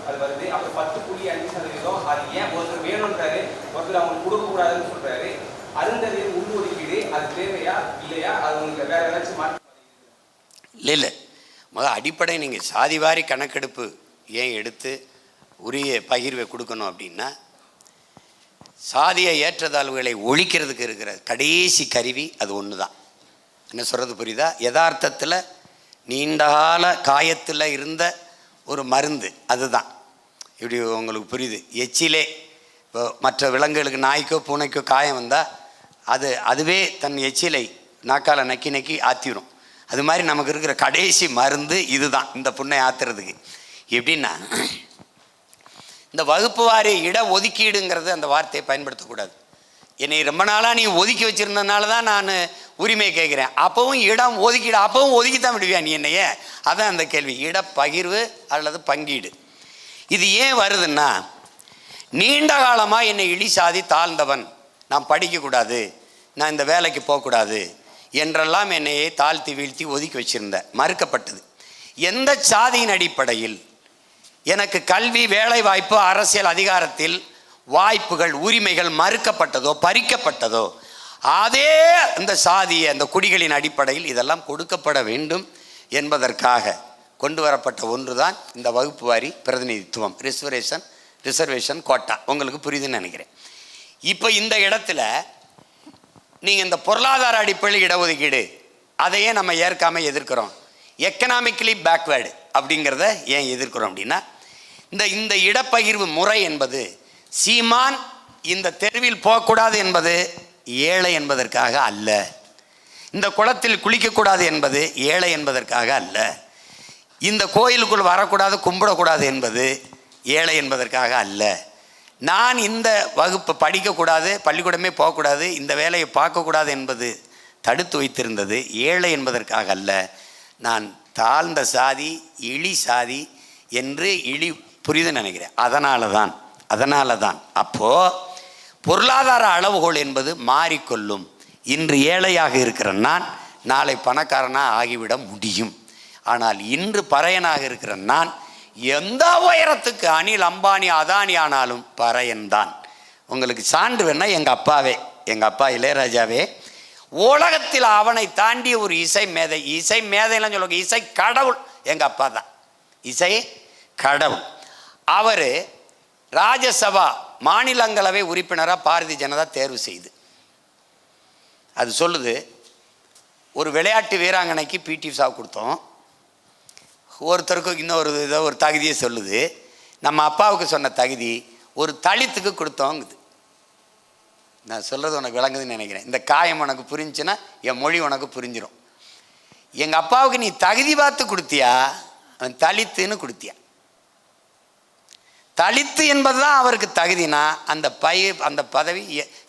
அது வருது, அப்புறம் 10.5% அது ஏன் ஒருத்தர் வேணுன்றாரு, ஒருத்தர் அவங்களுக்கு கொடுக்கக்கூடாதுன்னு சொல்றாரு. அருந்ததி உள்ஒதுக்கீடு அது தேவையா இல்லையா, அது உங்களுக்கு வேற ஏதாச்சும் மாற்றி? இல்லை, முதல் அடிப்படை நீங்கள் சாதிவாரி கணக்கெடுப்பு ஏன் எடுத்து உரிய பகிர்வை கொடுக்கணும் அப்படின்னா, சாதிய ஏற்றத்தாழ்வுகளை ஒழிக்கிறதுக்கு இருக்கிற கடைசி கருவி அது ஒன்று தான். என்ன சொல்கிறது புரியுதா? யதார்த்தத்தில் நீண்டகால காயத்தில் இருந்த ஒரு மருந்து அதுதான். இப்படி உங்களுக்கு புரியுது? எச்சிலே இப்போ மற்ற விலங்குகளுக்கு, நாய்க்கோ பூனைக்கோ காயம் வந்தால் அதுவே தன் எச்சிலை நாக்கால் நக்கி நக்கி ஆற்றிடும். அது மாதிரி நமக்கு இருக்கிற கடைசி மருந்து இதுதான், இந்த புண்ணை ஆற்றுறதுக்கு. எப்படின்னா, இந்த வகுப்பு வாரி இட ஒதுக்கீடுங்கிறது அந்த வார்த்தையை பயன்படுத்தக்கூடாது. என்னை ரொம்ப நாளாக நீ ஒதுக்கி வச்சுருந்ததுனால தான் நான் உரிமை கேட்குறேன். அப்போவும் இடம் ஒதுக்கீடு, அப்போவும் ஒதுக்கி தான் விடுவியா நீ என்னையே? அதான் அந்த கேள்வி. இட பகிர்வு அல்லது பங்கீடு. இது ஏன் வருதுன்னா, நீண்ட காலமாக என்னை இழி சாதி தாழ்ந்தவன், நான் படிக்கக்கூடாது, நான் இந்த வேலைக்கு போகக்கூடாது என்றெல்லாம் என்னையே தாழ்த்தி வீழ்த்தி ஒதுக்கி வச்சுருந்த மறுக்கப்பட்டது. எந்த சாதியின் அடிப்படையில் எனக்கு கல்வி, வேலை வாய்ப்பு, அரசியல் அதிகாரத்தில் வாய்ப்புகள், உரிமைகள் மறுக்கப்பட்டதோ பறிக்கப்பட்டதோ, அதே அந்த சாதிய அந்த குடிகளின் அடிப்படையில் இதெல்லாம் கொடுக்கப்பட வேண்டும் என்பதற்காக கொண்டு வரப்பட்ட ஒன்று தான் இந்த வகுப்பு வாரி பிரதிநிதித்துவம், ரிசர்வேஷன் கோட்டா. உங்களுக்கு புரியுதுன்னு நினைக்கிறேன். இப்போ இந்த இடத்துல நீங்கள் இந்த பொருளாதார அடிப்படையில் இடஒதுக்கீடு அதையே நம்ம ஏற்காமல் எதிர்க்கிறோம். எக்கனாமிக்கலி பேக்வேர்டு அப்படிங்கிறத ஏன் எதிர்க்கிறோம் அப்படின்னா, இந்த இடப்பகிர்வு முறை என்பது சீமான் இந்த தெருவில் போகக்கூடாது என்பது ஏழை என்பதற்காக அல்ல, இந்த குளத்தில் குளிக்கக்கூடாது என்பது ஏழை என்பதற்காக அல்ல, இந்த கோயிலுக்குள் வரக்கூடாது கும்பிடக்கூடாது என்பது ஏழை என்பதற்காக அல்ல, நான் இந்த வகுப்பு படிக்கக்கூடாது, பள்ளிக்கூடமே போகக்கூடாது, இந்த வேலையை பார்க்கக்கூடாது என்பது தடுத்து வைத்திருந்தது ஏழை என்பதற்காக அல்ல, நான் தாழ்ந்த சாதி, இழி சாதி என்று புரியுதுன்னு நினைக்கிறேன். அதனால தான் அப்போது பொருளாதார அளவுகோல் என்பது மாறிக்கொள்ளும். இன்று ஏழையாக இருக்கிற நான் நாளை பணக்காரனாக ஆகிவிட முடியும். ஆனால் இன்று பறையனாக இருக்கிற நான் எந்த உயரத்துக்கு அனில் அம்பானி அதானி ஆனாலும் பறையன்தான். உங்களுக்கு சான்று வேணா, எங்கள் அப்பா இளையராஜாவே உலகத்தில் அவனை தாண்டிய ஒரு இசை மேதைலாம் சொல்லுவாங்க, இசை கடவுள் எங்கள் அப்பா தான், இசை கடவுள். அவர் ராஜ்யசபா மாநிலங்களவை உறுப்பினராக பாரதிய ஜனதா தேர்வு செய்து, அது சொல்லுது, ஒரு விளையாட்டு வீராங்கனைக்கு பிடி உஷா கொடுத்தோம், ஒருத்தருக்கு இன்னொரு இதை ஒரு தகுதியை சொல்லுது, நம்ம அப்பாவுக்கு சொன்ன தகுதி ஒரு தலித்துக்கு கொடுத்தோங்குது. நான் சொல்கிறது உனக்கு விளங்குதுன்னு நினைக்கிறேன். இந்த காயம் உனக்கு புரிஞ்சுன்னா என் மொழி உனக்கு புரிஞ்சிடும். எங்கள் அப்பாவுக்கு நீ தகுதி பார்த்து கொடுத்தியா, அவன் தலித்துன்னு கொடுத்தியா? தலித்து என்பது தான் அவருக்கு தகுதினா அந்த பதவி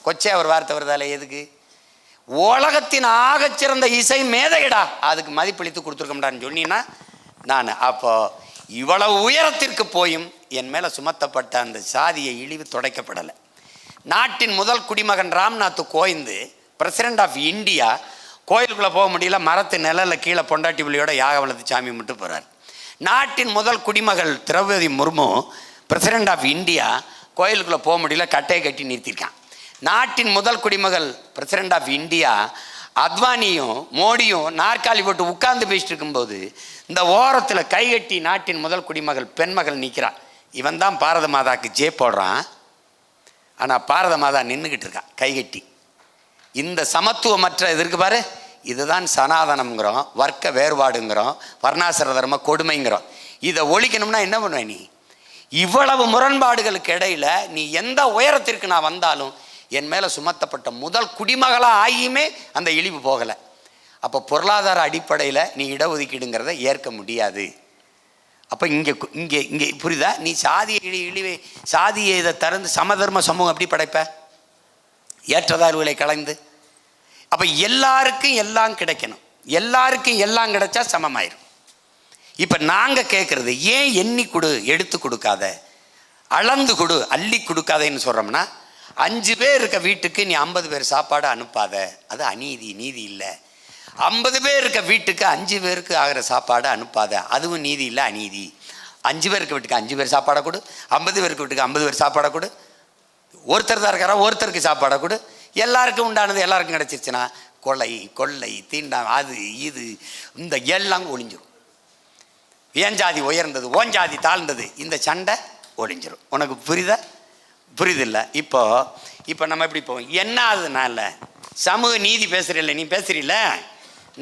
கொச்சை அவர் வார்த்தை வருதால எதுக்கு? உலகத்தின் ஆகச்சிறந்த இசை மேதைடா, அதுக்கு மதிப்பளித்து கொடுத்துருக்கோம்டான்னு சொன்னீங்கன்னா நான் அப்போ இவ்வளவு உயரத்திற்கு போயும் என் மேலே சுமத்தப்பட்ட அந்த சாதிய இழிவு துடைக்கப்படலை. நாட்டின் முதல் குடிமகன் Ramnath Kovind, president of India, கோயிலுக்குள்ளே போக முடியல, மரத்து நிழலில் கீழே பொண்டாட்டி புள்ளியோட யாக வளர்த்து சாமி மட்டும் போகிறார். நாட்டின் முதல் குடிமகள் Droupadi Murmu, president of India, கோயிலுக்குள்ளே போக முடியல, கட்டையை கட்டி நிறுத்தியிருக்கான். நாட்டின் முதல் குடிமகள் பிரசிடென்ட் ஆஃப் இந்தியா அத்வானியும் மோடியும் நாற்காலி போட்டு உட்கார்ந்து பேசிட்டு இருக்கும்போது இந்த ஓரத்தில் கைகட்டி நாட்டின் முதல் குடிமகள் பெண்மகள் நிற்கிறான். இவன் தான் பாரத மாதாக்கு ஜே போடுறான். ஆனால் பாரத மாதா நின்றுக்கிட்டு இருக்கா கைகட்டி. இந்த சமத்துவமற்ற இதற்கு பாரு, இதுதான் சனாதனம்ங்கிறோம், வர்க்க வேறுபாடுங்கிறோம், வர்ணாசிர தர்ம கொடுமைங்கிறோம். இதை ஒழிக்கணும்னா என்ன பண்ணுவேன் நீ? இவ்வளவு முரண்பாடுகளுக்கு இடையில நீ எந்த உயரத்திற்கு நான் வந்தாலும் என் மேலே சுமத்தப்பட்ட முதல் குடிமகளாக ஆகியுமே அந்த இழிவு போகலை. அப்போ பொருளாதார அடிப்படையில் நீ இடஒதுக்கீடுங்கிறத ஏற்க முடியாது. அப்போ இங்கே இங்கே இங்கே புரியுதா? நீ சாதிய இழிவை சாதியை இதை திறந்து சமதர்ம சமூகம் எப்படி படைப்ப? ஏற்றதாழ்வுகளை கலைந்து. அப்போ எல்லாருக்கும் எல்லாம் கிடைக்கணும், எல்லாருக்கும் எல்லாம் கிடைச்சா சமமாயிரும். இப்போ நாங்கள் கேட்குறது, ஏன் எண்ணி கொடு, எடுத்து கொடுக்காத, அளந்து கொடு, அள்ளி கொடுக்காதேன்னு சொல்கிறோம்னா, 5 பேர் இருக்க வீட்டுக்கு நீ 50 பேர் சாப்பாடு அனுப்பாத, அது அநீதி, நீதி இல்லை. 50 பேர் இருக்க வீட்டுக்கு 5 பேருக்கு ஆகிற சாப்பாடு அனுப்பாத, அதுவும் நீதி இல்லை, அநீதி. 5 பேருக்கு வீட்டுக்கு 5 பேர் சாப்பாடை கொடு, 50 பேருக்கு வீட்டுக்கு 50 பேர் சாப்பாடை கொடு, ஒருத்தர் தான் இருக்கிறா ஒருத்தருக்கு சாப்பாடை கொடு. எல்லாருக்கும் உண்டானது எல்லாருக்கும் கிடச்சிருச்சுன்னா கொலை கொள்ளை தீண்டாம் அது இது இந்த எல்லாம் ஒழிஞ்சிடும். ஏன் ஜாதி உயர்ந்தது, ஓன் ஜாதி தாழ்ந்தது, இந்த சண்டை ஒழிஞ்சிடும். உனக்கு புரியுதா? புரியுதில்ல? இப்போ நம்ம எப்படி போவோம்? என்ன ஆகுதுனால சமூக நீதி பேசுகிறீல்ல, நீ பேசுகிறீல்ல,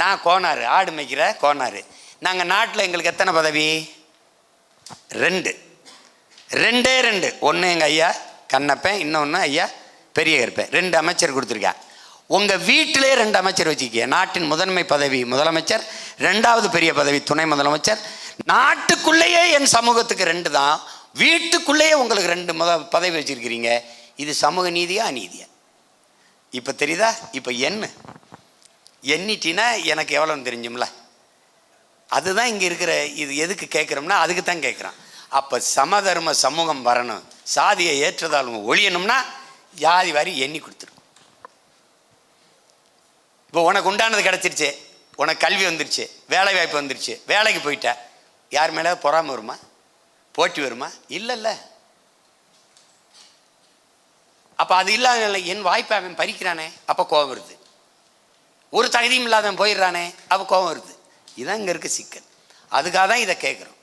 நான் கோனார், ஆடு மேய்க்கிற கோனார். நாங்கள் நாட்டில் எங்களுக்கு எத்தனை பதவி? 2. ஒன்று எங்கள் ஐயா கண்ணப்பன், இன்னொன்று ஐயா பெரிய கருப்பேன். 2 அமைச்சர் கொடுத்துருக்கேன். உங்கள் வீட்டிலே 2 அமைச்சர் வச்சுக்க. நாட்டின் முதன்மை பதவி முதலமைச்சர், 2வது பெரிய பதவி துணை முதலமைச்சர். நாட்டுக்குள்ளேயே என் சமூகத்துக்கு 2 தான், வீட்டுக்குள்ளேயே உங்களுக்கு 2 பதவி வச்சிருக்கிறீங்க. இது சமூக நீதியா அநீதியா? இப்போ தெரியுதா? இப்போ எண்ணிட்டினா எனக்கு எவ்வளோன்னு தெரிஞ்சும்ல. அதுதான் இங்கே இருக்கிற இது. எதுக்கு கேட்குறோம்னா அதுக்கு தான் கேட்குறான். அப்போ சமதர்ம சமூகம் வரணும், சாதியை ஏற்றதாலும் ஒழியணும்னா ஜாதி வாரி எண்ணி கொடுத்துரும். இப்போ உனக்கு உண்டானது கிடச்சிருச்சு, உனக்கு கல்வி வந்துருச்சு, வேலை வாய்ப்பு வந்துருச்சு, வேலைக்கு போயிட்ட, யார் மேலே பொறாமை வருமா, போட்டி வருமா? இல்லைல்ல. அப்போ அது இல்லாத என் வாய்ப்பை அவன் பறிக்கிறானே, அப்போ கோபம் வருது. ஒரு தகுதியும் இல்லாதவன் போயிடுறானே, அப்போ கோபம் வருது. இதுதான் இங்கே இருக்க சிக்கல். அதுக்காக தான் இதை கேட்குறோம்.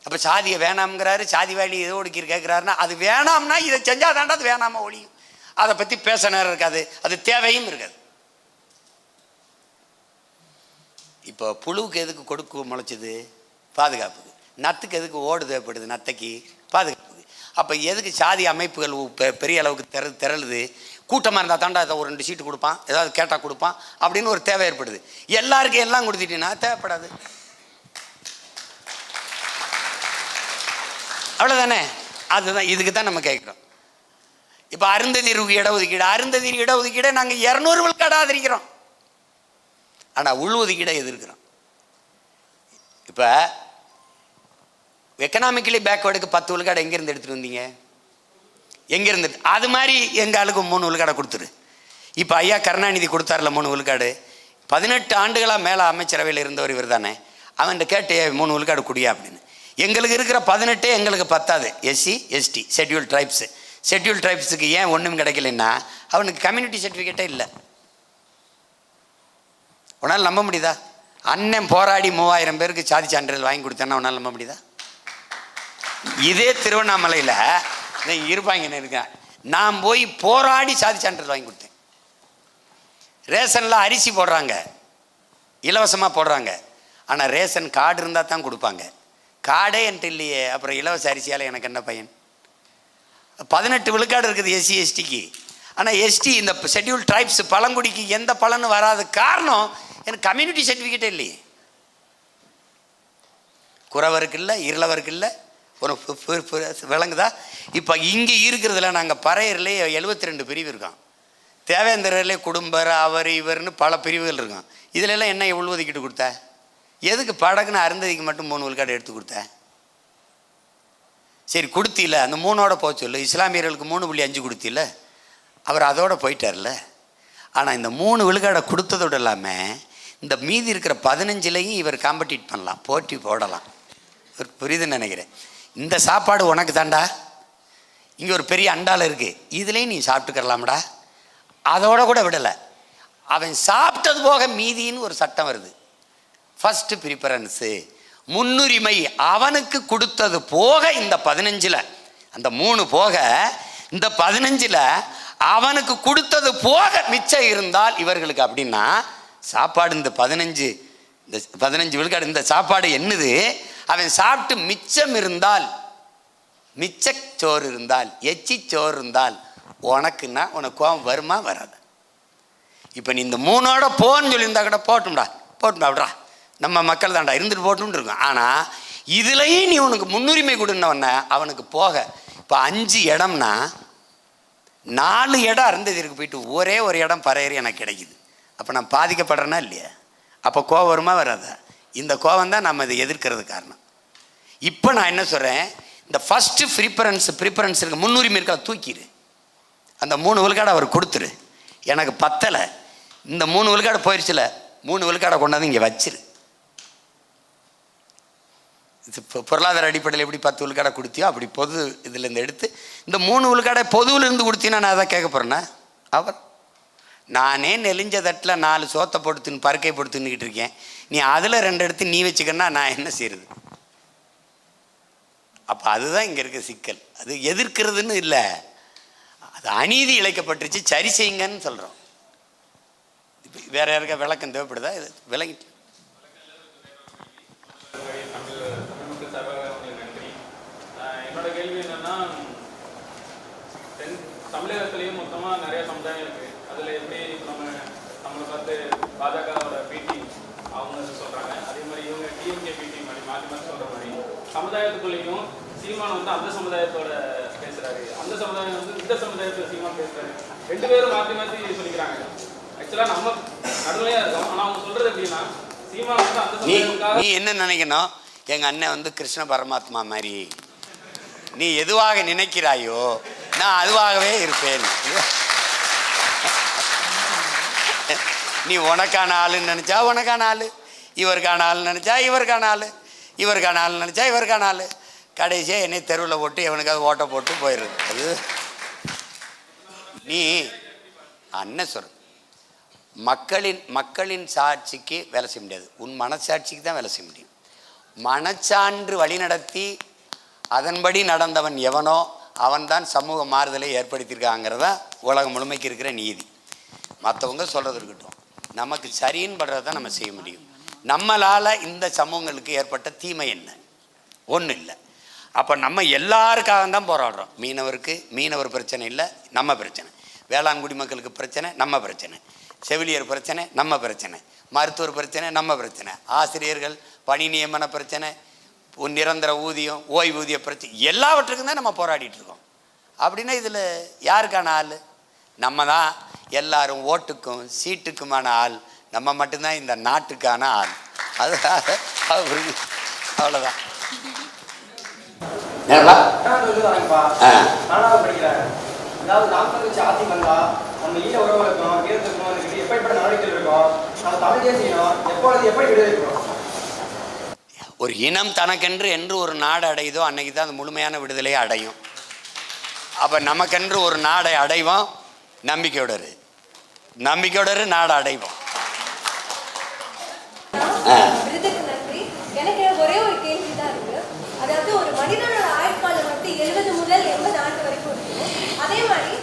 அப்போ சாதியை வேணாம்ங்கிறாரு, சாதி வேலி எதோ ஒடுக்கீர் கேட்குறாருன்னா, அது வேணாம்னா இதை செஞ்சால் தாண்டா அது வேணாமா ஒழியும். அதை பற்றி பேச நேரம் இருக்காது, அது தேவையும் இருக்காது. இப்போ புழுவுக்கு எதுக்கு கொடுக்கு முளைச்சிது? பாதுகாப்புக்கு. நத்துக்கு எதுக்கு ஓடு தேவைப்படுது? நத்தைக்கு பாதுகாப்புக்கு. அப்போ எதுக்கு சாதி அமைப்புகள் பெரிய அளவுக்கு திரளுது? கூட்டமாக இருந்தால் தாண்டா அதை ஒரு 2 சீட்டு கொடுப்பான், ஏதாவது கேட்டால் கொடுப்பான் அப்படின்னு ஒரு தேவை ஏற்படுது. எல்லாருக்கும் எல்லாம் கொடுத்துட்டீங்கன்னா தேவைப்படாது. அவ்வளோதானே? அதுதான், இதுக்கு தான் நம்ம கேட்குறோம். இப்போ அருந்ததிருக்கு இடஒதுக்கீடை நாங்கள் 200 விழுக்காடு ஆதரிக்கிறோம். ஆனால் உள்ஒதுக்கீடை எதிர்க்கிறோம். இப்போ எக்கனாமிக்கலி பேக்வேர்டுக்கு 10 விழுக்காடு எங்கேருந்து எடுத்துகிட்டு வந்தீங்க? எங்கேருந்து? அது மாதிரி எங்கள் ஆளுக்கு 3 விழுக்காடை கொடுத்துரு. இப்போ ஐயா கருணாநிதி கொடுத்தார்ல 3 விழுக்காடு. 18 ஆண்டுகளாக மேலே அமைச்சரவையில் இருந்தவர் இவர் தானே. அவன்கிட்ட கேட்டு 3 விழுக்காடு குடியா அப்படின்னு. எங்களுக்கு இருக்கிற 18 எங்களுக்கு பத்தாது. SC ST schedule tribes. Schedule ட்ரைப்ஸுக்கு ஏன் ஒன்றும் கிடைக்கலன்னா அவனுக்கு கம்யூனிட்டி சர்டிஃபிகேட்டே இல்லை. உன்னால் நம்ப முடியுதா? அண்ணன் போராடி 3000 பேருக்கு சாதி சான்றிதழ் வாங்கி கொடுத்தேன்னா உன்னால் நம்ப முடியுதா? இதே திருவண்ணாமலையில் இருப்பாங்க இருக்கேன், நான் போய் போராடி சாதி சான்றிதழ் வாங்கி கொடுத்தேன். ரேஷனில் அரிசி போடுறாங்க, இலவசமாக போடுறாங்க. ஆனால் ரேஷன் கார்டு இருந்தால் தான் கொடுப்பாங்க. கார்டே என்கிட்ட இல்லையே, அப்புறம் இலவச அரிசியால் எனக்கு என்ன பையன்? 18 விழுக்காடு இருக்குது எஸ்சி எஸ்டிக்கு. ஆனால் எஸ்டி இந்த ஷெட்யூல் ட்ரைப்ஸ் பழங்குடிக்கு எந்த பலனும் வராத காரணம் எனக்கு கம்யூனிட்டி சர்டிஃபிகேட்டே இல்லையே. குறவருக்கு இல்லை, இருளவருக்கு இல்லை, உனக்கு விளங்குதா? இப்போ இங்கே இருக்கிறதுல நாங்கள் பறையர்லேயே 72 பிரிவு இருக்கான். தேவேந்திரர்லேயே குடும்பர் அவர் இவர்னு பல பிரிவுகள் இருக்கான். இதிலெல்லாம் என்ன உள்ஒதுக்கீட்டு கொடுத்த? எதுக்கு படகுன்னு அருந்ததிக்கு மட்டும் 3 விழுக்காடு எடுத்து கொடுத்த? சரி கொடுத்தில, அந்த 3ஓட போக சொல்லு. இஸ்லாமியர்களுக்கு 3.5 கொடுத்தில, அவர் அதோட போயிட்டார்ல. ஆனால் இந்த 3 விழுக்காடை கொடுத்ததோடு இல்லாமல் இந்த மீதி இருக்கிற 15லையும் இவர் காம்படிட் பண்ணலாம், போட்டி போடலாம். புரியுதுன்னு நினைக்கிறேன். இந்த சாப்பாடு உனக்கு தாண்டா, இங்கே ஒரு பெரிய அண்டாவில் இருக்குது, இதுலேயும் நீ சாப்பிட்டுக்கலாம்டா. அதோட கூட விடலை, அவன் சாப்பிட்டது போக மீதின்னு ஒரு சட்டம் வருது. ஃபஸ்ட்டு ப்ரிஃபரன்ஸு, முன்னுரிமை அவனுக்கு கொடுத்தது போக இந்த 15ல், அந்த 3 போக இந்த 15ல் அவனுக்கு கொடுத்தது போக மிச்சம் இருந்தால் இவர்களுக்கு. அப்படின்னா சாப்பாடு இந்த 15 விழுக்காடு இந்த சாப்பாடு என்னது, அவன் சாப்பிட்டு மிச்சம் இருந்தால், மிச்சச்சோறு இருந்தால், எச்சி சோறு இருந்தால் உனக்குன்னா உனக்கு கோபம் வருமா வராது? இப்போ நீ இந்த 3ஓட போன்னு சொல்லியிருந்தா கூட போட்டும்டா விட்றா, நம்ம மக்கள் தான்டா இருந்துட்டு போட்டுன்னு இருக்கும். ஆனால் இதுலேயும் நீ உனக்கு முன்னுரிமை கொடுன்னவன அவனுக்கு போக. இப்போ 5 இடம்னா 4 இடம் அருந்ததிற்கு போயிட்டு ஒரே ஒரு இடம் பறையறி எனக்கு கிடைக்குது. அப்போ நான் பாதிக்கப்படுறேன்னா இல்லையா? அப்போ கோவம் வருமா வராதா? இந்த கோவம் தான் நம்ம இதை எதிர்க்கிறது காரணம். இப்போ நான் என்ன சொல்கிறேன், இந்த ஃபஸ்ட்டு ப்ரிஃபரன்ஸ் இருக்க முன்னுரிமை இருக்க தூக்கிடு. அந்த 3 விழுக்காடு அவர் கொடுத்துரு. எனக்கு பத்தலை, இந்த 3 விழுக்காடு போயிடுச்சுல, 3 விழுக்காடை கொண்டாந்து இங்கே வச்சிரு. பொருளாதார அடிப்படையில் எப்படி 10 விழுக்காடை கொடுத்தியோ அப்படி பொது இதுலேருந்து எடுத்து இந்த 3 விழுக்காடை பொதுவிலேருந்து கொடுத்தீங்கன்னா நான் அதை கேட்க போகிறேன்னா? அவர் நானே நெலிஞ்ச தட்டில் 4 சோத்தை போட்டு பருக்கை போட்டு தின்னுக்கிட்டு இருக்கேன், நீ அதில் 2 எடுத்து நீ வச்சுக்கன்னா நான் என்ன செய்யறது? அப்போ அதுதான் இங்கே இருக்க சிக்கல். அது எதிர்க்கிறதுன்னு இல்லை, அது அநீதி இழைக்கப்பட்டுருச்சு, சரி செய்யுங்கன்னு சொல்கிறோம். வேற யாருக்கா விளக்கம் தேவைப்படுதா? இது விளங்கிட்டு என்னோட கேள்வி என்னன்னா, தமிழகத்திலையும் மொத்தமாக நிறைய சமுதாயம் இருக்குது. அதில் எப்படி நம்மளை பார்த்து பாஜகவோட பிடி அவங்க சொல்கிறாங்க, அதே மாதிரி இவங்க டிஎம்கே பிடி மாதிரி மாற்றி மாற்றி சொல்கிற மாதிரி சமுதாயத்துக்குள்ளேயும் சீமான் அந்த சமுதாயத்தோட பேசுகிறாரு, அந்த சமுதாயம் இந்த சமுதாயத்தில் சீமான் பேசுகிறாரு, 2 பேரும் மாற்றி மாற்றி சொல்லிக்கிறாங்க. ஆக்சுவலாக நம்ம நடுநிலையாக இருக்கோம். ஆனால் அவங்க சொல்கிறது எப்படின்னா, சீமான் அந்த சமுதாயத்துக்காக நீ என்ன நினைக்கணும், எங்கள் அண்ணன் கிருஷ்ண பரமாத்மா மாதிரி, நீ எதுவாக நினைக்கிறாயோ நான் அதுவாகவே இருப்பேன். நீ உனக்கான ஆளுன்னு நினச்சா உனக்கான ஆள், இவருக்கான ஆள் நினச்சா இவருக்கான ஆள், இவருக்கான ஆள் நினச்சா இவருக்கான ஆள், கடைசியாக என்னை தெருவில் போட்டு எவனுக்காவது ஓட்டை போட்டு போயிடுது. அது நீ அண்ணன் சொல்ற மக்களின் சாட்சிக்கு வேலை செய்ய முடியாது, உன் மனசாட்சிக்கு தான் வேலை செய்ய முடியும். மனச்சான்று வழிநடத்தி அதன்படி நடந்தவன் எவனோ அவன்தான் சமூக மாறுதலை ஏற்படுத்தியிருக்காங்கிறதா உலகம் முழுமைக்கு இருக்கிற நீதி. மற்றவங்க சொல்கிறது இருக்கட்டும், நமக்கு சரின்னு படுறத நம்ம செய்ய முடியும். நம்மளால் இந்த சமூகங்களுக்கு ஏற்பட்ட தீமை என்ன? ஒன்றும் இல்லை. அப்போ நம்ம எல்லாருக்காக தான் போராடுறோம். மீனவர் பிரச்சனை இல்லை, நம்ம பிரச்சனை. வேளாண்குடி மக்களுக்கு பிரச்சனை, நம்ம பிரச்சனை. செவிலியர் பிரச்சனை, நம்ம பிரச்சனை. மருத்துவர் பிரச்சனை, நம்ம பிரச்சனை. ஆசிரியர்கள் பணி நியமன பிரச்சனை, நிரந்தர ஊதியம், ஓய்வூதிய பிரச்சனை, எல்லாவற்றுக்கும் தான் நம்ம போராடிட்டு இருக்கோம். அப்படின்னா இதில் யாருக்கான ஆள்? நம்ம தான். எல்லாரும் ஓட்டுக்கும் சீட்டுக்குமான ஆள் நம்ம மட்டும்தான், இந்த நாட்டுக்கான ஆள். அது அவ்வளோதான். ஒரு இனம் தனக்கென்று ஒரு நாடு அடையுதோ அன்னைக்கு தான் அந்த முழுமையான விடுதலையை அடையும். அப்போ நமக்கென்று ஒரு நாடை அடைவோம், நம்பிக்கையோட நாடை அடைவோம். எனக்கு ஒரே ஒரு கேள்வி தான் இருக்கு. அதாவது ஒரு மனிதனோட ஆயுட்காலம் 70 முதல் 80 ஆண்டு வரைக்கும் இருக்கும். அதே மாதிரி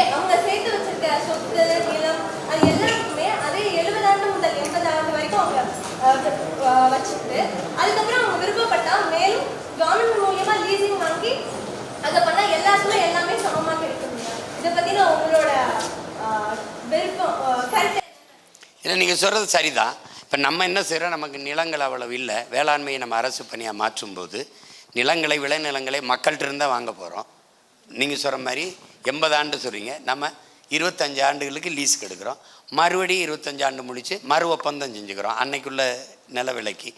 அவங்க சேர்த்து வச்சிருக்க சொத்து, நிலம், அது எல்லாருக்குமே அதே 70 ஆண்டு முதல் 80 ஆண்டு வரைக்கும் அவங்க வச்சுட்டு அதுக்கப்புறம் அவங்க விருப்பப்பட்டா மேலும் கவர்மெண்ட் மூலியமா லீசிங் வாங்கி அதை பண்ணா எல்லாருக்குமே எல்லாமே சமமாக இருக்குங்க. இதை பத்தின உங்களோட விருப்பம் கருத்து? இல்லை நீங்கள் சொல்கிறது சரிதான். இப்போ நம்ம என்ன செய்கிறோம், நமக்கு நிலங்கள் அவ்வளவு இல்லை. வேளாண்மையை நம்ம அரசு பணியாக மாற்றும்போது நிலங்களை விளைநிலங்களை மக்கள்கிட்ட இருந்தால் வாங்க போகிறோம். நீங்கள் சொல்கிற மாதிரி 80 ஆண்டு சொல்கிறீங்க, நம்ம 25 ஆண்டுகளுக்கு லீஸுக்கு எடுக்கிறோம். மறுபடியும் 25 ஆண்டு முடித்து மறு ஒப்பந்தம் செஞ்சுக்கிறோம் அன்னைக்குள்ள நில விலைக்கு.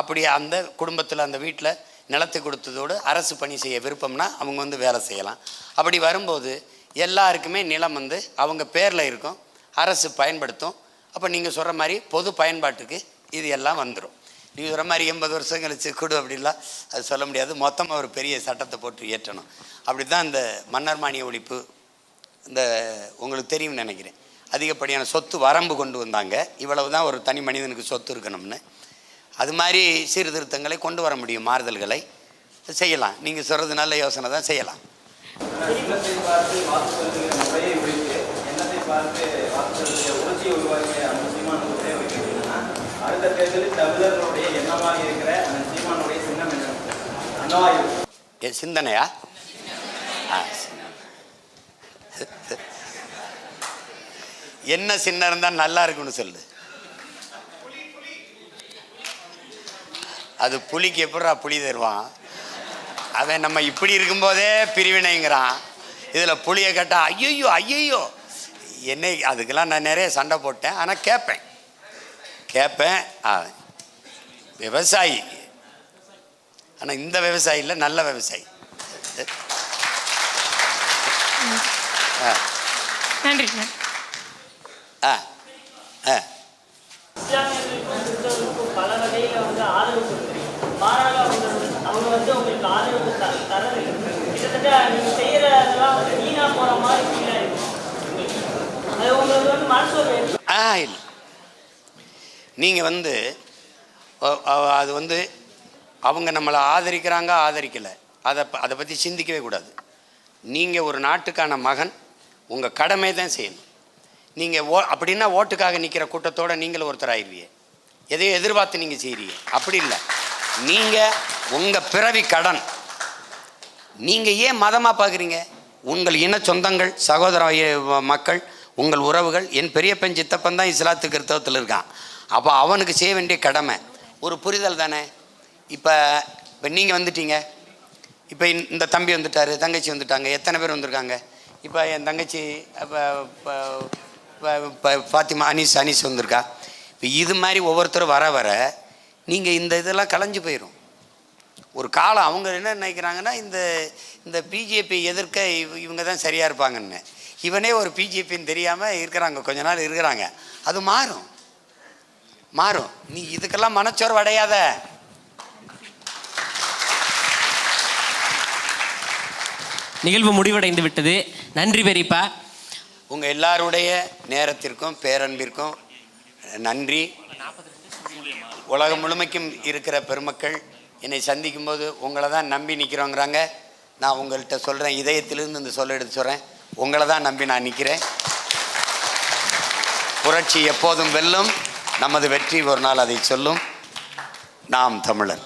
அப்படி அந்த குடும்பத்தில் அந்த வீட்டில் நிலத்தை கொடுத்ததோடு அரசு பணி செய்ய விருப்பம்னா அவங்க வந்து வேலை செய்யலாம். அப்படி வரும்போது எல்லாருக்குமே நிலம் வந்து அவங்க பேரில் இருக்கும், அரசு பயன்படுத்தும். அப்போ நீங்கள் சொல்கிற மாதிரி பொது பயன்பாட்டுக்கு இது எல்லாம் வந்துடும். நீங்கள் சொல்கிற மாதிரி 80 வருஷம் கழிச்சு கொடு அப்படிலாம் அது சொல்ல முடியாது. மொத்தமாக ஒரு பெரிய சட்டத்தை போட்டு இயற்றணும். அப்படி தான் இந்த மன்னர் மானிய ஒழிப்பு, இந்த உங்களுக்கு தெரியும்னு நினைக்கிறேன், அதிகப்படியான சொத்து வரம்பு கொண்டு வந்தாங்க. இவ்வளவு தான் ஒரு தனி மனிதனுக்கு சொத்து இருக்கணும்னு. அது மாதிரி சீர்திருத்தங்களை கொண்டு வர முடியும், மாறுதல்களை செய்யலாம். நீங்கள் சொல்கிறது நல்ல யோசனை தான், செய்யலாம். சிந்தனையா? என்ன சின்ன இருந்தால் நல்லா இருக்குன்னு சொல்லு. அது புலிக்கு எப்படா புலி தருவான்? அவன் நம்ம இப்படி இருக்கும்போதே பிரிவினைங்கிறான். இதில் புளியை கேட்டால் ஐயோ ஐயோ என்னை. அதுக்கெல்லாம் நான் நிறைய சண்டை போட்டேன். ஆனால் கேட்பேன். விவசாயி, ஆனால் இந்த விவசாயி இல்லை, நல்ல விவசாயி. நன்றி. பல வகையில் வந்து ஆதரவு கொடுக்குறீங்க, மாறாக அவங்க வந்து உங்களுக்கு ஆதரவு தரவில்லை. கிட்டத்தட்ட நீங்கள் செய்கிறதெல்லாம் வந்து வீணாக போகிற மாதிரி ஃபீலாக இருக்கும். அது உங்களுக்கு வந்து மனசோர்வு இல்லை. நீங்கள் வந்து அது வந்து அவங்க நம்மளை ஆதரிக்கிறாங்க ஆதரிக்கலை, அதை பற்றி சிந்திக்கவே கூடாது. நீங்கள் ஒரு நாட்டுக்கான மகன், உங்கள் கடமை தான் செய்யணும். நீங்கள் அப்படின்னா ஓட்டுக்காக நிற்கிற கூட்டத்தோடு நீங்களும் ஒருத்தர் ஆயிடுவீங்க. எதையோ எதிர்பார்த்து நீங்கள் செய்கிறீங்க, அப்படி இல்லை. நீங்கள் உங்கள் பிறவி கடன். நீங்கள் ஏன் மதமாக பார்க்குறீங்க? உங்கள் இன சொந்தங்கள், சகோதர மக்கள், உங்கள் உறவுகள். என் பெரியப்பன் சித்தப்பன் தான் இஸ்லாத்து கிறிஸ்தவத்தில் இருக்கான். அப்போ அவனுக்கு செய்ய வேண்டிய கடமை ஒரு புரிதல் தானே. இப்போ நீங்கள் வந்துட்டீங்க, இப்போ இந்த தம்பி வந்துட்டார், தங்கச்சி வந்துட்டாங்க, எத்தனை பேர் வந்திருக்காங்க. இப்போ என் தங்கச்சி ஃபாத்திமா அனீஸ் வந்திருக்கா. இப்போ இது மாதிரி ஒவ்வொருத்தரும் வர வர நீங்கள் இந்த இதெல்லாம் கலைஞ்சு போயிடும். ஒரு காலம் அவங்க என்ன நினைக்கிறாங்கன்னா, இந்த பிஜேபி எதிர்க்க இவங்க தான் சரியாக இருப்பாங்கன்னு. இவனே ஒரு பிஜேபின்னு தெரியாமல் இருக்கிறாங்க, கொஞ்ச நாள் இருக்கிறாங்க. அது மாறும். நீ இதுக்கெல்லாம் மனச்சோர்வு அடையாத. நிகழ்வு முடிவடைந்து விட்டது. நன்றி பெரியப்பா. உங்கள் எல்லாருடைய நேரத்திற்கும் பேரன்பிற்கும் நன்றி. உலகம் முழுமைக்கும் இருக்கிற பெருமக்கள் என்னை சந்திக்கும் போது உங்களை தான் நம்பி நிற்கிறோங்கிறாங்க. நான் உங்கள்கிட்ட சொல்கிறேன், இதயத்திலிருந்து இந்த சொல்ல எடுத்து சொல்கிறேன், உங்களை தான் நம்பி நான் நிற்கிறேன். புரட்சி எப்போதும் வெல்லும், நமது வெற்றி ஒரு நாள் அதை சொல்லும். நாம் தமிழர்.